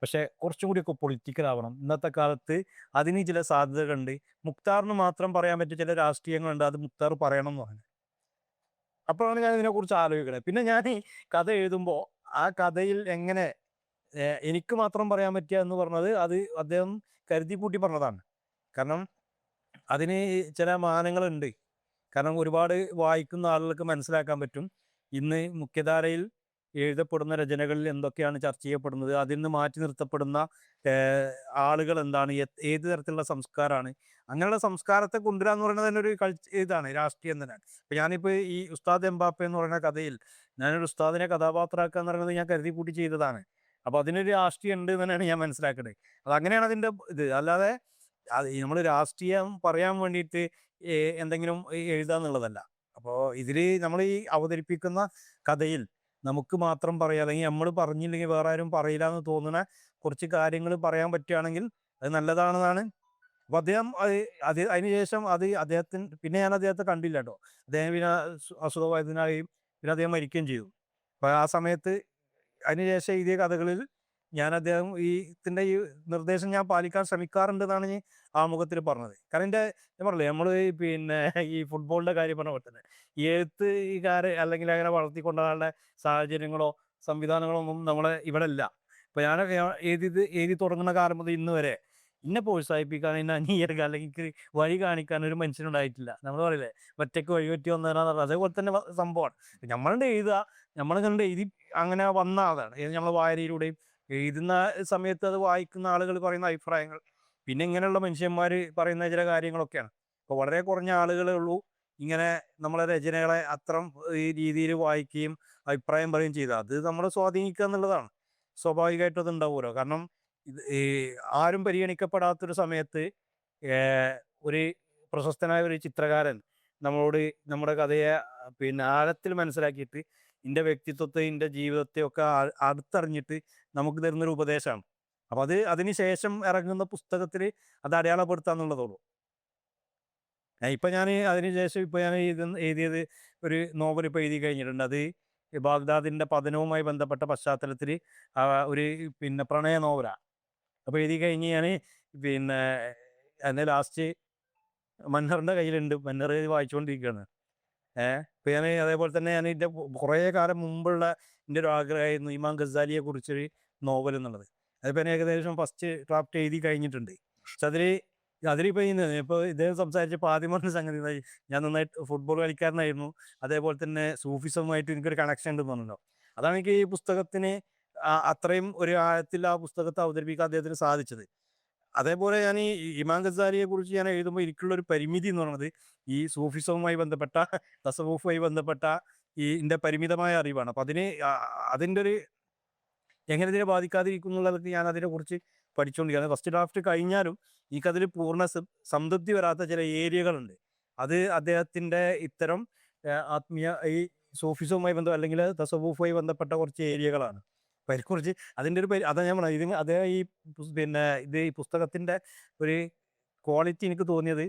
പക്ഷേ കുറച്ചും കൂടിയൊക്കെ പൊളിറ്റിക്കൽ ആവണം. ഇന്നത്തെ കാലത്ത് അതിന് ചില സാധ്യതകളുണ്ട്. മുക്താറിന് മാത്രം പറയാൻ പറ്റിയ ചില രാഷ്ട്രീയങ്ങളുണ്ട്, അത് മുക്താർ പറയണം എന്ന് പറഞ്ഞു. അപ്പോഴാണ് ഞാൻ ഇതിനെക്കുറിച്ച് ആലോചിക്കണത്. പിന്നെ ഞാൻ ഈ കഥ എഴുതുമ്പോൾ ആ കഥയിൽ എങ്ങനെ എനിക്ക് മാത്രം പറയാൻ പറ്റുക എന്ന് പറഞ്ഞത് അത് അദ്ദേഹം കരുതി കൂട്ടി പറഞ്ഞതാണ്. കാരണം അതിന് ചില മാനങ്ങളുണ്ട്. കാരണം ഒരുപാട് വായിക്കുന്ന ആളുകൾക്ക് മനസ്സിലാക്കാൻ പറ്റും ഇന്ന് മുഖ്യധാരയിൽ എഴുതപ്പെടുന്ന രചനകളിൽ എന്തൊക്കെയാണ് ചർച്ച ചെയ്യപ്പെടുന്നത്, അതിൽ നിന്ന് മാറ്റി നിർത്തപ്പെടുന്ന ആളുകൾ എന്താണ്, ഏത് തരത്തിലുള്ള സംസ്കാരമാണ്. അങ്ങനെയുള്ള സംസ്കാരത്തെ കൊണ്ടുവരാന്ന് പറയുന്നത് തന്നെ ഒരു ഇതാണ്, രാഷ്ട്രീയം തന്നെയാണ്. ഇപ്പം ഞാനിപ്പോൾ ഈ ഉസ്താദ് എംബാപ്പെ എന്ന് പറയുന്ന കഥയിൽ ഞാനൊരു ഉസ്താദിനെ കഥാപാത്രമാക്കുക എന്ന് പറയുന്നത് ഞാൻ കരുതി കൂട്ടി ചെയ്തതാണ്. അപ്പോൾ അതിനൊരു രാഷ്ട്രീയം ഉണ്ട് തന്നെയാണ് ഞാൻ മനസ്സിലാക്കുന്നത്. അതങ്ങനെയാണ് അതിൻ്റെ ഇത്. അല്ലാതെ നമ്മൾ രാഷ്ട്രീയം പറയാൻ വേണ്ടിയിട്ട് എന്തെങ്കിലും എഴുതാന്നുള്ളതല്ല. അപ്പോൾ ഇതിൽ നമ്മൾ ഈ അവതരിപ്പിക്കുന്ന കഥയിൽ നമുക്ക് മാത്രം പറയാം, അല്ലെങ്കിൽ നമ്മൾ പറഞ്ഞില്ലെങ്കിൽ വേറെ ആരും പറയില്ല എന്ന് തോന്നുന്ന കുറച്ച് കാര്യങ്ങൾ പറയാൻ പറ്റുകയാണെങ്കിൽ അത് നല്ലതാണെന്നാണ്. അപ്പോൾ അദ്ദേഹം അതിനുശേഷം പിന്നെ ഞാൻ അദ്ദേഹത്തെ കണ്ടില്ല കേട്ടോ. അദ്ദേഹം പിന്നെ അസുഖമായതിനായും പിന്നെ അദ്ദേഹം മരിക്കുകയും ചെയ്തു. അപ്പോൾ ആ സമയത്ത് അതിനുശേഷം എഴുതിയ കഥകളിൽ ഞാൻ ഇതിൻ്റെ ഈ നിർദ്ദേശം ഞാൻ പാലിക്കാൻ ശ്രമിക്കാറുണ്ടെന്നാണ് ഞാൻ ആമുഖത്തിൽ പറഞ്ഞത്. കാരണം ഞാൻ പറഞ്ഞില്ലേ, നമ്മൾ പിന്നെ ഈ ഫുട്ബോളിൻ്റെ കാര്യം പറഞ്ഞ പോലെ തന്നെ ഈ എഴുത്തുകാരെ അല്ലെങ്കിൽ അങ്ങനെ വളർത്തിക്കൊണ്ടുള്ള സാഹചര്യങ്ങളോ സംവിധാനങ്ങളോ ഒന്നും നമ്മളെ ഇവിടെ ഇല്ല. ഇപ്പോൾ ഞാൻ എഴുതി തുടങ്ങുന്ന കാലം മുതൽ ഇന്ന് വരെ എന്നെ പ്രോത്സാഹിപ്പിക്കാൻ, എന്നെ അംഗീകരിക്കാൻ അല്ലെങ്കിൽ വഴി കാണിക്കാൻ ഒരു മനുഷ്യനുണ്ടായിട്ടില്ല. നമ്മൾ പറയില്ലേ, ഒറ്റയ്ക്ക് വഴിപറ്റി വന്നവരാന്ന് പറഞ്ഞത്, അതേപോലെ തന്നെ സംഭവമാണ്. നമ്മളുടെ എഴുതുക, നമ്മൾ കണ്ട് എഴുതി അങ്ങനെ വന്ന അതാണ് നമ്മൾ വായനയിലൂടെയും എഴുതുന്ന സമയത്ത് അത് വായിക്കുന്ന ആളുകൾ പറയുന്ന അഭിപ്രായങ്ങൾ, പിന്നെ ഇങ്ങനെയുള്ള മനുഷ്യന്മാർ പറയുന്ന ചില കാര്യങ്ങളൊക്കെയാണ്. അപ്പോൾ വളരെ കുറഞ്ഞ ആളുകളേ ഉള്ളൂ ഇങ്ങനെ നമ്മളെ രചനകളെ അത്തരം ഈ രീതിയിൽ വായിക്കുകയും അഭിപ്രായം പറയുകയും ചെയ്താൽ അത് നമ്മളെ സ്വാധീനിക്കുക എന്നുള്ളതാണ്. സ്വാഭാവികമായിട്ടും അത് ഉണ്ടാവുമല്ലോ. കാരണം ഈ ആരും പരിഗണിക്കപ്പെടാത്തൊരു സമയത്ത് ഒരു പ്രശസ്തനായ ഒരു ചിത്രകാരൻ നമ്മളോട് നമ്മുടെ കഥയെ പിന്നെ ആഴത്തിൽ മനസ്സിലാക്കിയിട്ട് എൻ്റെ വ്യക്തിത്വത്തെ, എൻ്റെ ജീവിതത്തെ ഒക്കെ അടുത്തറിഞ്ഞിട്ട് നമുക്ക് തരുന്നൊരു ഉപദേശമാണ്. അപ്പം അതിന് ശേഷം ഇറങ്ങുന്ന പുസ്തകത്തിൽ അത് അടയാളപ്പെടുത്താന്നുള്ളതുള്ളൂ. ഇപ്പം ഞാൻ അതിനുശേഷം ഇപ്പം ഞാൻ എഴുതിയത് ഒരു നോവൽ ഇപ്പോൾ എഴുതി കഴിഞ്ഞിട്ടുണ്ട്. അത് ബാഗ്ദാദിൻ്റെ പതനവുമായി ബന്ധപ്പെട്ട പശ്ചാത്തലത്തിൽ ഒരു പിന്നെ പ്രണയ നോവലാണ്. അപ്പോൾ എഴുതി കഴിഞ്ഞ് ഞാൻ പിന്നെ അതിൻ്റെ ലാസ്റ്റ് മന്നറിൻ്റെ കയ്യിലുണ്ട്, മന്നർ വായിച്ചുകൊണ്ടിരിക്കുകയാണ്. ഇപ്പം ഞാൻ അതേപോലെ തന്നെ ഞാൻ എൻ്റെ കുറേ കാലം മുമ്പുള്ള എൻ്റെ ഒരു ആഗ്രഹമായിരുന്നു ഇമാം ഗസാലിയെ കുറിച്ചൊരു നോവൽ എന്നുള്ളത്. അതിപ്പോൾ ഞാൻ ഏകദേശം ഫസ്റ്റ് ഡ്രാഫ്റ്റ് എഴുതി കഴിഞ്ഞിട്ടുണ്ട്. പക്ഷെ അതിലിപ്പോൾ ഇപ്പോൾ ഇദ്ദേഹം സംസാരിച്ചപ്പോൾ ആദ്യം പറഞ്ഞ സംഗതി ഞാൻ നന്നായിട്ട് ഫുട്ബോൾ കളിക്കാരനായിരുന്നു, അതേപോലെ തന്നെ സൂഫിസവുമായിട്ട് എനിക്കൊരു കണക്ഷൻ ഉണ്ടെന്ന് പറഞ്ഞല്ലോ. അതാണ് എനിക്ക് ഈ പുസ്തകത്തിന് അത്രയും ഒരു ആഴത്തിൽ ആ പുസ്തകത്തെ അവതരിപ്പിക്കാൻ അദ്ദേഹത്തിന് സാധിച്ചത്. അതേപോലെ ഞാൻ ഈ ഇമാം ഗസാലിയെ കുറിച്ച് ഞാൻ എഴുതുമ്പോൾ എനിക്കുള്ളൊരു പരിമിതി എന്ന് പറയുന്നത് ഈ സൂഫിസവുമായി ബന്ധപ്പെട്ട, തസവൂഫുമായി ബന്ധപ്പെട്ട എൻ്റെ പരിമിതമായ അറിവാണ്. അപ്പം അതിൻ്റെ ഒരു എങ്ങനെ ഇതിനെ ബാധിക്കാതിരിക്കും എന്നുള്ളതൊക്കെ ഞാൻ അതിനെക്കുറിച്ച് പഠിച്ചുകൊണ്ടിരിക്കുകയാണ്. ഫസ്റ്റ് ഡ്രാഫ്റ്റ് കഴിഞ്ഞാലും എനിക്കതിൽ പൂർണ്ണ സംതൃപ്തി വരാത്ത ചില ഏരിയകളുണ്ട്. അത് അദ്ദേഹത്തിൻ്റെ ഇത്തരം ആത്മീയ ഈ സൂഫിസവുമായി അല്ലെങ്കിൽ തസവൂഫുമായി ബന്ധപ്പെട്ട കുറച്ച് ഏരിയകളാണ്. അപ്പം അതിനെക്കുറിച്ച് അതിൻ്റെ അതാ ഞാൻ പറഞ്ഞത്, അതേ പിന്നെ ഈ പുസ്തകത്തിൻ്റെ ഒരു ക്വാളിറ്റി എനിക്ക് തോന്നിയത്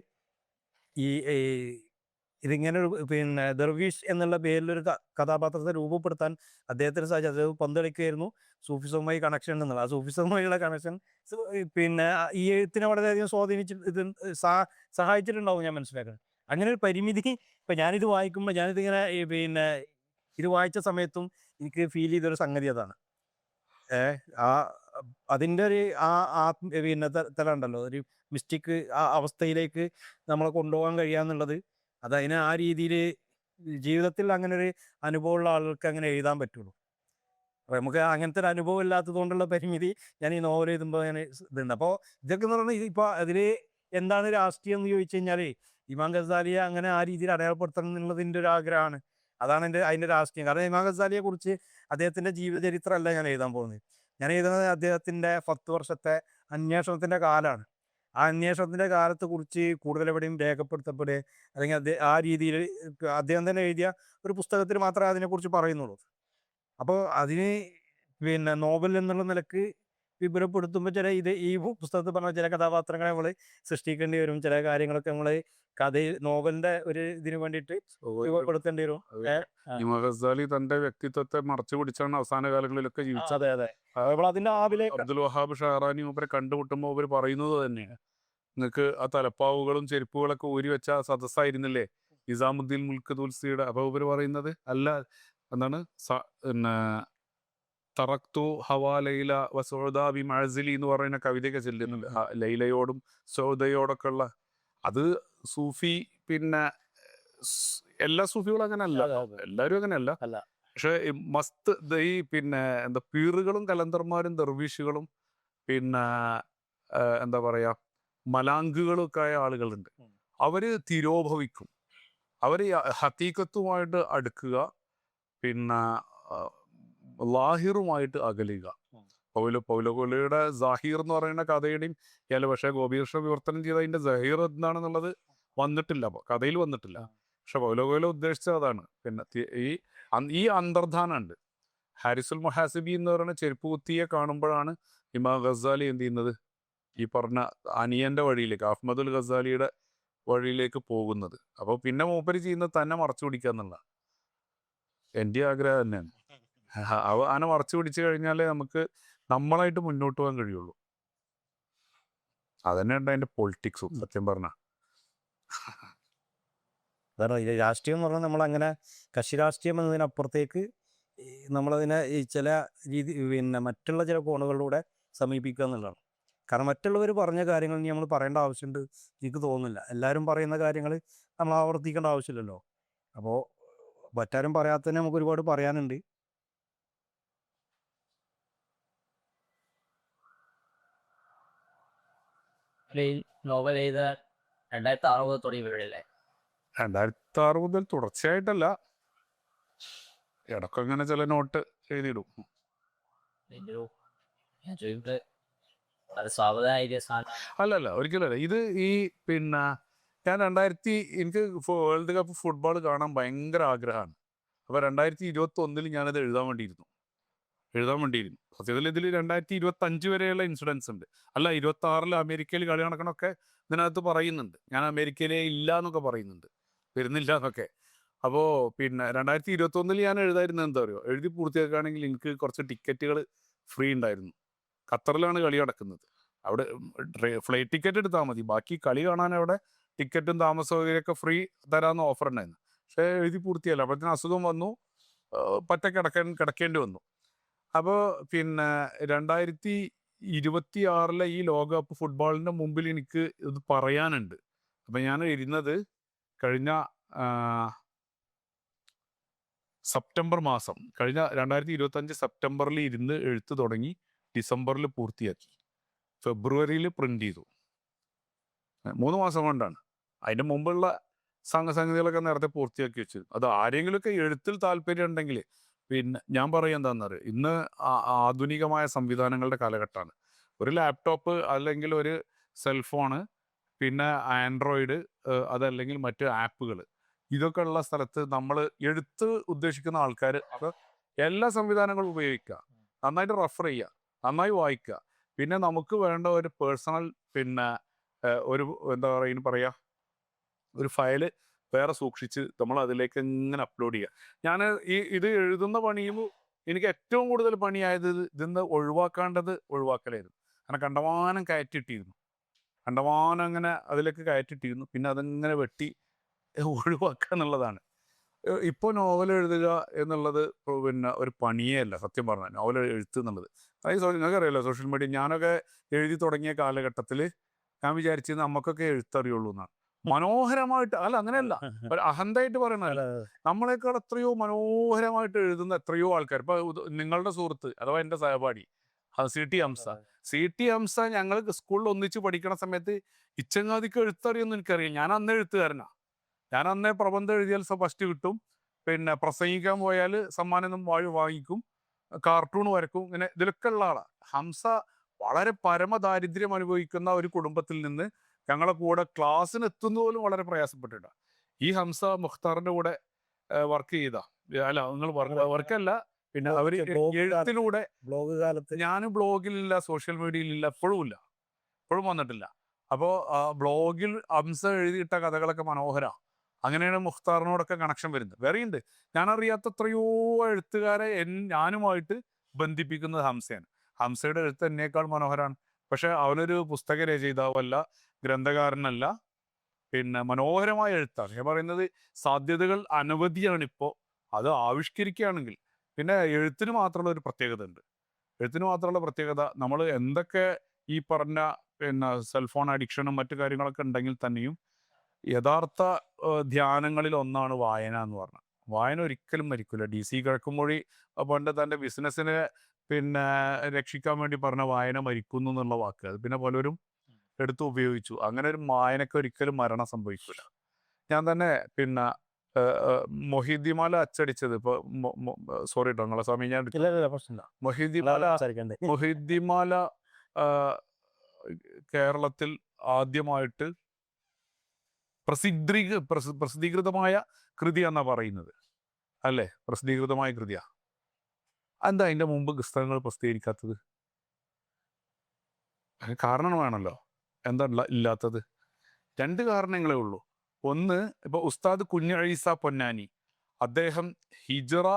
ഇതിങ്ങനെ ഒരു പിന്നെ ദർവീഷ് എന്നുള്ള പേരിലൊരു കഥാപാത്രത്തെ രൂപപ്പെടുത്താൻ അദ്ദേഹത്തിന് സാധിച്ചു. അത് പന്തളിക്കുകയായിരുന്നു സൂഫിസവുമായി കണക്ഷൻ എന്നുള്ളത്. ആ സൂഫിസവുമായുള്ള കണക്ഷൻ പിന്നെ ഈ എഴുത്തിനെ വളരെയധികം സഹായിച്ചിട്ടുണ്ടാവും ഞാൻ മനസ്സിലാക്കുന്നത്. അങ്ങനെ ഒരു പരിമിതി ഇപ്പം ഞാനിത് വായിക്കുമ്പോൾ ഞാനിതിങ്ങനെ പിന്നെ ഇത് വായിച്ച സമയത്തും എനിക്ക് ഫീൽ ചെയ്തൊരു സംഗതി അതാണ്. അതിൻ്റെ ഒരു പിന്നെ തലമുണ്ടല്ലോ, ഒരു മിസ്റ്റിക് ആ അവസ്ഥയിലേക്ക് നമ്മളെ കൊണ്ടുപോകാൻ കഴിയാന്നുള്ളത്, അതതിനെ ആ രീതിയിൽ ജീവിതത്തിൽ അങ്ങനെ ഒരു അനുഭവമുള്ള ആളുകൾക്ക് അങ്ങനെ എഴുതാൻ പറ്റുള്ളൂ. അപ്പോൾ നമുക്ക് അങ്ങനത്തെ ഒരു അനുഭവം ഇല്ലാത്തത് കൊണ്ടുള്ള പരിമിതി ഞാൻ ഈ നോവൽ എഴുതുമ്പോൾ ഞാൻ ഇതുണ്ട്. അപ്പോൾ ഇതൊക്കെ എന്ന് പറഞ്ഞാൽ ഇപ്പോൾ അതിൽ എന്താണ് രാഷ്ട്രീയം എന്ന് ചോദിച്ചു കഴിഞ്ഞാൽ, ഇമാം ഗസാലിയെ അങ്ങനെ ആ രീതിയിൽ അടയാളപ്പെടുത്തണം എന്നുള്ളതിൻ്റെ ഒരു ആഗ്രഹമാണ്. അതാണ് അതിൻ്റെ രാഷ്ട്രീയം. കാരണം ഇമാം ഗസാലിയെ കുറിച്ച് അദ്ദേഹത്തിൻ്റെ ജീവചരിത്രമല്ല ഞാൻ എഴുതാൻ പോകുന്നത്. ഞാൻ എഴുതുന്നത് അദ്ദേഹത്തിൻ്റെ 10 വർഷത്തെ അന്വേഷണത്തിൻ്റെ കാലമാണ്. ആ അന്വേഷണത്തിൻ്റെ കാലത്തെ കുറിച്ച് കൂടുതൽ എവിടെയും രേഖപ്പെടുത്തപ്പെടുക അല്ലെങ്കിൽ ആ രീതിയിൽ അദ്ദേഹം തന്നെ എഴുതിയ ഒരു പുസ്തകത്തിൽ മാത്രമേ അതിനെക്കുറിച്ച് പറയുന്നുള്ളൂ. അപ്പോൾ അതിന് പിന്നെ നോവൽ എന്നുള്ള നിലക്ക് വിപുലപ്പെടുത്തുമ്പോൾ ഈ പുസ്തകത്തിൽ പറഞ്ഞ ചില കഥാപാത്രങ്ങളെ നമ്മൾ സൃഷ്ടിക്കേണ്ടി വരും. ചില കാര്യങ്ങളൊക്കെ നമ്മൾ നോവലിന്റെ ഒരു ഇതിന് വേണ്ടിയിട്ട് രൂപപ്പെടുത്തേണ്ടി വരും. ഇമാം ഗസാലി തന്റെ വ്യക്തിത്വത്തെ മറച്ചു പിടിച്ചാണ് അവസാന കാലങ്ങളിലൊക്കെ ജീവിച്ചത്. അതെ അതെ. അപ്പോൾ അതിന്റെ അബ്ദുൽ വഹാബ് ഷഹറാനി മൂപ്പരെ കണ്ടുമുട്ടുമ്പോൾ അവർ പറയുന്നത് തന്നെയാണ്, നിങ്ങൾക്ക് ആ തലപ്പാവുകളും ചെരുപ്പുകളൊക്കെ ഊരി വെച്ച സദസ്സായിരുന്നില്ലേ നിസാമുദ്ദീൻ മുൽക്ക് തുൽസിയുടെ. അപ്പോൾ ഇവർ പറയുന്നത് അല്ല, എന്താണ് പിന്നെ തറക്തു ഹവാ ലൈല വസൗദ ബി മഅസിലി എന്ന് പറയുന്ന കവിതയൊക്കെ ചെല്ലുന്നുണ്ട്. ലൈലയോടും സൗദയോടൊക്കെ ഉള്ള അത് സൂഫി. പിന്നെ എല്ലാ സൂഫികളും അങ്ങനെ അല്ല, എല്ലാവരും അങ്ങനെയല്ല. പക്ഷെ മസ്ത് ഈ പിന്നെ എന്താ പീറുകളും കലന്തർമാരും ദർവീഷുകളും പിന്നെ എന്താ പറയാ മലാങ്കുകളും ഒക്കെ ആയ ആളുകളുണ്ട്. അവര് തിരോഭവിക്കും, അവര് ഹത്തീക്കത്തുമായിട്ട് അടുക്കുക, പിന്നെ ലാഹിറുമായിട്ട് അകലുക. പൗലകൊലയുടെ സാഹിർ എന്ന് പറയുന്ന കഥയുടെയും പക്ഷേ ഗോപീകൃഷ്ണ വിവർത്തനം ചെയ്ത അതിന്റെ സഹീർ എന്താണെന്നുള്ളത് വന്നിട്ടില്ല, കഥയിൽ വന്നിട്ടില്ല. പക്ഷെ പൗലകൊല ഉദ്ദേശിച്ചത് അതാണ്. പിന്നെ ഈ അന്തർധാനം ഉണ്ട്. ഹാരിസുൽ മുഹാസിബി എന്ന് പറയുന്ന ചെരുപ്പ് കുത്തിയെ കാണുമ്പോഴാണ് ഇമാം ഗസാലി എന്ത് ചെയ്യുന്നത്, ഈ പറഞ്ഞ അനിയന്റെ വഴിയിലേക്ക്, അഹ്മദുൽ ഗസാലിയുടെ വഴിയിലേക്ക് പോകുന്നത്. അപ്പോൾ പിന്നെ മൂപ്പര് ചെയ്യുന്നത് തന്നെ മറച്ചു പിടിക്കുക എന്നുള്ള എൻ്റെ ആഗ്രഹം തന്നെയാണ്. അങ്ങനെ മറച്ചു പിടിച്ചു കഴിഞ്ഞാലേ നമുക്ക് നമ്മളായിട്ട് മുന്നോട്ട് പോകാൻ കഴിയുള്ളൂ. അതന്നെ ഉണ്ട് അതിന്റെ പൊളിറ്റിക്സും സത്യം പറഞ്ഞ. അതാണ് ഈ രാഷ്ട്രീയം എന്ന് പറഞ്ഞാൽ നമ്മളങ്ങനെ കക്ഷി രാഷ്ട്രീയം എന്നതിനപ്പുറത്തേക്ക് നമ്മളതിനെ ഈ ചില പിന്നെ മറ്റുള്ള ചില കോണുകളിലൂടെ സമീപിക്കുക എന്നുള്ളതാണ്. കാരണം മറ്റുള്ളവർ പറഞ്ഞ കാര്യങ്ങൾ നമ്മൾ പറയേണ്ട ആവശ്യമുണ്ട് എനിക്ക് തോന്നുന്നില്ല. എല്ലാവരും പറയുന്ന കാര്യങ്ങൾ നമ്മൾ ആവർത്തിക്കേണ്ട ആവശ്യമില്ലല്ലോ. അപ്പോൾ മറ്റാരും പറയാത്തന്നെ നമുക്ക് ഒരുപാട് പറയാനുണ്ട്. നോവൽ എഴുതാൻ 2006 തുടങ്ങി വീഴല്ലേ? 2006 മുതൽ തുടർച്ചയായിട്ടല്ല, ഇടയ്ക്കങ്ങനെ ചില നോട്ട് എഴുതിയിടും. അല്ലല്ല ഒരിക്കലല്ല. ഇത് ഈ പിന്നെ ഞാൻ എനിക്ക് വേൾഡ് കപ്പ് ഫുട്ബോൾ കാണാൻ ഭയങ്കര ആഗ്രഹമാണ്. അപ്പോൾ 2021 ഞാനത് എഴുതാൻ വേണ്ടിയിരുന്നു. സത്യത്തിൽ ഇതിൽ 2025 വരെയുള്ള ഇൻസിഡൻസ് ഉണ്ട്. അല്ല 26 അമേരിക്കയിൽ കളി നടക്കണമൊക്കെ ഇതിനകത്ത് പറയുന്നുണ്ട്. ഞാൻ അമേരിക്കയിലേ ഇല്ല എന്നൊക്കെ പറയുന്നുണ്ട്, വരുന്നില്ല എന്നൊക്കെ. അപ്പോൾ പിന്നെ 2021 ഞാൻ എഴുതായിരുന്നത് എന്താ പറയുക, എഴുതി പൂർത്തിയാക്കുകയാണെങ്കിൽ എനിക്ക് കുറച്ച് ടിക്കറ്റുകൾ ഫ്രീ ഉണ്ടായിരുന്നു. ഖത്തറിലാണ് കളി നടക്കുന്നത്. അവിടെ ഫ്ലൈറ്റ് ടിക്കറ്റ് എടുത്താൽ മതി, ബാക്കി കളി കാണാൻ അവിടെ ടിക്കറ്റും താമസ സൗകര്യമൊക്കെ ഫ്രീ തരാമെന്ന് ഓഫർ ഉണ്ടായിരുന്നു. പക്ഷേ എഴുതി പൂർത്തിയല്ല, അപ്പോഴത്തേന് അസുഖം വന്നു, കിടക്കേണ്ടി വന്നു. അപ്പോൾ പിന്നെ 2026 ഈ ലോകകപ്പ് ഫുട്ബോളിൻ്റെ മുമ്പിൽ എനിക്ക് ഇത് പറയാനുണ്ട്. അപ്പം ഞാൻ ഇരുന്നത് കഴിഞ്ഞ സെപ്റ്റംബർ മാസം, കഴിഞ്ഞ 2025 സെപ്റ്റംബറിൽ ഇരുന്ന് എഴുത്ത് തുടങ്ങി, ഡിസംബറിൽ പൂർത്തിയാക്കി, ഫെബ്രുവരിയിൽ പ്രിന്റ് ചെയ്തു. 3 മാസം കൊണ്ടാണ്. അതിൻ്റെ മുമ്പുള്ള സംഗതികളൊക്കെ നേരത്തെ പൂർത്തിയാക്കി വെച്ചു. അത് ആരെങ്കിലുമൊക്കെ എഴുത്തിൽ താല്പര്യം ഉണ്ടെങ്കിൽ പിന്നെ ഞാൻ പറയാം എന്താണെന്നറിയാം, ഇന്ന് ആധുനികമായ സംവിധാനങ്ങളുടെ കാലഘട്ടമാണ്. ഒരു ലാപ്ടോപ്പ് അല്ലെങ്കിൽ ഒരു സെൽഫോണ്, പിന്നെ ആൻഡ്രോയിഡ്, അതല്ലെങ്കിൽ മറ്റ് ആപ്പുകൾ, ഇതൊക്കെ ഉള്ള സ്ഥലത്ത് നമ്മൾ എഴുത്ത് ഉദ്ദേശിക്കുന്ന ആൾക്കാർ അത് എല്ലാ സംവിധാനങ്ങളും ഉപയോഗിക്കുക, നന്നായിട്ട് റെഫർ ചെയ്യുക, നന്നായി വായിക്കുക. പിന്നെ നമുക്ക് വേണ്ട ഒരു പേഴ്സണൽ പിന്നെ ഒരു എന്താ പറയുക ഒരു ഫയല് വേറെ സൂക്ഷിച്ച് നമ്മൾ അതിലേക്ക് ഇങ്ങനെ അപ്ലോഡ് ചെയ്യുക. ഞാൻ ഇത് എഴുതുന്ന പണിയും എനിക്ക് ഏറ്റവും കൂടുതൽ പണിയായത് ഇതിന്ന് ഒഴിവാക്കലായിരുന്നു. അങ്ങനെ കണ്ടമാനം കയറ്റിട്ടിരുന്നു, അങ്ങനെ അതിലേക്ക് കയറ്റിട്ടിരുന്നു. പിന്നെ അതങ്ങനെ വെട്ടി ഒഴിവാക്കുക എന്നുള്ളതാണ്. ഇപ്പോൾ നോവൽ എഴുതുക എന്നുള്ളത് പിന്നെ ഒരു പണിയേ അല്ല സത്യം പറഞ്ഞാൽ. നോവൽ എഴുത്ത് എന്നുള്ളത് അതായത് നിങ്ങൾക്കറിയാലോ സോഷ്യൽ മീഡിയ, ഞാനൊക്കെ എഴുതി തുടങ്ങിയ കാലഘട്ടത്തിൽ ഞാൻ വിചാരിച്ചത് നമുക്കൊക്കെ എഴുത്തറിയുള്ളൂ എന്നാണ്. മനോഹരമായിട്ട് അല്ല, അങ്ങനെയല്ല, ഒരു അഹന്തയായിട്ട് പറയണതല്ല, നമ്മളെക്കാൾ എത്രയോ മനോഹരമായിട്ട് എഴുതുന്ന എത്രയോ ആൾക്കാർ. ഇപ്പൊ നിങ്ങളുടെ സുഹൃത്ത് അഥവാ എൻ്റെ സഹപാഠി സി ടി ഹംസ ഞങ്ങൾ സ്കൂളിൽ ഒന്നിച്ച് പഠിക്കണ സമയത്ത് ഇച്ചങ്ങാതിക്ക് എഴുത്തറിയൊന്നും എനിക്കറിയാം. ഞാൻ അന്ന് എഴുത്തുകാരനാ. ഞാൻ അന്നേ പ്രബന്ധം എഴുതിയാൽ ഫസ്റ്റ് കിട്ടും, പിന്നെ പ്രസംഗിക്കാൻ പോയാൽ സമ്മാനം വാങ്ങിക്കും, കാർട്ടൂൺ വരക്കും, ഇങ്ങനെ ഇതിലൊക്കെ ഉള്ള ആളാണ്. ഹംസ വളരെ പരമദാരിദ്ര്യം അനുഭവിക്കുന്ന ഒരു കുടുംബത്തിൽ നിന്ന് ഞങ്ങളെ കൂടെ ക്ലാസ്സിന് എത്തുന്ന പോലും വളരെ പ്രയാസപ്പെട്ടിട്ടാണ്. ഈ ഹംസ മുഖ്താറിന്റെ കൂടെ വർക്ക് ചെയ്താ, അല്ല നിങ്ങൾ വർക്കല്ല, പിന്നെ അവര് എഴുത്തിലൂടെ ബ്ലോഗ് കാലത്ത് ഞാൻ ബ്ലോഗിലില്ല, സോഷ്യൽ മീഡിയയിലില്ല, എപ്പോഴും വന്നിട്ടില്ല. അപ്പോൾ ബ്ലോഗിൽ ഹംസ എഴുതിയിട്ട കഥകളൊക്കെ മനോഹര. അങ്ങനെയാണ് മുഖ്താറിനോടൊക്കെ കണക്ഷൻ വരുന്നത്. വേറെയുണ്ട്, ഞാനറിയാത്ത എത്രയോ എഴുത്തുകാരെ ഞാനുമായിട്ട് ബന്ധിപ്പിക്കുന്നത് ഹംസയാണ്. ഹംസയുടെ എഴുത്ത് എന്നേക്കാൾ മനോഹരമാണ്. പക്ഷെ അവനൊരു പുസ്തക രചയിതാവല്ല, ഗ്രന്ഥകാരനല്ല, പിന്നെ മനോഹരമായ എഴുത്താണ്. ഞാൻ പറയുന്നത് സാധ്യതകൾ അനവധിയാണ് ഇപ്പോൾ. അത് ആവിഷ്കരിക്കുകയാണെങ്കിൽ പിന്നെ എഴുത്തിന് മാത്രമുള്ള ഒരു പ്രത്യേകത ഉണ്ട്. എഴുത്തിന് മാത്രമുള്ള പ്രത്യേകത, നമ്മൾ എന്തൊക്കെ ഈ പറഞ്ഞ പിന്നെ സെൽഫോൺ അഡിക്ഷനും മറ്റു കാര്യങ്ങളൊക്കെ ഉണ്ടെങ്കിൽ തന്നെയും യഥാർത്ഥ ധ്യാനങ്ങളിൽ ഒന്നാണ് വായന എന്ന് പറഞ്ഞത്. വായന ഒരിക്കലും മരിക്കില്ല. DC കിഴക്കുമൊഴി പണ്ട് തൻ്റെ ബിസിനസ്സിനെ പിന്നെ രക്ഷിക്കാൻ വേണ്ടി പറഞ്ഞ വായന മരിക്കുന്നു എന്നുള്ള വാക്ക് അത് പിന്നെ പലരും എടുത്ത് ഉപയോഗിച്ചു. അങ്ങനെ ഒരു വായനക്ക് ഒരിക്കലും മരണം സംഭവിക്കില്ല. ഞാൻ തന്നെ പിന്നെ മൊഹീദ്ദിമാല അച്ചടിച്ചത് ഇപ്പൊ സോറി കേട്ടോ നിങ്ങളെ സ്വാമി, ഞാൻ പ്രശ്നമില്ല. മൊഹീദ്ദിമാല കേരളത്തിൽ ആദ്യമായിട്ട് പ്രസിദ്ധീകൃതമായ കൃതി എന്നാ പറയുന്നത് അല്ലേ? പ്രസിദ്ധീകൃതമായ കൃതിയാ. എന്താ അതിന്റെ മുമ്പ് പുസ്തകങ്ങൾ പ്രസിദ്ധീകരിക്കാത്തത്? കാരണം വേണമല്ലോ. എന്താ ഇല്ലാത്തത്? 2 കാരണങ്ങളേ ഉള്ളൂ. ഒന്ന്, ഇപ്പൊ ഉസ്താദ് കുഞ്ഞഴീസ പൊന്നാനി, അദ്ദേഹം ഹിജറ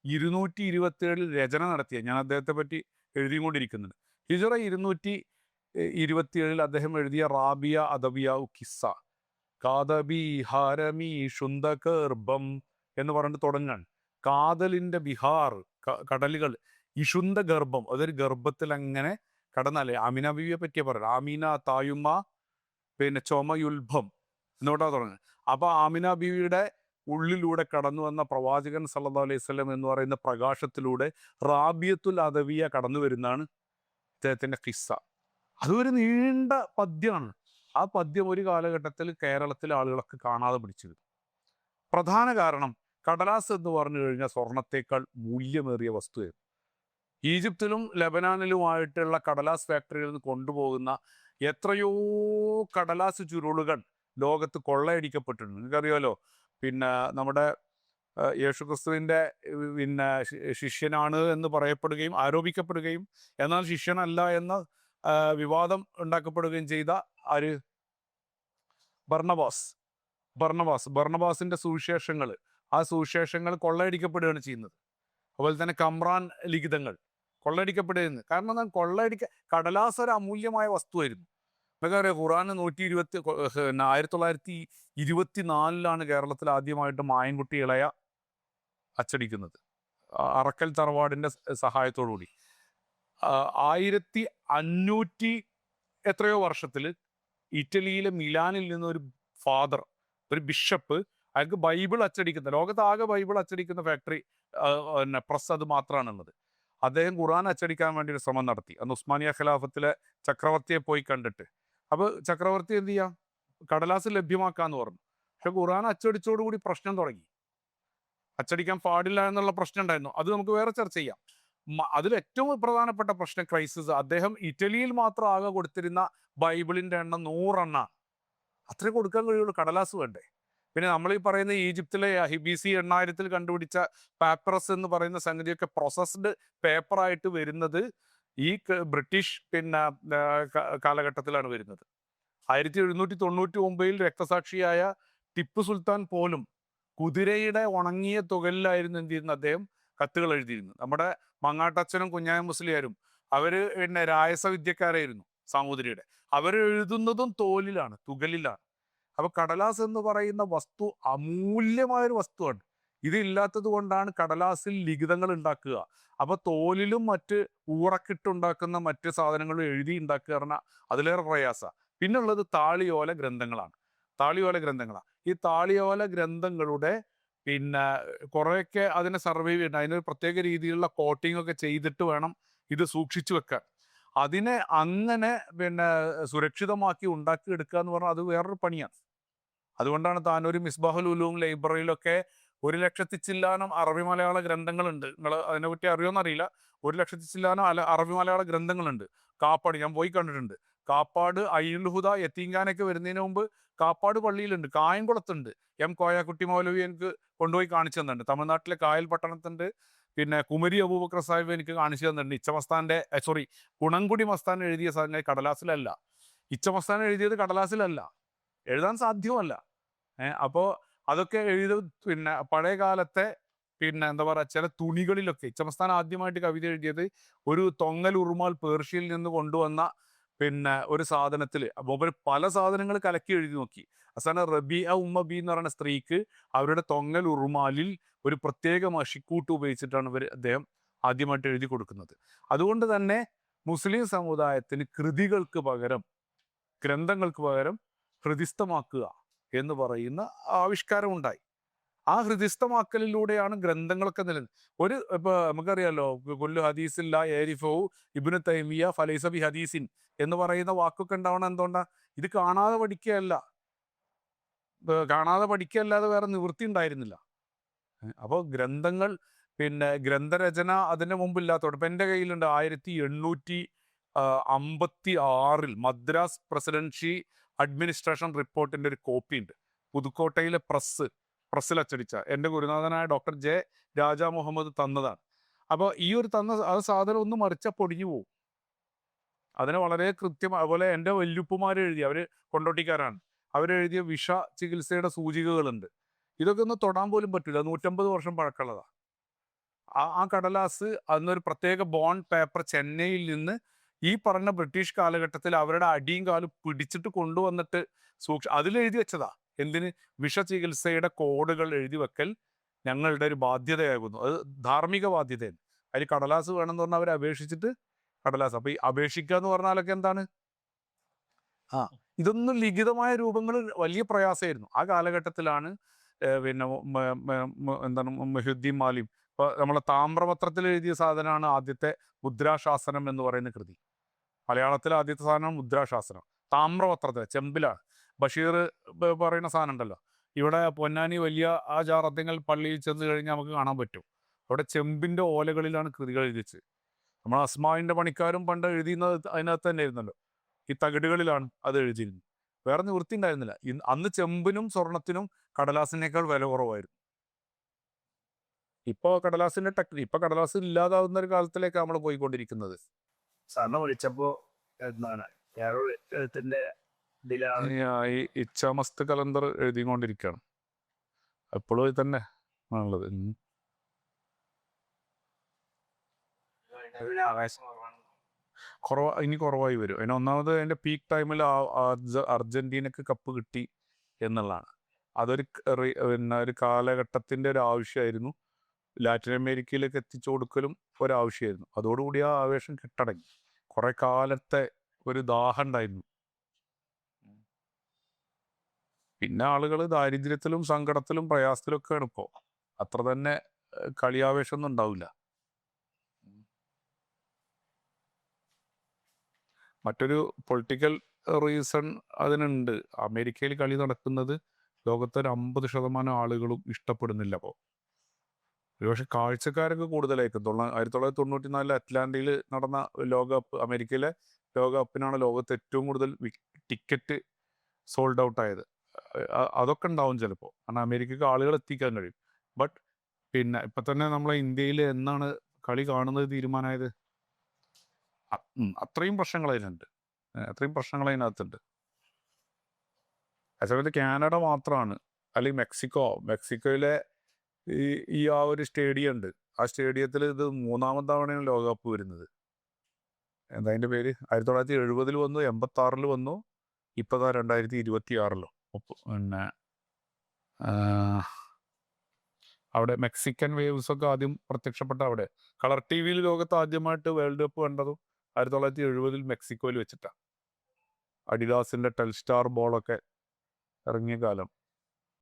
227 രചന നടത്തിയ, ഞാൻ അദ്ദേഹത്തെ പറ്റി എഴുതിക്കൊണ്ടിരിക്കുന്നുണ്ട്. ഹിജറ 227 അദ്ദേഹം എഴുതിയ റാബിയ അദബിയ കിസ്സ കാദബി ഹാരമി ശുന്തകർബം എന്ന് പറഞ്ഞിട്ട് തുടങ്ങാൻ. കാതലിന്റെ ബിഹാർ, കടലുകൾ, ഇഷുന്ത ഗർഭം, അതൊരു ഗർഭത്തിൽ അങ്ങനെ കടന്നാലേ. ആമിന ബീവിയെ പറ്റിയ പറയാം, ആമീന തായുമ്മ, പിന്നെ ചുമയുൽഭം എന്നോട്ടാ തുടങ്ങുന്നത്. അപ്പൊ ആമിന ബീവിയുടെ ഉള്ളിലൂടെ കടന്നു വന്ന പ്രവാചകൻ സല്ലല്ലാഹു അലൈഹി വസല്ലം എന്ന് പറയുന്ന പ്രകാശത്തിലൂടെ റാബിയത്തുൽ അദവിയ കടന്നു വരുന്നതാണ് ഇദ്ദേഹത്തിന്റെ കിസ്സ. അതൊരു നീണ്ട പദ്യമാണ്. ആ പദ്യം ഒരു കാലഘട്ടത്തിൽ കേരളത്തിലെ ആളുകളൊക്കെ കാണാതെ പിടിച്ചിരുന്നു. പ്രധാന കാരണം, കടലാസ് എന്ന് പറഞ്ഞു കഴിഞ്ഞാൽ സ്വർണത്തേക്കാൾ മൂല്യമേറിയ വസ്തുവായിരുന്നു. ഈജിപ്തിലും ലബനാനിലുമായിട്ടുള്ള കടലാസ് ഫാക്ടറികളിൽ നിന്ന് കൊണ്ടുപോകുന്ന എത്രയോ കടലാസ് ചുരുളുകൾ ലോകത്ത് കൊള്ളയടിക്കപ്പെട്ടിട്ടുണ്ട്. നിങ്ങൾക്കറിയാലോ, പിന്നെ നമ്മുടെ യേശുക്രിസ്തുവിൻ്റെ പിന്നെ ശിഷ്യനാണ് എന്ന് പറയപ്പെടുകയും ആരോപിക്കപ്പെടുകയും എന്നാൽ ശിഷ്യനല്ല എന്ന വിവാദം ഉണ്ടാക്കപ്പെടുകയും ചെയ്ത ആര്? ബർണബാസിന്റെ സുവിശേഷങ്ങൾ, ആ സുവിശേഷങ്ങൾ കൊള്ളയടിക്കപ്പെടുകയാണ് ചെയ്യുന്നത്. അതുപോലെ തന്നെ കമ്രാൻ ലിഖിതങ്ങൾ കൊള്ളയടിക്കപ്പെടുകയെന്ന്. കാരണം എന്നാൽ കടലാസ് ഒരു അമൂല്യമായ വസ്തുവായിരുന്നു. നമുക്കറിയാം, ഖുറാൻ 1924 കേരളത്തിൽ ആദ്യമായിട്ട് മായൻകുട്ടി ഇളയ അച്ചടിക്കുന്നത്, അറക്കൽ തറവാടിന്റെ സഹായത്തോടു കൂടി. 1500 എത്രയോ വർഷത്തിൽ ഇറ്റലിയിലെ മിലാനിൽ നിന്നൊരു ഫാദർ, ഒരു ബിഷപ്പ്, അയാൾക്ക് ബൈബിൾ അച്ചടിക്കുന്ന, ലോകത്താകെ ബൈബിൾ അച്ചടിക്കുന്ന ഫാക്ടറി പ്രസ് അത് മാത്രമാണുള്ളത്. അദ്ദേഹം ഖുറാൻ അച്ചടിക്കാൻ വേണ്ടി ഒരു ശ്രമം നടത്തി. അന്ന് ഉസ്മാനിയ ഖിലാഫത്തിലെ ചക്രവർത്തിയെ പോയി കണ്ടിട്ട്. അപ്പോൾ ചക്രവർത്തി എന്ത് ചെയ്യാം, കടലാസ് ലഭ്യമാക്കാന്ന് പറഞ്ഞു. പക്ഷെ ഖുറാൻ അച്ചടിച്ചോടുകൂടി പ്രശ്നം തുടങ്ങി. അച്ചടിക്കാൻ പാടില്ല എന്നുള്ള പ്രശ്നം ഉണ്ടായിരുന്നു. അത് നമുക്ക് വേറെ ചർച്ച ചെയ്യാം. അതിൽ ഏറ്റവും പ്രധാനപ്പെട്ട പ്രശ്നം ക്രൈസിസ്. അദ്ദേഹം ഇറ്റലിയിൽ മാത്രം ആകെ കൊടുത്തിരുന്ന ബൈബിളിന്റെ എണ്ണം 100 എണ്ണമാണ്. അത്രേ കൊടുക്കാൻ കഴിയുള്ളൂ, കടലാസ് വേണ്ടേ. പിന്നെ നമ്മൾ ഈ പറയുന്ന ഈജിപ്തിലെ BC 8000 കണ്ടുപിടിച്ച പാപ്പറസ് എന്ന് പറയുന്ന സംഗതിയൊക്കെ പ്രോസസ്ഡ് പേപ്പറായിട്ട് വരുന്നത് ഈ ബ്രിട്ടീഷ് പിന്നെ കാലഘട്ടത്തിലാണ് വരുന്നത്. 1799 രക്തസാക്ഷിയായ ടിപ്പു സുൽത്താൻ പോലും കുതിരയുടെ ഉണങ്ങിയ തുകലിലായിരുന്നു എന്ത് ചെയ്യുന്നത്, അദ്ദേഹം കത്തുകൾ എഴുതിയിരുന്നു. നമ്മുടെ മങ്ങാട്ടച്ഛനും കുഞ്ഞായ മുസ്ലിയാരും അവര് പിന്നെ രായസവിദ്യക്കാരായിരുന്നു സാമൂതിരിയുടെ. അവരെഴുതുന്നതും തോലിലാണ്, തുകലിലാണ്. അപ്പൊ കടലാസ് എന്ന് പറയുന്ന വസ്തു അമൂല്യമായൊരു വസ്തുവാണ്. ഇതില്ലാത്തത് കൊണ്ടാണ് കടലാസിൽ ലിഖിതങ്ങൾ ഉണ്ടാക്കുക. അപ്പൊ തോലിലും മറ്റ് ഊറക്കിട്ടുണ്ടാക്കുന്ന മറ്റ് സാധനങ്ങളും എഴുതി ഉണ്ടാക്കുക പറഞ്ഞാൽ അതിലേറെ പ്രയാസ. പിന്നുള്ളത് താളിയോല ഗ്രന്ഥങ്ങളാണ്. ഈ താളിയോല ഗ്രന്ഥങ്ങളുടെ പിന്നെ കുറേയൊക്കെ അതിനെ സർവൈവ് ചെയ്യണം. അതിനൊരു പ്രത്യേക രീതിയിലുള്ള കോട്ടിംഗ് ഒക്കെ ചെയ്തിട്ട് വേണം ഇത് സൂക്ഷിച്ചു വെക്കാൻ. അതിനെ അങ്ങനെ പിന്നെ സുരക്ഷിതമാക്കി ഉണ്ടാക്കിയെടുക്കുക എന്ന് പറഞ്ഞാൽ അത് വേറൊരു പണിയാണ്. അതുകൊണ്ടാണ് താനൂര് മിസ്ബാഹുൽ ഉലൂം ലൈബ്രറിയിലൊക്കെ 1,00,000 ചില്ലാനം അറബി മലയാള ഗ്രന്ഥങ്ങളുണ്ട്. നിങ്ങൾ അതിനെപ്പറ്റി അറിയുമെന്നറിയില്ല. 1,00,000 ചില്ലാനം അറബി മലയാള ഗ്രന്ഥങ്ങളുണ്ട്. കാപ്പാട് ഞാൻ പോയി കണ്ടിട്ടുണ്ട്. കാപ്പാട് ഐനുൽ ഹുദ യത്തീംഖാനൊക്കെ വരുന്നതിന് മുമ്പ് കാപ്പാട് പള്ളിയിലുണ്ട്, കായംകുളത്തുണ്ട്. കോയാക്കുട്ടി മൗലവി എനിക്ക് കൊണ്ടുപോയി കാണിച്ചു തന്നിട്ടുണ്ട്. തമിഴ്നാട്ടിലെ കായൽ പട്ടണത്തുണ്ട്. പിന്നെ കുമരി അബൂബക്കർ സാഹിബ് എനിക്ക് കാണിച്ചു തന്നിട്ടുണ്ട്. ഇച്ചമസ്താന്റെ കുണംകുടി മസ്താൻ എഴുതിയ സാധനം കടലാസിലല്ല. ഇച്ചമസ്താൻ എഴുതിയത് കടലാസിലല്ല, എഴുതാൻ സാധ്യമല്ല. അപ്പോൾ അതൊക്കെ പിന്നെ പഴയ കാലത്തെ പിന്നെ എന്താ പറയുക ചില തുണികളിലൊക്കെ. ഇച്ചമസ്താൻ ആദ്യമായിട്ട് കവിത എഴുതിയത് ഒരു തൊങ്ങൽ ഉറുമാൽ പേർഷ്യയിൽ നിന്ന് കൊണ്ടുവന്ന പിന്നെ ഒരു സാധനത്തിൽ. അപ്പോൾ പല സാധനങ്ങൾ കലക്കി എഴുതി നോക്കി. അവസാനം റബിയ ഉമ്മ ബി എന്ന് പറയുന്ന സ്ത്രീക്ക് അവരുടെ തൊങ്ങൽ ഉറുമാലിൽ ഒരു പ്രത്യേക മഷിക്കൂട്ട് ഉപയോഗിച്ചിട്ടാണ് അദ്ദേഹം ആദ്യമായിട്ട് എഴുതി കൊടുക്കുന്നത്. അതുകൊണ്ട് തന്നെ മുസ്ലിം സമുദായത്തിന് കൃതികൾക്ക് പകരം, ഗ്രന്ഥങ്ങൾക്ക് പകരം ഹൃദിസ്ഥമാക്കുക എന്ന് പറയുന്ന ആവിഷ്കാരം ഉണ്ടായി. ആ ഹൃദിസ്ഥമാക്കലിലൂടെയാണ് ഗ്രന്ഥങ്ങളൊക്കെ ഇപ്പൊ നമുക്കറിയാലോ, കൊല്ലു ഹദീസില്ല ഏരിഫോ ഇബ്നു തൈമിയ ഫലൈസ ബി ഹദീസിൻ എന്ന് പറയുന്ന വാക്കൊക്കെ ഉണ്ടാവണം. എന്തുകൊണ്ടാ? ഇത് കാണാതെ പഠിക്കുകയല്ലാതെ വേറെ നിവൃത്തി ഉണ്ടായിരുന്നില്ല. അപ്പോൾ ഗ്രന്ഥങ്ങൾ പിന്നെ ഗ്രന്ഥരചന അതിൻ്റെ മുമ്പില്ലാത്തോണ്ട് ഇപ്പം എൻ്റെ കയ്യിലുണ്ട് 1856 മദ്രാസ് പ്രസിഡൻസി അഡ്മിനിസ്ട്രേഷൻ റിപ്പോർട്ടിൻ്റെ ഒരു കോപ്പി ഉണ്ട്. പുതുക്കോട്ടയിലെ പ്രസ്സിൽ അച്ചടിച്ച എൻ്റെ ഗുരുനാഥനായ ഡോക്ടർ ജെ രാജാ മുഹമ്മദ് തന്നതാണ്. അപ്പോൾ ഈ ഒരു ആ സാധനം ഒന്ന് മറിച്ചാൽ പൊടിഞ്ഞു പോകും. അതിന് വളരെ അതുപോലെ എൻ്റെ വല്യുപ്പുമാർ എഴുതി, അവർ കൊണ്ടോട്ടിക്കാരാണ്, അവരെഴുതിയ വിഷ ചികിത്സയുടെ സൂചികകളുണ്ട്. ഇതൊക്കെ ഒന്ന് തൊടാൻ പോലും പറ്റില്ല. 150 വർഷം പഴക്കമുള്ളതാണ്. ആ കടലാസ് അന്നൊരു പ്രത്യേക ബോണ്ട് പേപ്പർ ചെന്നൈയിൽ നിന്ന് ഈ പറഞ്ഞ ബ്രിട്ടീഷ് കാലഘട്ടത്തിൽ അവരുടെ അടിയും കാലും പിടിച്ചിട്ട് കൊണ്ടുവന്നിട്ട് അതിലെഴുതി വെച്ചതാ. എന്തിന്? വിഷചികിത്സയുടെ കോഡുകൾ എഴുതി വെക്കൽ ഞങ്ങളുടെ ഒരു ബാധ്യതയാകുന്നു. അത് ധാർമ്മിക ബാധ്യതയാണ്. അതിൽ കടലാസ് വേണമെന്ന് പറഞ്ഞാൽ അവർ അപേക്ഷിച്ചിട്ട് കടലാസ്. അപ്പൊ ഈ അപേക്ഷിക്കുക എന്ന് പറഞ്ഞാലൊക്കെ എന്താണ്? ഇതൊന്നും ലിഖിതമായ രൂപങ്ങൾ വലിയ പ്രയാസമായിരുന്നു. ആ കാലഘട്ടത്തിലാണ് പിന്നെ എന്താണ് മൊഹ്യുദ്ദീൻ മാലിം ഇപ്പൊ നമ്മളെ താമ്രപത്രത്തിൽ എഴുതിയ സാധനമാണ് ആദ്യത്തെ മുദ്രാശാസനം എന്ന് പറയുന്ന കൃതി. മലയാളത്തിലെ ആദ്യത്തെ സാധനം മുദ്രാശാസനം താമ്രപത്രത്തിൽ ചെമ്പിലാണ്. ബഷീർ പറയുന്ന സാധനം ഉണ്ടല്ലോ, ഇവിടെ പൊന്നാനി വലിയ ആ ജാറത്തിങ്ങൾ പള്ളിയിൽ ചെന്ന് കഴിഞ്ഞാൽ നമുക്ക് കാണാൻ പറ്റും. അവിടെ ചെമ്പിന്റെ ഓലകളിലാണ് കൃതികൾ എഴുതിച്ച്. നമ്മൾ അസ്മാവിന്റെ പണിക്കാരും പണ്ട് എഴുതിയുന്നത് അതിനകത്ത് തന്നെ ആയിരുന്നല്ലോ, ഈ തകിടുകളിലാണ് അത് എഴുതിയിരുന്നത്. വേറെ നിവൃത്തി ഉണ്ടായിരുന്നില്ല. അന്ന് ചെമ്പിനും സ്വർണത്തിനും കടലാസിനേക്കാൾ വില കുറവായിരുന്നു. ഇപ്പൊ കടലാസിന്റെ ഇപ്പൊ കടലാസ് ഇല്ലാതാവുന്ന ഒരു കാലത്തിലേക്ക് നമ്മൾ പോയിക്കൊണ്ടിരിക്കുന്നത്. സാറിനെ വിളിച്ചപ്പോ എന്താണ് എഴുത്തിന്റെ ഈ ഇച്ഛാമസ്ത് കലണ്ടർ എഴുതിക്കൊണ്ടിരിക്കുകയാണ്. എപ്പോഴും ഇത് തന്നെ ആണുള്ളത്. ഇനി കുറവായി വരും. അതിന് ഒന്നാമത് അതിന്റെ പീക്ക് ടൈമിൽ അർജന്റീനക്ക് കപ്പ് കിട്ടി എന്നുള്ളതാണ്. അതൊരു പിന്നെ ഒരു കാലഘട്ടത്തിന്റെ ഒരു ആവശ്യമായിരുന്നു. ലാറ്റിൻ അമേരിക്കയിലേക്ക് എത്തിച്ചു കൊടുക്കലും ഒരാവശ്യമായിരുന്നു. അതോടുകൂടി ആ ആവേശം കെട്ടടങ്ങി. കുറെ കാലത്തെ ഒരു ദാഹം ഉണ്ടായിരുന്നു. പിന്നെ ആളുകൾ ദാരിദ്ര്യത്തിലും സങ്കടത്തിലും പ്രയാസത്തിലും ഒക്കെയാണ് ഇപ്പോൾ. അത്ര തന്നെ കളിയാവേശം ഒന്നും ഉണ്ടാവില്ല. മറ്റൊരു പൊളിറ്റിക്കൽ റീസൺ അതിനുണ്ട്. അമേരിക്കയിൽ കളി നടക്കുന്നത് ലോകത്തെ 50% ആളുകളും ഇഷ്ടപ്പെടുന്നില്ല. അപ്പോൾ ഒരുപക്ഷെ കാഴ്ചക്കാരൊക്കെ കൂടുതലായിരിക്കും. 1994 അറ്റ്ലാന്റയിൽ നടന്ന ലോകകപ്പ്, അമേരിക്കയിലെ ലോകകപ്പിനാണ് ലോകത്ത് ഏറ്റവും കൂടുതൽ ടിക്കറ്റ് സോൾഡ് ഔട്ട് ആയത്. അതൊക്കെ ഉണ്ടാവും ചിലപ്പോൾ, കാരണം അമേരിക്കക്ക് ആളുകൾ എത്തിക്കാൻ കഴിയും. ബട്ട് പിന്നെ ഇപ്പം തന്നെ നമ്മളെ ഇന്ത്യയിൽ എന്നാണ് കളി കാണുന്നത് തീരുമാനമായത്? അത്രയും പ്രശ്നങ്ങൾ അതിനുണ്ട്, അതിനകത്തുണ്ട്. അതേസമയത്ത് കാനഡ മാത്രമാണ്, അല്ലെങ്കിൽ മെക്സിക്കോയിലെ ഈ ആ ഒരു സ്റ്റേഡിയം ഉണ്ട്. ആ സ്റ്റേഡിയത്തിൽ ഇത് 3ാമത്തെ തവണയാണ് ലോകകപ്പ് വരുന്നത്. എന്താ അതിൻ്റെ പേര്? 1970 വന്നു, 86 വന്നു, ഇപ്പോൾ 2026 പിന്നെ അവിടെ മെക്സിക്കൻ വേവ്സ് ഒക്കെ ആദ്യം പ്രത്യക്ഷപ്പെട്ട അവിടെ. കളർ ടി വിയിൽ ലോകത്ത് ആദ്യമായിട്ട് വേൾഡ് കപ്പ് കണ്ടതും 1970 മെക്സിക്കോയിൽ വെച്ചിട്ടാണ്. അഡിദാസിന്റെ ടെൽസ്റ്റാർ ബോളൊക്കെ ഇറങ്ങിയ കാലം.